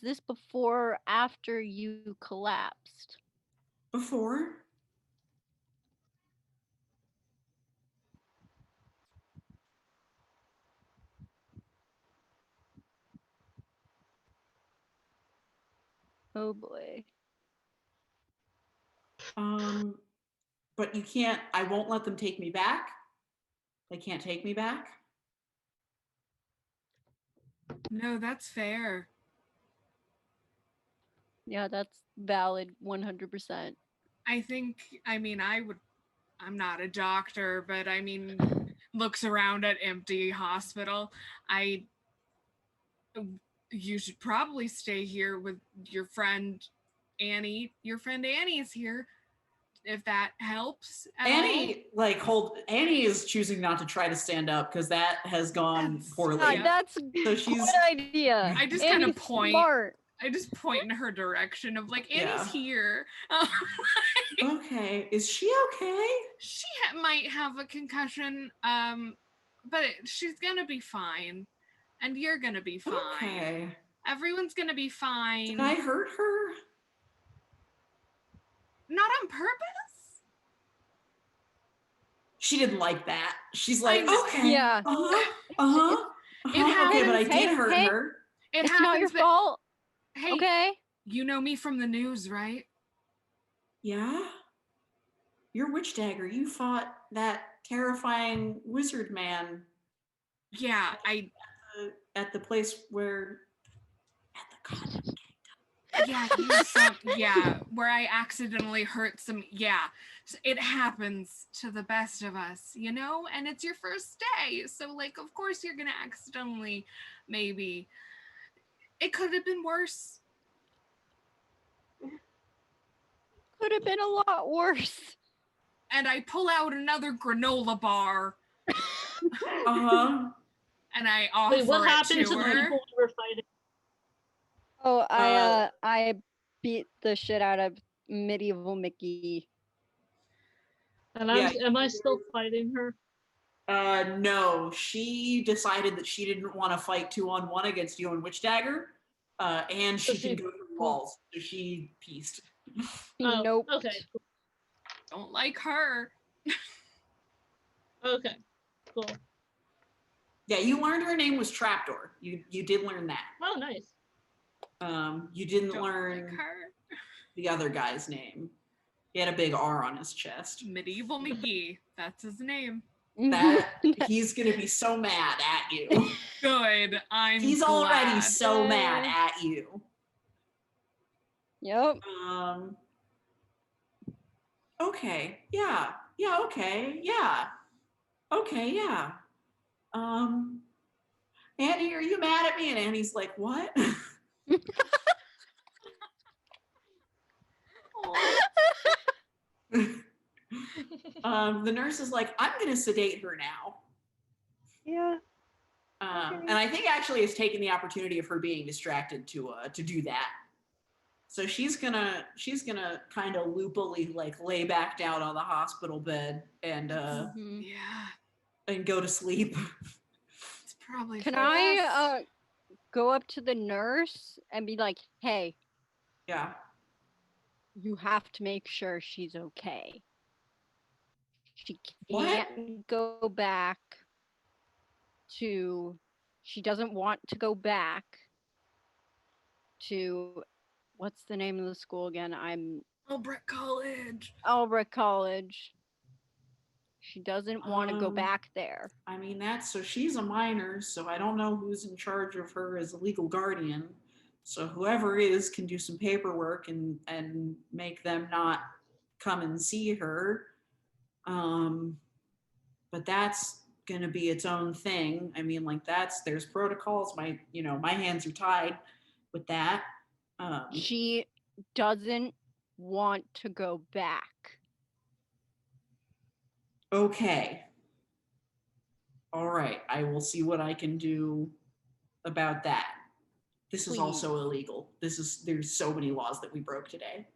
this before or after you collapsed? Before. Oh boy. But you can't, I won't let them take me back. They can't take me back. No, that's fair. Yeah, that's valid 100%. I'm not a doctor, but I mean, looks around at empty hospital. You should probably stay here with your friend Annie. Your friend Annie is here, if that helps at Annie, Annie is choosing not to try to stand up because that has gone poorly. That's so she's good idea. I just kind of Annie's point. Smart. I just point in her direction of like, Annie's here. Okay, is she okay? She might have a concussion, but she's gonna be fine, and you're gonna be fine. Okay. Everyone's gonna be fine. Did I hurt her? Not on purpose. She didn't like that. She's like, know. okay, Yeah. Okay, happens. but I did hurt her. It It's happens. not your fault. Hey, Okay. you know me from the news, right? Yeah? You're Witch Dagger. You fought that terrifying wizard man. Yeah, At the place where... At the con. Yeah, where I accidentally hurt some. Yeah, it happens to the best of us, you know? And it's your first day. So, like, of course you're going to accidentally, maybe. It could have been worse. Could have been a lot worse. And I pull out another granola bar. Uh-huh. And I offer Wait, what happened it to to the her. people we were fighting? Oh, I beat the shit out of medieval Mickey. And Yeah. am I still fighting her? No, she decided that she didn't want to fight 2-on-1 against you and Witch Dagger, and she can go through walls, so she pieced. Oh, Nope. okay. Don't like her. Okay, cool. Yeah, you learned her name was Trapdoor. You did learn that. Oh, nice. You didn't Don't learn like her. the other guy's name. He had a big R on his chest. Medieval McGee. That's his name. That he's gonna be so mad at you. Good. He's already glad. so mad at you. Yep. Okay. Yeah. Yeah. Okay. Yeah. Okay. Yeah. Annie, are you mad at me? And Annie's like, what? The nurse is like, I'm gonna sedate her now. Yeah. And I think actually has taken the opportunity of her being distracted to do that. So she's gonna kind of loopily like lay back down on the hospital bed and Yeah, and go to sleep. it's probably. Can for I best. go up to the nurse and be like, hey, Yeah. you have to make sure she's okay. She What? can't go back to, she doesn't want to go back to, what's the name of the school again? Albrecht College. Albrecht College. She doesn't want to go back there. I mean, so she's a minor, so I don't know who's in charge of her as a legal guardian. So whoever is can do some paperwork and make them not come and see her. But that's gonna be its own thing. I mean, like there's protocols. My hands are tied with that. She doesn't want to go back. Okay. All right. I will see what I can do about that. This is also illegal. There's so many laws that we broke today.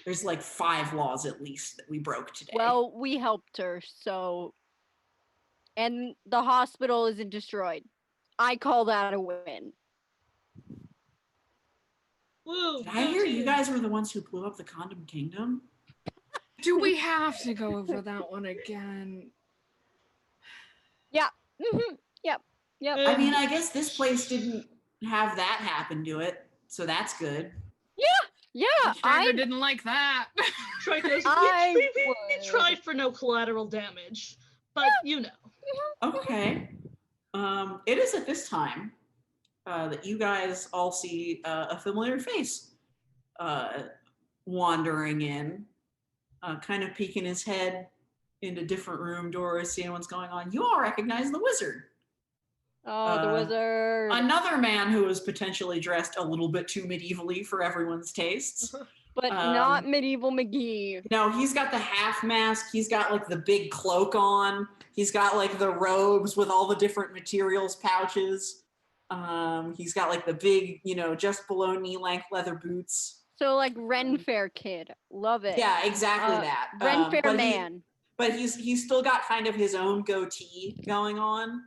There's like 5 laws at least that we broke today. Well, we helped her, so. And the hospital isn't destroyed. I call that a win. Woo! Did I hear you guys were the ones who blew up the Condom Kingdom? Do we have to go over that one again? Yeah. Mm-hmm. Yep. I mean, I guess this place didn't have that happen to it, so that's good. Yeah. I didn't like that. Troy goes, I we tried for no collateral damage, but you know. Okay. It is at this time that you guys all see a familiar face wandering in, kind of peeking his head into different room doors, seeing what's going on. You all recognize the wizard. Oh, the wizard. Another man who is potentially dressed a little bit too medievally for everyone's tastes. But not Medieval McGee. No, he's got the half mask. He's got like the big cloak on. He's got like the robes with all the different materials pouches. He's got like the big, just below knee length leather boots. So like Ren Fair kid. Love it. Yeah, exactly that. Ren Fair man. But he's still got kind of his own goatee going on.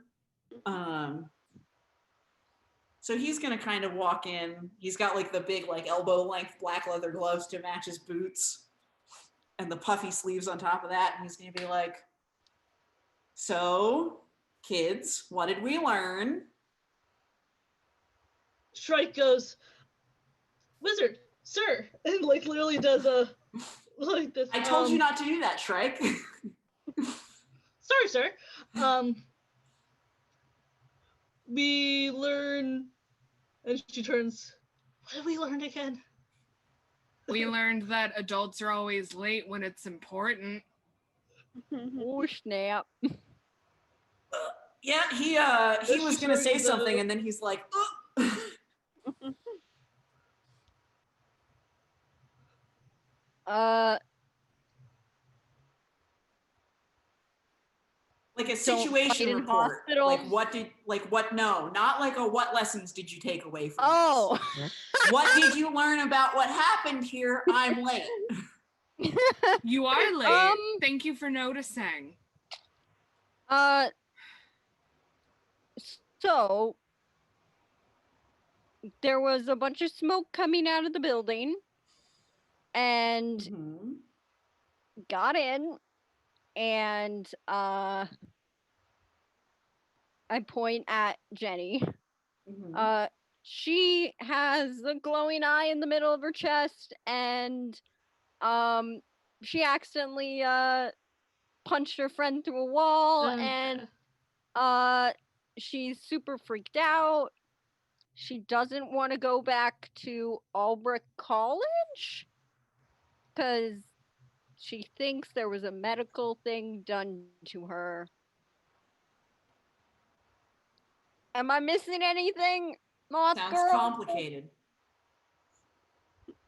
So he's gonna kind of walk in. He's got like the big like elbow length black leather gloves to match his boots and the puffy sleeves on top of that. And he's gonna be like, so kids, what did we learn? Shrike goes, wizard, sir, and like literally does a like this. I told you not to do that, Shrike. Sorry, sir. We learn, and she turns. What did we learn again? We learned that adults are always late when it's important. Oh snap! Yeah, he was gonna say something, and then he's like, like a situation report. No, not like a what lessons did you take away from this? What did you learn about what happened here? I'm late. You are late. Thank you for noticing. So there was a bunch of smoke coming out of the building and got in, and I point at Jenny. She has a glowing eye in the middle of her chest, and she accidentally punched her friend through a wall, and she's super freaked out. She doesn't want to go back to Albrecht College because she thinks there was a medical thing done to her. Am I missing anything, Moth Girl? Sounds complicated.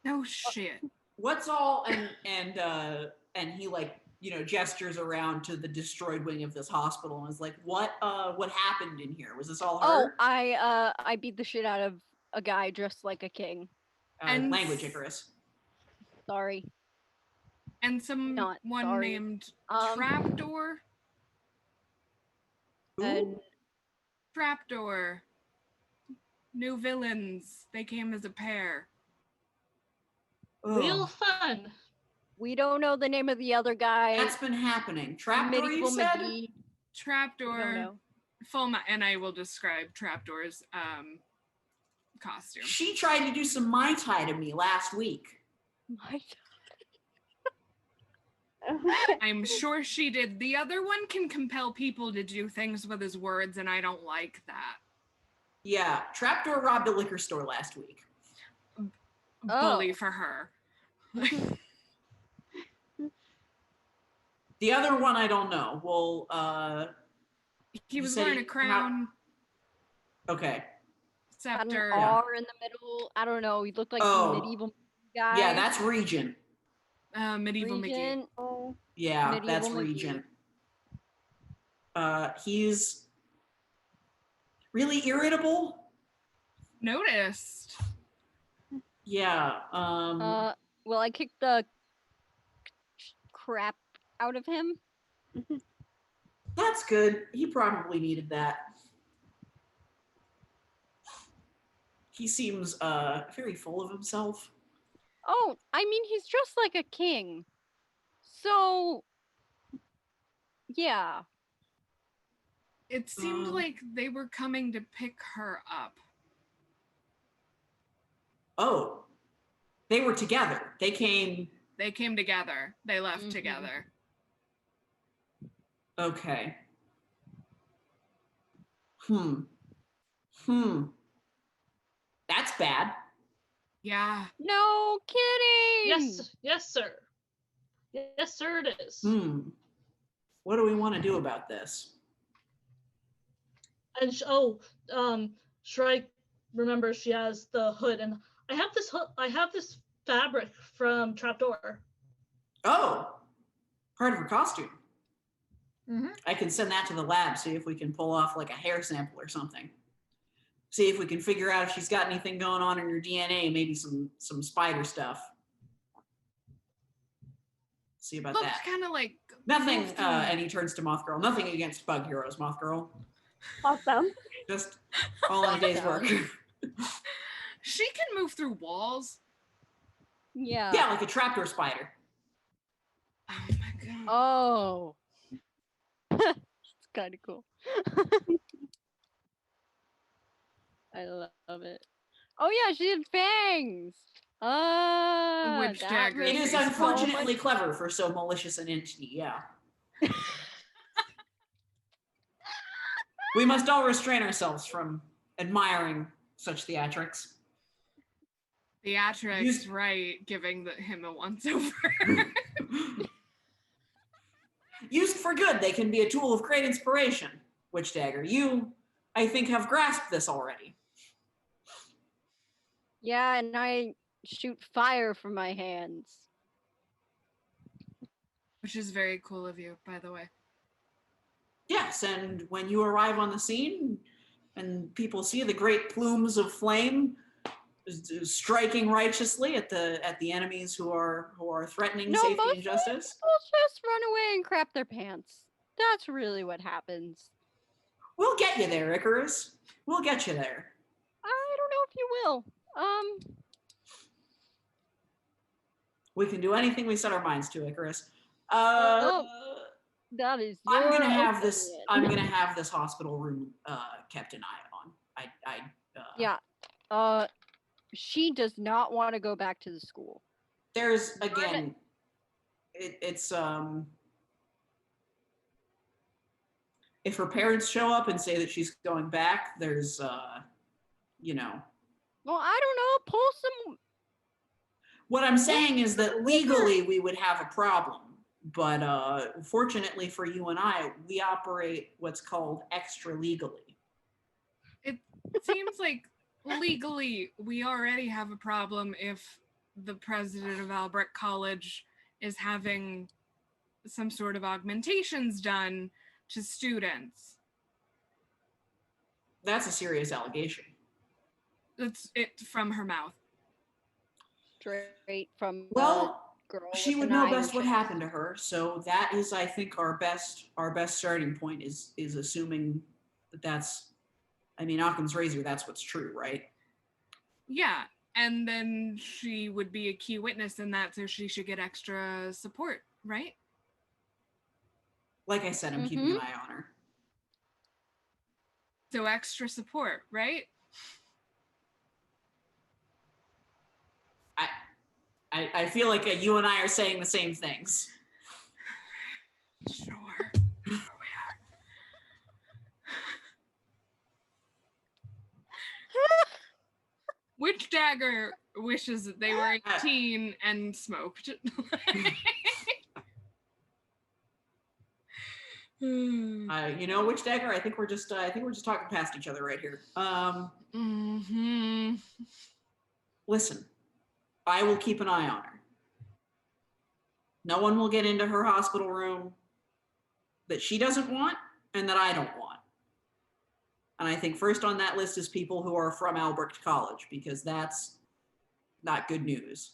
No shit. What's all and he like gestures around to the destroyed wing of this hospital and is like, what happened in here? Was this all her? Oh, I beat the shit out of a guy dressed like a king. And language, Icarus. Sorry. And someone named Trapdoor. And Trapdoor. New villains. They came as a pair. Real fun. We don't know the name of the other guy. That's been happening. Trapdoor, you said? Trapdoor. And I will describe Trapdoor's costume. She tried to do some Mai Tai to me last week. Mai Tai? I'm sure she did. The other one can compel people to do things with his words, and I don't like that. Yeah, Trapdoor robbed a liquor store last week. Bully for her. The other one, I don't know. Well, He You was said wearing he- a crown, okay. Had an scepter. Yeah. R in the middle. I don't know. He looked like Oh. the medieval guy. Yeah, that's Regent. Medieval Mickey. Regent. Oh, Yeah, Medieval that's Mickey. Regent. He's really irritable. Noticed. Yeah. Well, I kicked the crap out of him. That's good. He probably needed that. He seems very full of himself. Oh, I mean, he's dressed like a king. So, yeah. It seemed Um, like they were coming to pick her up. Oh, they were together. They came. They came together. They left Mhm. together. Okay. That's bad. Yeah. No kidding. Yes, sir. Yes, sir, it is. What do we want to do about this? And Shrike remembers she has the hood, and I have this hood. I have this fabric from Trapdoor. Oh, part of her costume. Mm-hmm. I can send that to the lab, see if we can pull off like a hair sample or something. See if we can figure out if she's got anything going on in her DNA, maybe some spider stuff. See about Looked that. kind of like Nothing, moved through- and he turns to Moth Girl. Nothing against bug heroes, Moth Girl. awesome. Just all in a day's work. She can move through walls. Yeah. Yeah, like a trapdoor spider. Oh my god. Oh. It's kind of cool. I love it. Oh yeah, she had fangs. Witch that dagger. It makes is so unfortunately much- clever for so malicious an entity, yeah. We must all restrain ourselves from admiring such theatrics. Theatrics, Used- right, giving him a once-over. Used for good, they can be a tool of great inspiration. Witch Dagger, you, I think, have grasped this already. Yeah, and I shoot fire from my hands. Which is very cool of you, by the way. Yes, and when you arrive on the scene and people see the great plumes of flame striking righteously at the enemies who are threatening No, safety mostly and justice. People just run away and crap their pants. That's really what happens. We'll get you there, Icarus. We'll get you there. I don't know if you will. We can do anything we set our minds to, Icarus. That is I'm your gonna have this. opinion. I'm gonna have this hospital room kept an eye on. Yeah. She does not want to go back to the school. There's again. It's if her parents show up and say that she's going back, there's you know. Well, I don't know. Pull some. What I'm saying is that legally we would have a problem, but fortunately for you and I, we operate what's called extra legally. It seems like legally we already have a problem if the president of Albrecht College is having some sort of augmentations done to students. That's a serious allegation. It's it from her mouth. Straight from Well, the girl. she with would an know iron best what chest. happened to her, so that is, I think, our best starting point is assuming that that's, I mean, Occam's razor. That's what's true, right? Yeah, and then she would be a key witness in that, so she should get extra support, right? Like I said, I'm keeping an eye on her. So extra support, right? I feel like you and I are saying the same things. Sure. Witch Dagger wishes that they were 18 and smoked. You know, Witch Dagger, I think we're just talking past each other right here. Listen, I will keep an eye on her. No one will get into her hospital room that she doesn't want and that I don't want. And I think first on that list is people who are from Albrecht College, because that's not good news.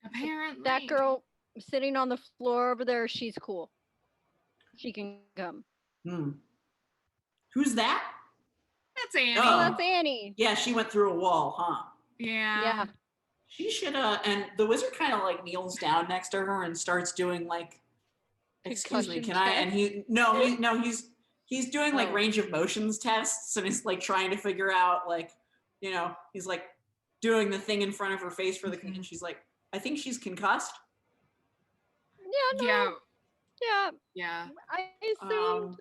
Apparently. That girl sitting on the floor over there, she's cool. She can come. Who's that? That's Annie. Oh, that's Annie. Yeah, she went through a wall, huh? Yeah. She should and the wizard kind of like kneels down next to her and starts doing like, excuse me, Concussion can I? And he's doing like Oh. range of motions tests, and he's like trying to figure out like, you know, he's like doing the thing in front of her face for the and she's like, I think she's concussed. Yeah, no. Yeah. I assumed.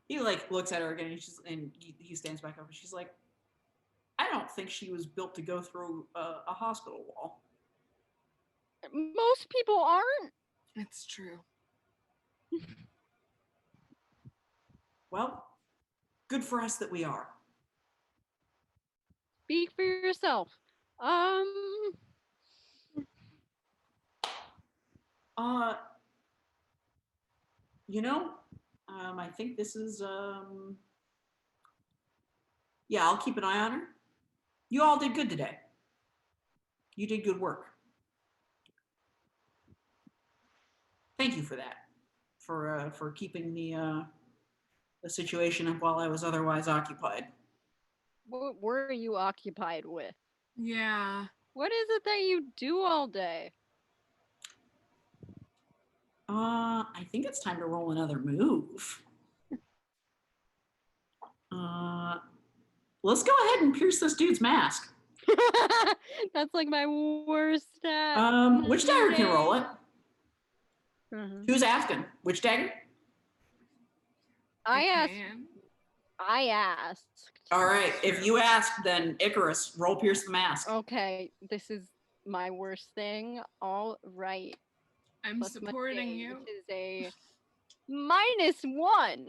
He like looks at her again, and he stands back up, and she's like, I don't think she was built to go through a hospital wall. Most people aren't. It's true. Well, good for us that we are. Speak for yourself. You know, I think this is yeah, I'll keep an eye on her. You all did good today. You did good work. Thank you for that. For keeping the situation up while I was otherwise occupied. What were you occupied with? Yeah. What is it that you do all day? I think it's time to roll another move. Let's go ahead and pierce this dude's mask. That's like my worst stat. Which dagger can roll it? Mhm. Who's asking? Which dagger? I Okay. asked. All right. If you ask, then Icarus, roll pierce the mask. Okay, this is my worst thing. All right. I'm Plus my supporting thing, you. which is a -1.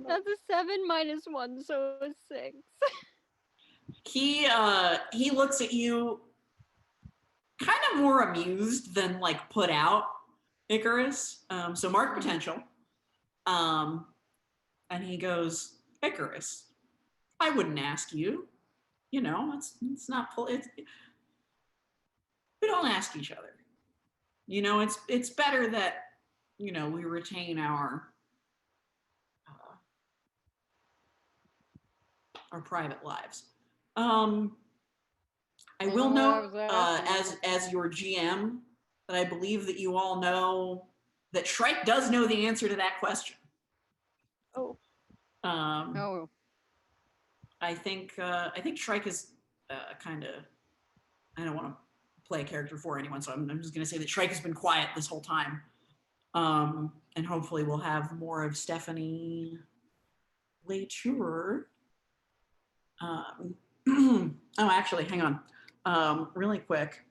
That's a 7 minus 1, so a 6. He looks at you kind of more amused than like put out, Icarus. So mark potential. And he goes, Icarus, I wouldn't ask you. You know, it's not we don't ask each other. You know, it's better that, you know, we retain our private lives. I will note, as your GM, that I believe that you all know that Shrike does know the answer to that question. Oh. Oh. I think Shrike is kind of. I don't want to play a character for anyone, so I'm just going to say that Shrike has been quiet this whole time, and hopefully we'll have more of Stephanie later. Oh, actually, hang on. Really quick.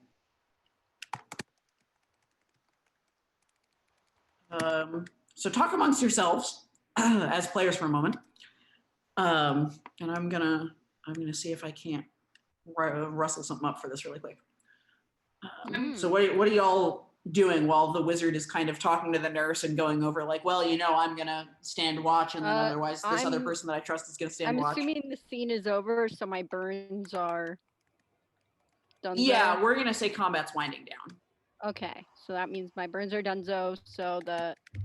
So talk amongst yourselves as players for a moment. And I'm gonna see if I can't rustle something up for this really quick. So what are y'all doing while the wizard is kind of talking to the nurse and going over like, well, you know, I'm gonna stand watch, and then otherwise this other person that I trust is gonna stand watch. I'm assuming the scene is over, so my burns are done. Yeah, we're gonna say combat's winding down. Okay, so that means my burns are donezo, so the... I'm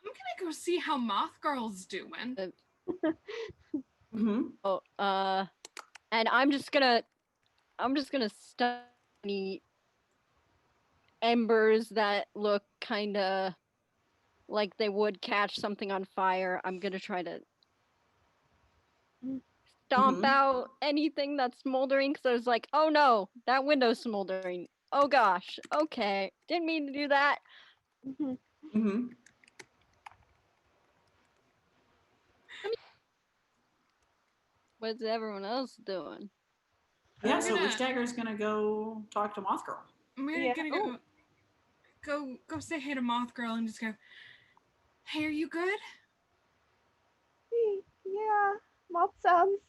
gonna go see how Moth Girl's doing. Oh, and I'm just gonna study embers that look kind of like they would catch something on fire. I'm gonna try to stomp out anything that's smoldering, because I was like, oh no, that window's smoldering. Oh gosh, okay, didn't mean to do that. What's everyone else doing? Yeah, I'm so gonna- Witch Dagger's gonna go talk to Moth Girl. I'm Yeah. gonna go say hey to Moth Girl and just go, hey, are you good? Yeah, moth sounds.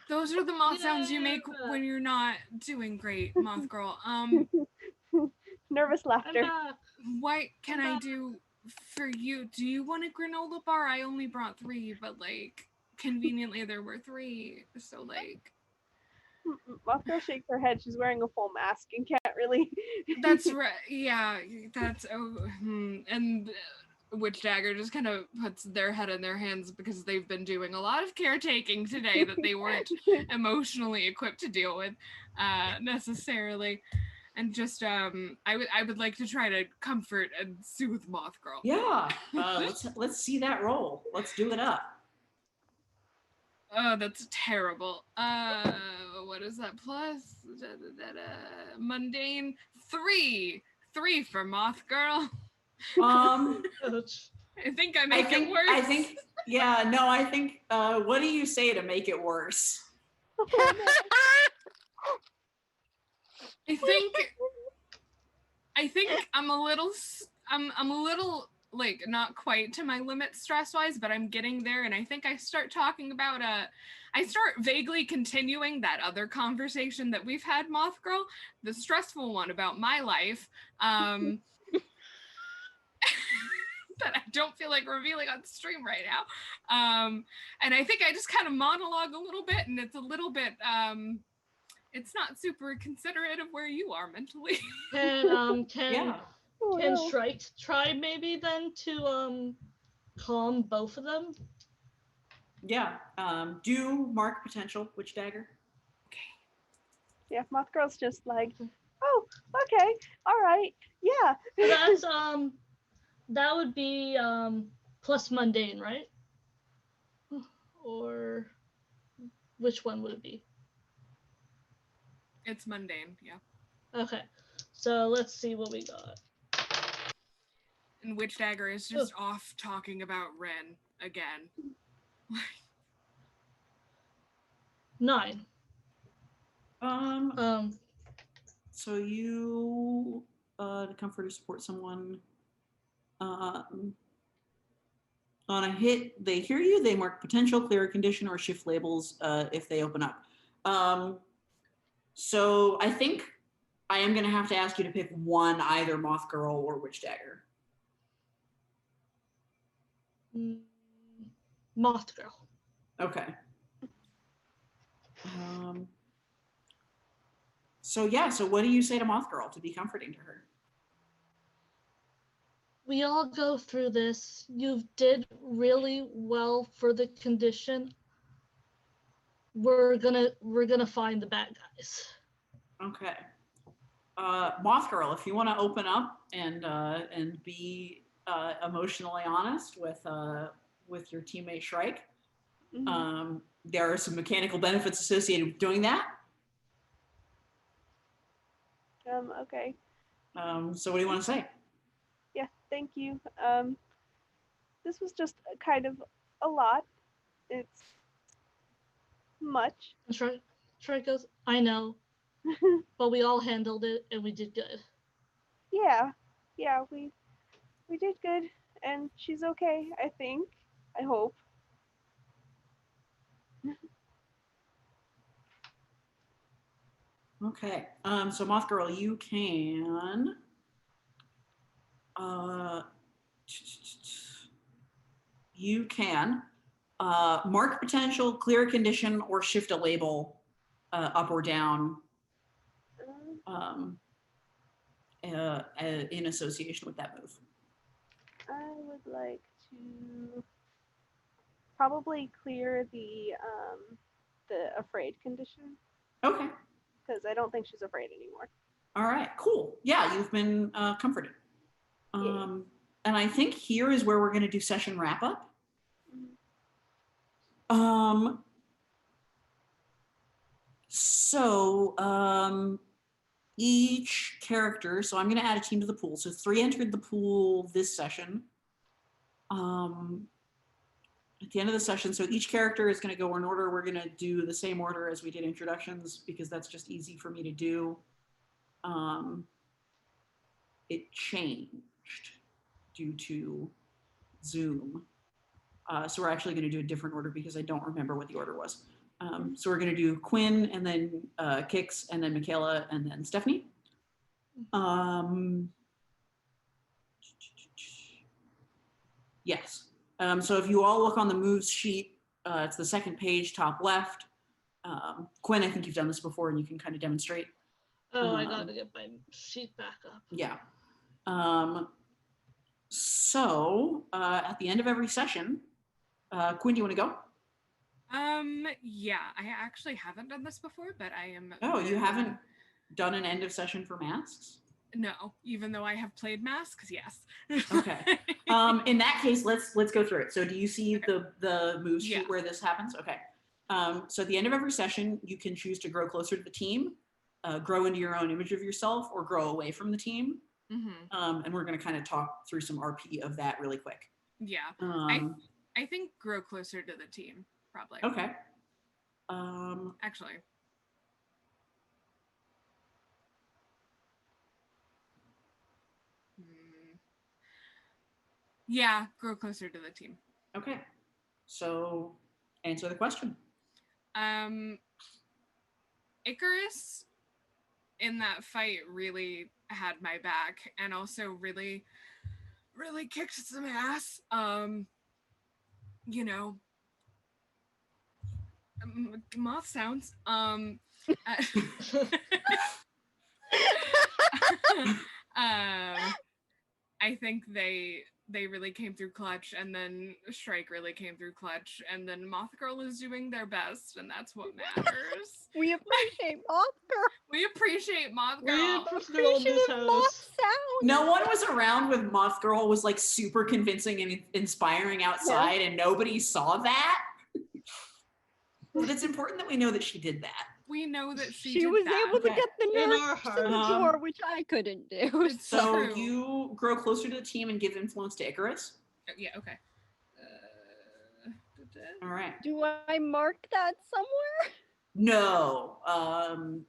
Those are the moth sounds you make Yeah. when you're not doing great, Moth Girl. Nervous I'm laughter. back. What can I do for you? Do you want a granola bar? I only brought 3, but like conveniently there were 3. So like Moth girl shakes her head. She's wearing a full mask and can't really. that's right. Yeah, that's and Witch Dagger just kind of puts their head in their hands because they've been doing a lot of caretaking today that they weren't emotionally equipped to deal with necessarily. And just I would like to try to comfort and soothe Moth Girl. Yeah, let's see that roll. Let's do it up. Oh, that's terrible. What is that plus? Mundane 3. 3 for Moth Girl. Ouch. I think I make it worse. I think, yeah, no, I think, what do you say to make it worse? I think I'm a little like not quite to my limit stress wise, but I'm getting there, and I think I start talking about I start vaguely continuing that other conversation that we've had, Moth Girl, the stressful one about my life. That I don't feel like revealing on stream right now. And I think I just kind of monologue a little bit, and it's a little bit it's not super considerate of where you are mentally. Can Yeah. Oh, can no. Shrike try maybe then to calm both of them? Yeah. Do mark potential, Witch Dagger. Yeah, moth girl's just like, oh, okay, all right, yeah. That's that would be plus mundane, right? Or which one would it be? It's mundane, yeah. Okay, so let's see what we got. And Witch Dagger is just off talking about Ren again. 9. So you to comfort or support someone. On a hit, they hear you, they mark potential, clear a condition, or shift labels if they open up. So I think I am going to have to ask you to pick one, either Moth Girl or Witch Dagger. Moth Girl. Okay. So yeah, so what do you say to Moth Girl to be comforting to her? We all go through this. You did really well for the condition. We're gonna find the bad guys. Okay. Moth Girl, if you want to open up and be emotionally honest with your teammate Shrike, there are some mechanical benefits associated with doing that. Okay. So what do you want to say? Yeah, thank you. This was just kind of a lot. It's much. And Shrike goes, I know, but we all handled it and we did good. Yeah, we did good, and she's okay, I think. I hope. Okay. So Moth Girl, you can mark potential, clear a condition, or shift a label up or down in association with that move. I would like to probably clear the afraid condition, Okay. because I don't think she's afraid anymore. All right. Cool. Yeah, you've been comforted. And I think here is where we're going to do session wrap up. So each character, so I'm going to add a team to the pool. So 3 entered the pool this session. at the end of the session, so each character is going to go in order. We're going to do the same order as we did introductions because that's just easy for me to do. It changed due to Zoom. So we're actually going to do a different order because I don't remember what the order was. So we're going to do Quinn and then Kix and then Michaela and then Stephanie. Yes. So if you all look on the moves sheet, it's the second page, top left. Quinn, I think you've done this before and you can kind of demonstrate. Oh, I gotta get my sheet back up. Yeah. So at the end of every session, Quinn, do you want to go? Yeah, I actually haven't done this before, but I am. Oh, you haven't done an end of session for masks? No, even though I have played masks, yes. Okay. In that case, let's go through it. So do you see the move sheet where this happens? Okay. So at the end of every session, you can choose to grow closer to the team, grow into your own image of yourself, or grow away from the team. And we're going to kind of talk through some RP of that really quick. Yeah. I think grow closer to the team, probably. Okay. Actually. Yeah, grow closer to the team. Okay. So answer the question. Icarus in that fight really had my back and also really kicked some ass. You know, moth sounds. I think they really came through clutch, and then Shrike really came through clutch, and then Moth Girl is doing their best, and that's what matters. We appreciate Moth Girl. We appreciate Moth Girl. We appreciate Moth sound. No one was around when Moth Girl was like super convincing and inspiring outside, and nobody saw that. But it's important that we know that she did that. We know that she was that. able to get the In nurse our to the heart. door, which I couldn't do. It's So true. you grow closer to the team and give influence to Icarus. Yeah, okay. All right. Do I mark that somewhere? No,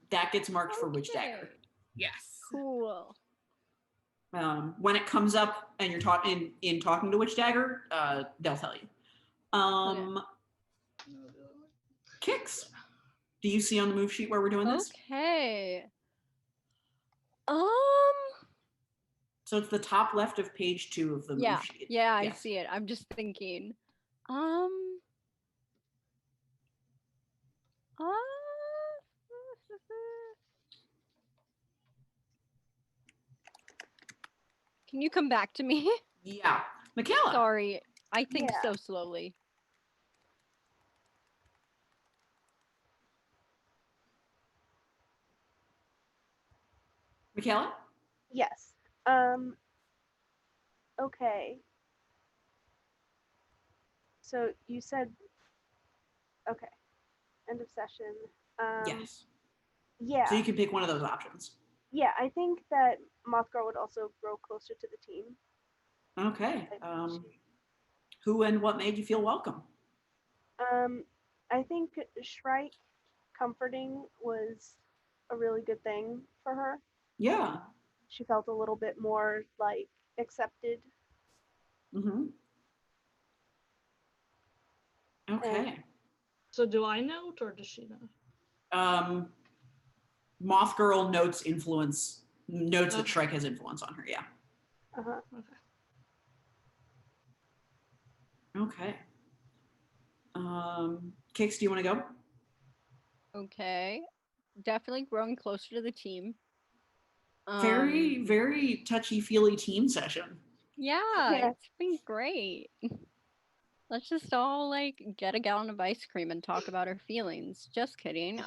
that gets marked for Witch Dagger. Okay. Yes. Cool. When it comes up and you're talking to Witch Dagger, they'll tell you. Kix. Do you see on the move sheet where we're doing this? Okay. So it's the top left of page 2 of the move sheet. Yeah, I Yes. see it. I'm just thinking. Can you come back to me? Yeah. Michaela. Sorry, I think Yeah. so slowly. Michaela? Yes. Okay. So you said, okay, end of session. Yes. Yeah. So you can pick one of those options. Yeah, I think that Moth Girl would also grow closer to the team. Okay. I think Who and what made you feel welcome? I think Shrike comforting was a really good thing for her. Yeah. She felt a little bit more like accepted. Mm-hmm. Okay. So do I note or does she know? Moth Girl notes that Okay. Shrike has influence on her. Yeah. Uh-huh. Okay. Kix, do you want to go? Okay. Definitely growing closer to the team. Very, very touchy-feely team session. Yeah, Yeah. it's been great. Let's just all like get a gallon of ice cream and talk about our feelings. Just kidding.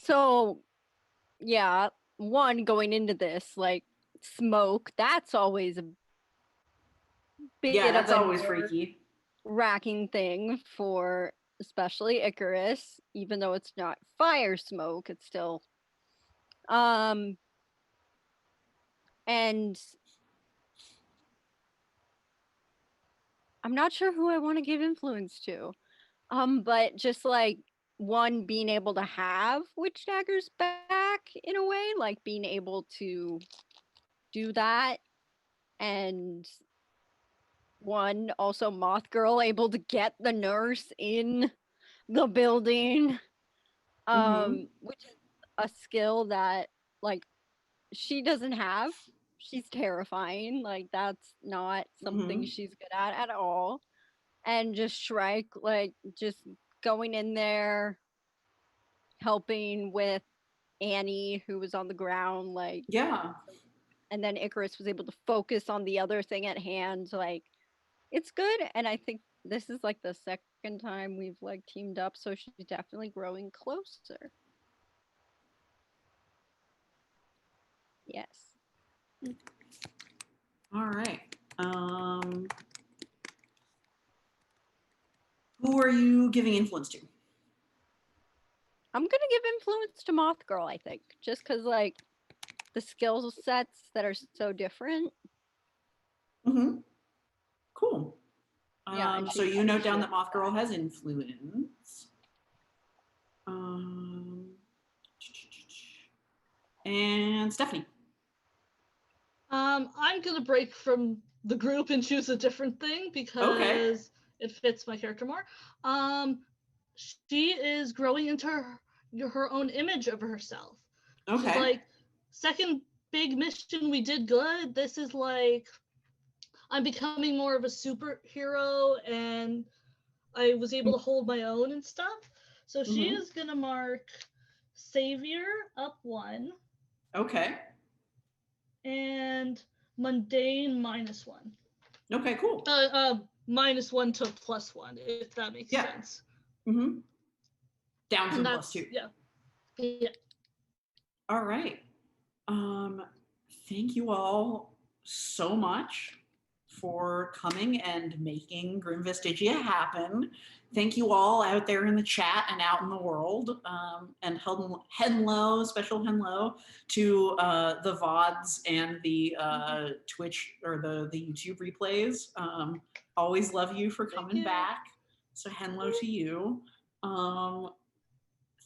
So yeah, one going into this, like smoke, that's always a bit Yeah, of that's a always nerve freaky. wracking thing for especially Icarus, even though it's not fire smoke, it's still and I'm not sure who I want to give influence to. But just like one being able to have witch daggers back in a way, like being able to do that, and one also Moth Girl able to get the nurse in the building, which is a skill that like she doesn't have. She's terrifying. Like that's not something she's good at all. And just Shrike, like just going in there, helping with Annie, who was on the ground, like Yeah. and then Icarus was able to focus on the other thing at hand. Like it's good, and I think this is like the second time we've like teamed up, so she's definitely growing closer. Yes. All right. Who are you giving influence to? I'm gonna give influence to Moth Girl, I think, just because like the skill sets that are so different. Cool. Yeah, and so she's you note got down shit that Moth Girl back. has influence. And Stephanie. I'm gonna break from the group and choose a different thing because it fits my character more. She is growing into her own image of herself. Okay. She's like, second big mission, we did good. This is like, I'm becoming more of a superhero, and I was able to hold my own and stuff. So she is gonna mark Savior up 1. Okay. And Mundane -1. Okay, cool. -1 to +1, if that makes sense. Down from +2. Yeah. All right. Thank you all so much for coming and making Grim Vestigia happen. Thank you all out there in the chat and out in the world. And hello, special hello to the VODs and the Twitch or the YouTube replays. Always love you for coming back. So hello to you.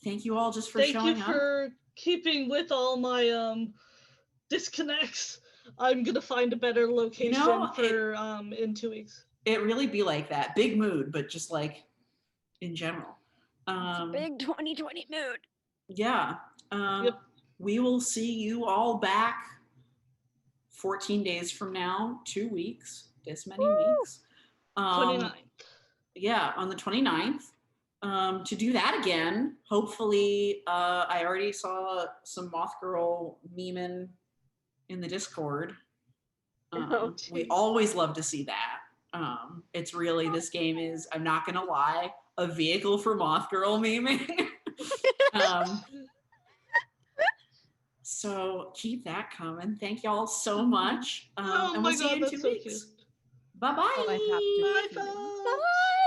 Thank you all just for showing up. Thank you for keeping with all my disconnects. I'm gonna find a better location for in 2 weeks. It really be like that. Big mood, but just like in general. Big 2020 mood. Yeah. We will see you all back 14 days from now, 2 weeks, this many weeks. 29th. Yeah, on the 29th. To do that again, hopefully, I already saw some Moth Girl memeing in the Discord. We always love to see that. It's really, this game is, I'm not gonna lie, a vehicle for Moth Girl memeing. So keep that coming. Thank y'all so much. And we'll see you in 2 weeks. Bye-bye. Oh, I have to. Bye. Bye.